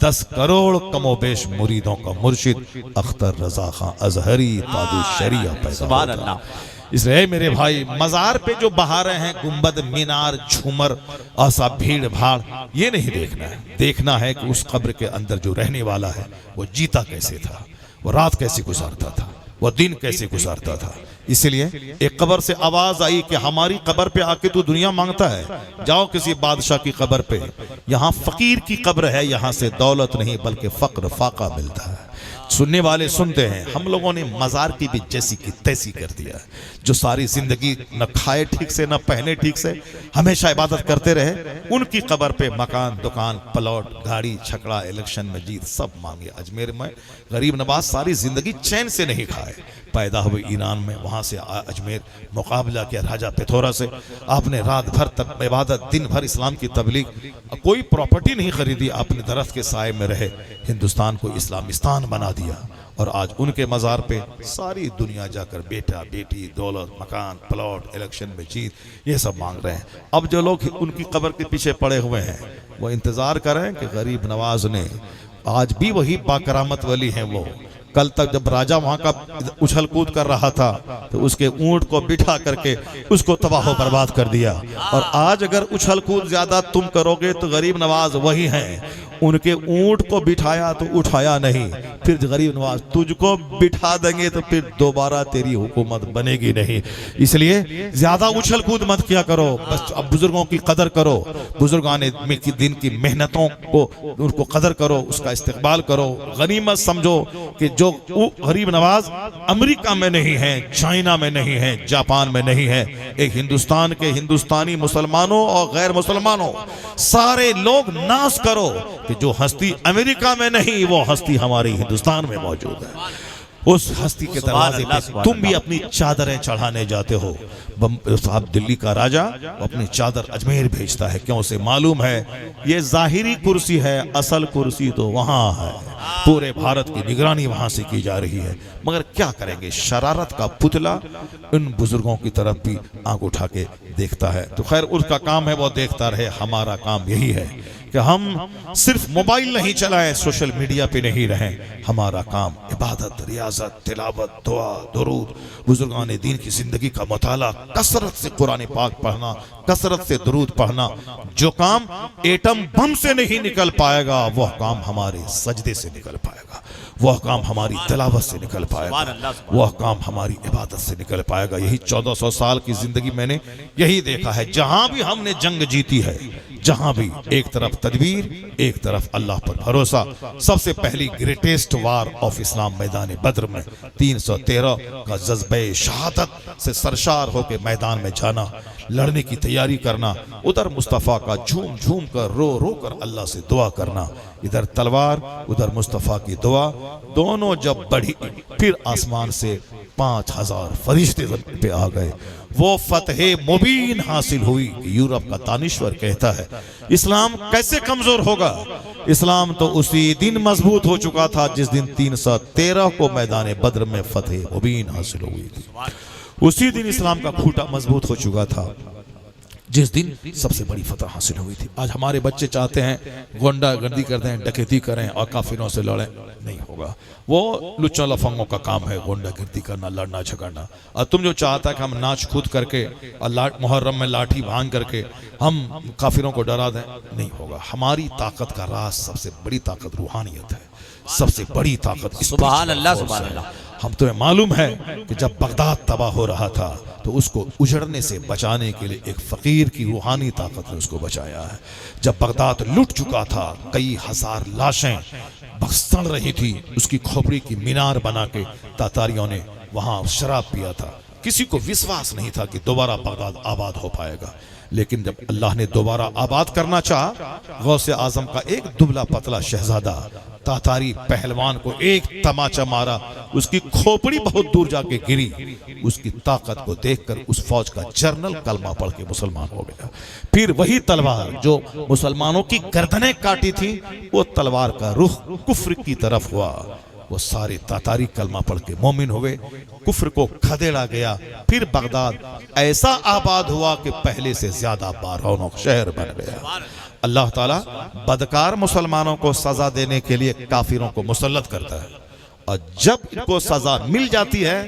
10 करोड़ कमोबेश मुरीदों का मुर्शिद अख्तर रजा खां अजहरी ताजु शरिया पैदा होता। इसलिए मेरे भाई, मजार पे जो बहारे हैं, गुंबद, मीनार, झूमर, ऐसा भीड़ भाड़, ये नहीं देखना है। देखना है कि उस कब्र के अंदर जो रहने वाला है वो जीता कैसे था, वो रात कैसे गुजारता था, वो दिन कैसे गुजारता था। इसलिए एक कब्र से आवाज आई कि हमारी कब्र पे आके तू दुनिया मांगता है, जाओ किसी बादशाह की कब्र पे, यहाँ फकीर की कब्र है, यहाँ से दौलत नहीं बल्कि फक्र फाका मिलता है। सुनने वाले सुनते हैं। हम लोगों ने मजार की भी जैसी की तैसी कर दिया, जो सारी जिंदगी न खाए ठीक से न पहने ठीक से, हमेशा इबादत करते रहे, उनकी कब्र पे मकान, दुकान, प्लॉट, गाड़ी, छकड़ा, इलेक्शन में जीत सब मांगे। अजमेर में गरीब नवाज सारी जिंदगी चैन से नहीं खाए, पैदा हुए ईरान में, वहाँ से अजमेर मुकाबला किया राजा पिथौरा से। आपने रात भर तक इबादत, दिन भर इस्लाम की तबलीग, कोई प्रॉपर्टी नहीं खरीदी, आपने दरख्त के साए में रहे हिंदुस्तान को इस्लामिस्तान बना दिया। और आज उनके मज़ार पे सारी दुनिया जाकर बेटा बेटी, दौलत, मकान, प्लॉट, इलेक्शन में जीत, ये सब मांग रहे हैं। अब जो लोग उनकी कब्र के पीछे पड़े हुए हैं वो इंतज़ार करें कि गरीब नवाज ने, आज भी वही बाकरामत वली हैं वो। कल तक जब राजा वहां का उछल कूद कर रहा था तो उसके ऊंट को बिठा करके उसको तबाह बर्बाद कर दिया। और आज अगर उछल कूद ज्यादा तुम करोगे तो गरीब नवाज वही हैं। उनके ऊंट को बिठाया तो उठाया नहीं, फिर गरीब नवाज तुझको बिठा देंगे तो फिर दोबारा तेरी हुकूमत बनेगी नहीं। इसलिए ज्यादा उछल कूद मत किया करो, बस अब बुजुर्गों की कदर करो, बुजुर्गान की दिन की मेहनतों को उनको कदर करो, उसका इस्तेकबाल करो, गनीमत समझो कि जो गरीब नवाज अमेरिका में नहीं है, चाइना में नहीं है, जापान में नहीं है, एक हिंदुस्तान के हिंदुस्तानी मुसलमानों और गैर मुसलमानों सारे लोग नाश करो कि जो हस्ती अमेरिका में नहीं वो हस्ती हमारे हिंदुस्तान में मौजूद है। उस हस्ती के दरवाजे पे तुम भी अपनी चादरें चढ़ाने जाते हो। साहब दिल्ली का राजा अपनी चादर अजमेर भेजता है, क्यों? उसे मालूम है ये जाहिरी कुर्सी है, असल कुर्सी तो वहां है, पूरे भारत की निगरानी वहां से की जा रही है। मगर क्या करेंगे, शरारत का पुतला उन बुजुर्गों की तरफ भी आंख उठा के देखता है। तो खैर उसका काम है वो देखता रहे, हमारा काम यही है कि हम सिर्फ मोबाइल नहीं चलाएं, सोशल मीडिया पे नहीं रहें। हमारा काम इबादत, रियाजत, तिलावत, दुआ, दुरूद, बुजुर्गान दीन की जिंदगी का मुताला, कसरत से कुरान पाक पढ़ना, कसरत से दुरूद पढ़ना। जो काम एटम बम से नहीं निकल पाएगा वह काम हमारे सजदे से निकल पाएगा, वह काम हमारी तिलावत से निकल पाएगा, वह काम हमारी इबादत से निकल पाएगा। यही 1400 साल की जिंदगी मैंने यही देखा है। जहां भी हमने जंग जीती है, जहां भी एक तरफ तदबीर, एक तरफ अल्लाह पर भरोसा। सबसे पहली ग्रेटेस्ट वार ऑफ इस्लाम मैदान बद्र में 313 का जज्बे शहादत से सरशार होकर मैदान में जाना, लड़ने की तैयारी करना, उधर मुस्तफ़ा का झूम झूम कर रो रो कर अल्लाह से दुआ करना, इधर तलवार उधर मुस्तफ़ा की दुआ, दोनों जब बढ़ी फिर आसमान से 5000 फरिश्ते पे आ गए। वो फतहे मुबीन हासिल हुई। यूरोप का दानिश्वर कहता है इस्लाम कैसे कमजोर होगा, इस्लाम तो उसी दिन मजबूत हो चुका था जिस दिन 313 को मैदान बद्र में फतह मुबीन हासिल हुई थी। उसी दिन इस्लाम का खूंटा मजबूत हो चुका था जिस दिन सबसे बड़ी फतह हासिल हुई थी। आज हमारे बच्चे चाहते हैं गुंडागर्दी करते हैं, डकैती करें और काफिरों से लड़ें, नहीं होगा। वो लुच्चा लफंगों का काम है गुंडागर्दी करना, लड़ना झगड़ना। और तुम जो चाहता है कि हम नाच कूद करके और मुहर्रम में लाठी भांग करके हम काफिरों को डरा दें, नहीं होगा। हमारी ताकत का राज, सबसे बड़ी ताकत रूहानियत है, सबसे बड़ी ताकत सुभान अल्लाह, सुभान अल्लाह। हम तुम्हें मालूम है कि जब बगदाद तबाह हो रहा था तो उसको उजड़ने से बचाने के लिए एक फकीर की रूहानी ताकत ने उसको बचाया है। जब बगदाद लुट चुका था, कई हजार लाशें सड़ रही थी, उसकी खोपड़ी की मीनार बना के तातारियों ने वहां शराब पिया था। किसी को विश्वास नहीं था कि दोबारा बगदाद आबाद हो पाएगा, लेकिन जब अल्लाह ने दोबारा आबाद करना चाहा, गौसे आजम का एक दुबला पतला शहजादा तातारी पहलवान को एक तमाचा मारा, उसकी खोपड़ी बहुत दूर जाके गिरी। उसकी ताकत को देखकर उस फौज का जनरल कलमा पढ़ के मुसलमान हो गया। फिर वही तलवार जो मुसलमानों की गर्दनें काटी थी, वो तलवार का रुख कुफ्र की तरफ हुआ। वो सारे तातारी कलमा पढ़ के मोमिन हो गए, कुफ्र को खदेड़ा गया। फिर बगदाद ऐसा आबाद हुआ कि पहले से ज्यादा बारौनक शहर बन गया। अल्लाह ताला बदकार मुसलमानों को सजा देने के लिए काफिरों को मुसल्लत करता है, और जब इनको सजा मिल जाती है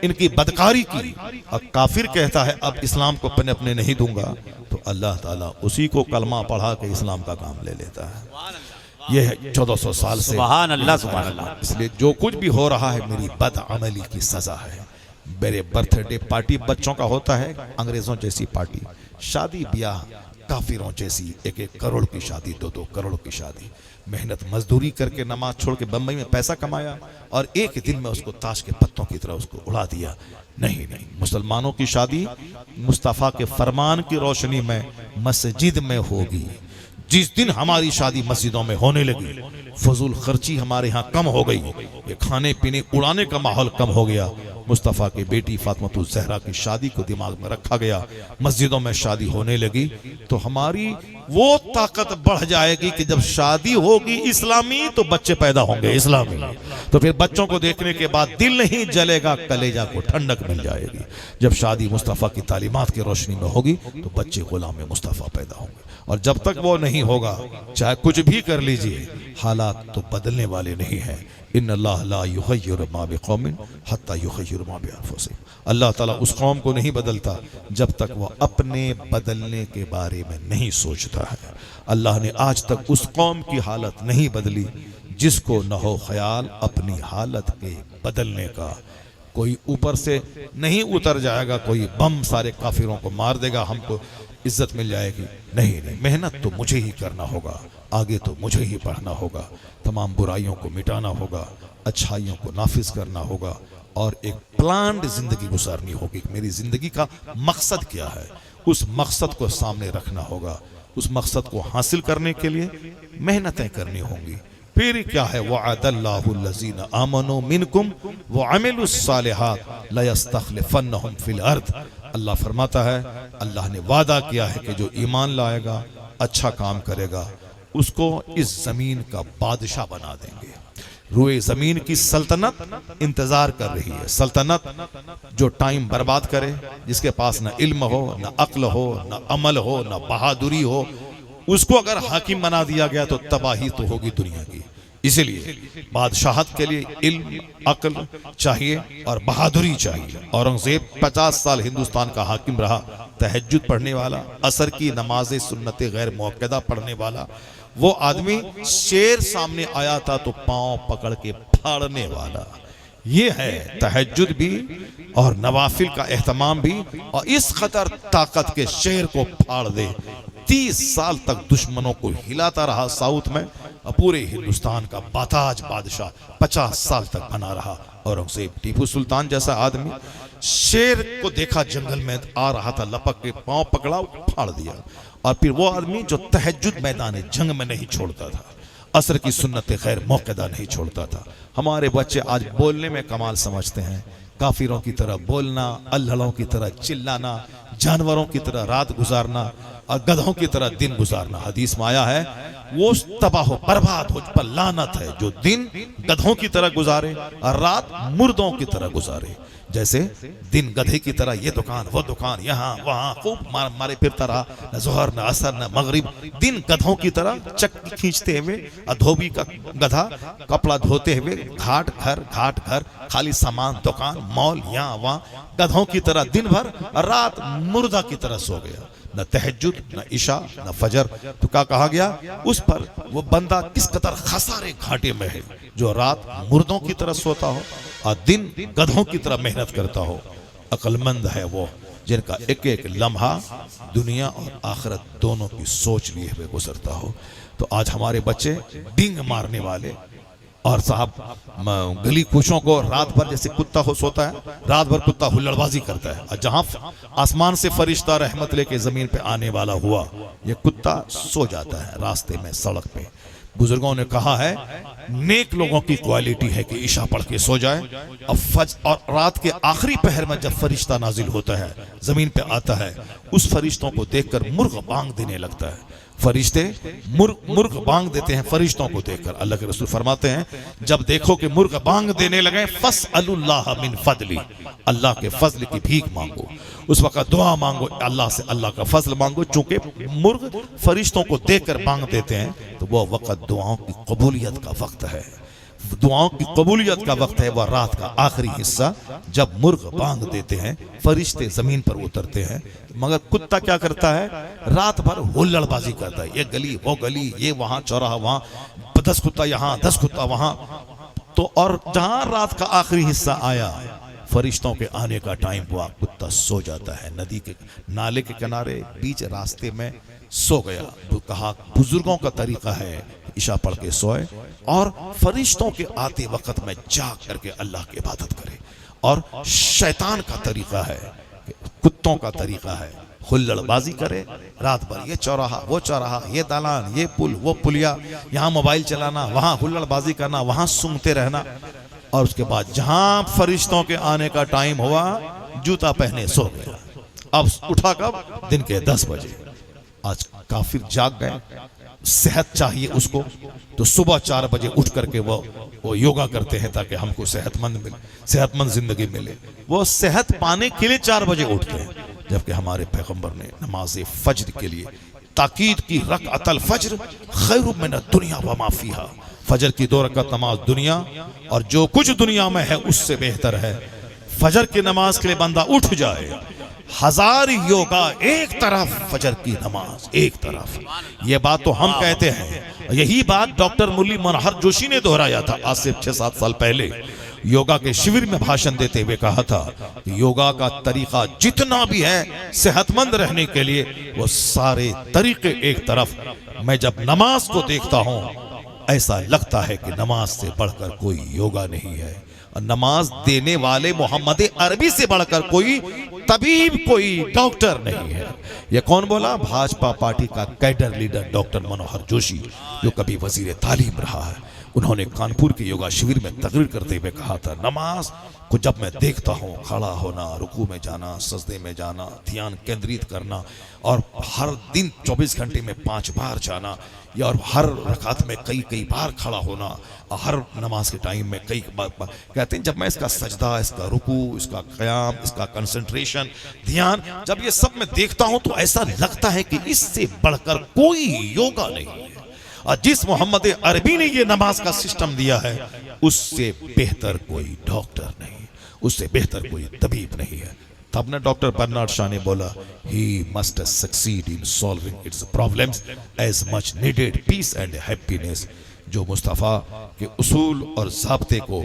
इनकी बदकारी की, और काफिर कहता है अब इस्लाम को अपने नहीं दूंगा, तो अल्लाह ताला उसी को कलमा पढ़ा के इस्लाम का काम ले लेता है। यह है 1400 साल से। सुभान अल्लाह, सुभान अल्लाह। इसलिए जो कुछ भी हो रहा है मेरी बदअमली की सजा है। मेरे बर्थडे पार्टी बच्चों का होता है, अंग्रेजों जैसी पार्टी, शादी ब्याह काफिरों जैसी 1-1 करोड़ की शादी, 2-2 करोड़ की शादी। मेहनत मजदूरी करके नमाज छोड़ के बम्बई में पैसा कमाया और एक दिन में उसको ताश के पत्तों की तरह उसको उड़ा दिया। नहीं नहीं, मुसलमानों की शादी मुस्तफ़ा के फरमान की रोशनी में मस्जिद में होगी। जिस दिन हमारी शादी मस्जिदों में होने लगी, फजूल खर्ची हमारे यहाँ कम हो गई, ये खाने पीने उड़ाने का माहौल कम हो गया, मुस्तफ़ा की बेटी फातिमा ज़हरा की शादी को दिमाग में रखा गया, मस्जिदों में शादी होने लगी, तो हमारी वो ताकत बढ़ जाएगी कि जब शादी होगी इस्लामी तो बच्चे पैदा होंगे इस्लामी। तो फिर बच्चों को देखने के बाद दिल नहीं जलेगा, कलेजा को ठंडक मिल जाएगी। जब शादी मुस्तफ़ा की तालीमात की रोशनी में होगी तो बच्चे गुलाम मुस्तफ़ा पैदा होंगे। और जब तक वो नहीं होगा, चाहे कुछ भी कर लीजिए, हालात तो बदलने वाले नहीं है। इन्नल्लाह ला युग़य्यिरु मा बिक़ौमिन हत्ता युग़य्यिरू युगय्यिरू मा बिअनफुसिहिम। अल्लाह ताला उस कौम को नहीं बदलता जब तक वह अपने बदलने के बारे में नहीं सोचता है। अल्लाह ने आज तक उस कौम की हालत नहीं बदली जिसको न हो ख्याल अपनी हालत के बदलने का। कोई ऊपर से नहीं उतर जाएगा, कोई बम सारे काफिरों को मार देगा, हमको इज्जत मिल जाएगी। नहीं नहीं, मेहनत तो मुझे ही करना होगा, आगे तो मुझे ही बढ़ना होगा, तमाम बुराइयों को मिटाना होगा, अच्छाइयों को नाफिज करना होगा और एक प्लान्ड जिंदगी गुजारनी होगी। मेरी जिंदगी का मकसद क्या है, उस मकसद को सामने रखना होगा। उस मकसद को हासिल करने के लिए मेहनतें करनी होंगी। फिर क्या है, वअदल्लाहुल्लज़ीना आमनू मिनकुम व अमिलुस्सालिहात लयस्तखलिफन्नहुम फिल अर्द। अल्लाह फरमाता है, अल्लाह ने वादा किया है कि जो ईमान लाएगा, अच्छा काम करेगा, उसको इस जमीन का बादशाह बना देंगे। रूए जमीन की सल्तनत इंतजार कर रही है। सल्तनत जो टाइम बर्बाद करे, जिसके पास न इल्म हो, न अक्ल हो, न अमल हो, न बहादुरी हो, उसको अगर हाकिम बना दिया गया तो तबाही तो होगी दुनिया की। इसीलिए बादशाहत के लिए इल्म, अक्ल चाहिए और बहादुरी चाहिए। औरंगजेब 50 साल हिंदुस्तान का हाकिम रहा, तहज्जुद पढ़ने वाला, असर की नमाज सुन्नत गैर मुअक्कदा पढ़ने वाला। वो आदमी शेर सामने आया था तो पांव पकड़ के फाड़ने वाला। ये है तहज्जुद भी और नवाफिल का एहतमाम भी। और इस खतर ताकत के शेर को फाड़ दे। 30 साल तक दुश्मनों को हिलाता रहा साउथ में, और पूरे हिंदुस्तान का बाताज बादशाह 50 साल तक बना रहा औरंगजेब। टीपू सुल्तान जैसा आदमी शेर को देखा जंगल में आ रहा था, लपक के पांव पकड़ा, फाड़ दिया। और फिर वो आदमी जो तहज्जुद मैदान जंग में नहीं छोड़ता था, असर की सुन्नत खैर मौक़दा नहीं छोड़ता था। हमारे बच्चे आज बोलने में कमाल समझते हैं, काफिरों की तरह बोलना, अल्हड़ों की तरह चिल्लाना, जानवरों की तरह रात गुजारना और गधों की तरह दिन गुजारना। हदीस में आया है, वो तबाह हो बर्बाद हो पर लानत है जो दिन गधों की तरह गुजारे और रात मुर्दों की तरह गुजारे। जैसे दिन गधे की तरह ये दुकान वो दुकान, यहाँ वहाँ खूब मारे फिरता रहा, न जोहर न असर न मगरिब। दिन गधों की तरह चक्की खींचते हुए, अधोबी का गधा कपड़ा धोते हुए, घाट घर खाली सामान, दुकान, मॉल, यहाँ वहाँ, गधों की तरह दिन भर, रात मुर्दा की तरह सो गया। न तहज्जुद, न इशा, न फजर। तो क्या कहा गया, उस पर वो बंदा किस कदर खसारे घाटे में है जो रात मुर्दों की तरह सोता हो और दिन गधों की तरह मेहनत करता हो। अक्लमंद है वो जिनका एक एक लम्हा दुनिया और आखिरत दोनों की सोच लिए हुए गुजरता हो। तो आज हमारे बच्चे डिंग मारने वाले और साहब गली कुशों को रात भर जैसे कुत्ता हो सोता है, रात भर कुत्ता हुल्लड़बाजी करता है। और जहां आसमान से फरिश्ता रहमत लेके जमीन पे आने वाला हुआ, ये कुत्ता सो जाता है रास्ते में, सड़क पे। बुजुर्गों ने कहा है, नेक लोगों की क्वालिटी है कि ईशा पढ़ के सो जाए। अब फज और रात के आखिरी पहर में जब फरिश्ता नाजिल होता है, जमीन पे आता है, उस फरिश्तों को देखकर मुर्ग बांग देने लगता है। फरिश्ते मुर्ग बांग देते हैं फरिश्तों को देखकर। अल्लाह के रसूल फरमाते हैं, जब देखो कि मुर्ग बांग देने लगे, फस्अलुल्लाह मिन फदली, अल्लाह के फजल की भीख मांगो। उस वक्त दुआ मांगो अल्लाह से, अल्लाह का फजल मांगो। चूंकि मुर्ग फरिश्तों को देखकर बांग देते हैं तो वह वक्त दुआओं की कबूलियत का वक्त है। दुआओं की कबूलियत का वक्त है वह रात का आखिरी हिस्सा, जब मुर्ग बांग देते हैं, फरिश्ते जमीन पर उतरते हैं। मगर कुत्ता क्या करता है, रात भर हुल्लड़बाजी करता है, ये गली वो गली, ये वहां चौराहा वहां, 10 कुत्ता यहाँ 10 कुत्ता वहां। तो और जहां रात का आखिरी हिस्सा आया, फरिश्तों के आने का टाइम हुआ, कुत्ता सो जाता है नदी के नाले के किनारे बीच रास्ते में सो गया। तो कहा बुजुर्गों का तरीका है ईशा पढ़ के सोए और फरिश्तों के आते वक्त में जाग करके अल्लाह की इबादत करे। और शैतान का तरीका है, कुत्तों का तरीका है, हुल्लड़बाजी करे रात भर, ये चौराहा वो चौराहा, ये दालान ये पुल वो पुलिया, यहाँ मोबाइल चलाना, वहाँ हुल्लड़बाजी करना, वहाँ सूंघते रहना। और उसके बाद जहां फरिश्तों के आने का टाइम हुआ, जूता पहने सो गया। अब उठा कब, दिन के 10 बजे। आज काफिर जाग गए, सेहत चाहिए उसको, तो सुबह 4 बजे उठ करके वो योगा करते हैं ताकि हमको सेहतमंद जिंदगी मिले। वो सेहत पाने के लिए 4 बजे उठते हैं, जबकि हमारे पैगंबर ने नमाज फज्र के लिए ताकीद की, रकअतल फज्र खैरुम मिन दुनिया व मा फीहा। फजर की 2 रकअत नमाज दुनिया और जो कुछ दुनिया में है उससे बेहतर है। फजर की नमाज के लिए बंदा उठ जाए, 1000 योगा एक तरफ, फजर की नमाज एक तरफ। ये बात तो हम कहते हैं, यही बात डॉक्टर मुरली मनोहर जोशी ने दोहराया था आज से 6-7 साल पहले। योगा के शिविर में भाषण देते हुए कहा था कि योगा का तरीका जितना भी है सेहतमंद रहने के लिए, वो सारे तरीके एक तरफ। मैं जब नमाज को देखता हूं ऐसा लगता है कि नमाज से बढ़कर कोई योगा नहीं है, और नमाज देने वाले मोहम्मद अरबी से बढ़कर कोई तबीब, कोई डॉक्टर नहीं है। यह कौन बोला? भाजपा पार्टी का cadre leader doctor Manohar Joshi, जो कभी वजीर तालीम रहा है। उन्होंने कानपुर के योगा शिविर में तकरीर करते हुए कहा था, नमाज को जब मैं देखता हूँ, खड़ा होना, रुकू में जाना, सजदे में जाना, ध्यान केंद्रित करना, और हर दिन 24 घंटे में 5 बार जाना, या और हर रकात में कई बार खड़ा होना, और हर नमाज के टाइम में कई बार कहते हैं जब मैं इसका सजदा, इसका रुकू, इसका क़याम, इसका कंसंट्रेशन, ध्यान, जब ये सब मैं देखता हूँ तो ऐसा लगता है कि इससे बढ़कर कोई योगा नहीं है। और जिस मोहम्मद अरबी ने ये नमाज का सिस्टम दिया है, उससे बेहतर कोई डॉक्टर नहीं, उससे बेहतर कोई तबीब नहीं है। तब ना डॉक्टर बर्नार्ड शॉ ने बोला, he must succeed in solving its problems as much needed peace and happiness. जो मुस्तफ़ा के उसूल और ज़ाब्ते को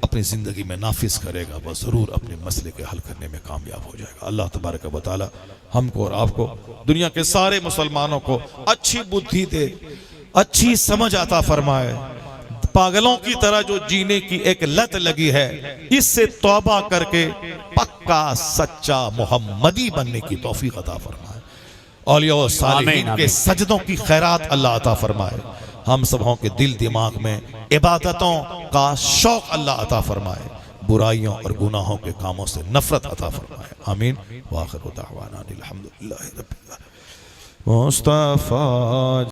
अपनी ज़िंदगी में नाफिज करेगा, वह ज़रूर अपने मसले के हल करने में कामयाब हो जाएगा। अल्लाह तबारक व तआला हमको और आपको, दुनिया के सारे मुसलमानों को अच्छी बुद्धि दे, अच्छी समझ अता फरमाए। पागलों की तरह जो जीने की एक लत लगी है, इससे तौबा करके पक्का सच्चा मोहम्मदी बनने की तौफीक अता फरमाए। औलिया और सालिहीन के सजदों की खैरात अल्लाह अता फरमाए। हम सबों के दिल दिमाग में इबादतों का शौक अल्लाह अता फरमाए। बुराइयों और गुनाहों के कामों से नफरत अता फरमाए। आमीन। व आखिरु दाअवाना अनिल हम्दुलिल्लाहि रब्बिल आलमीन। मुस्तफा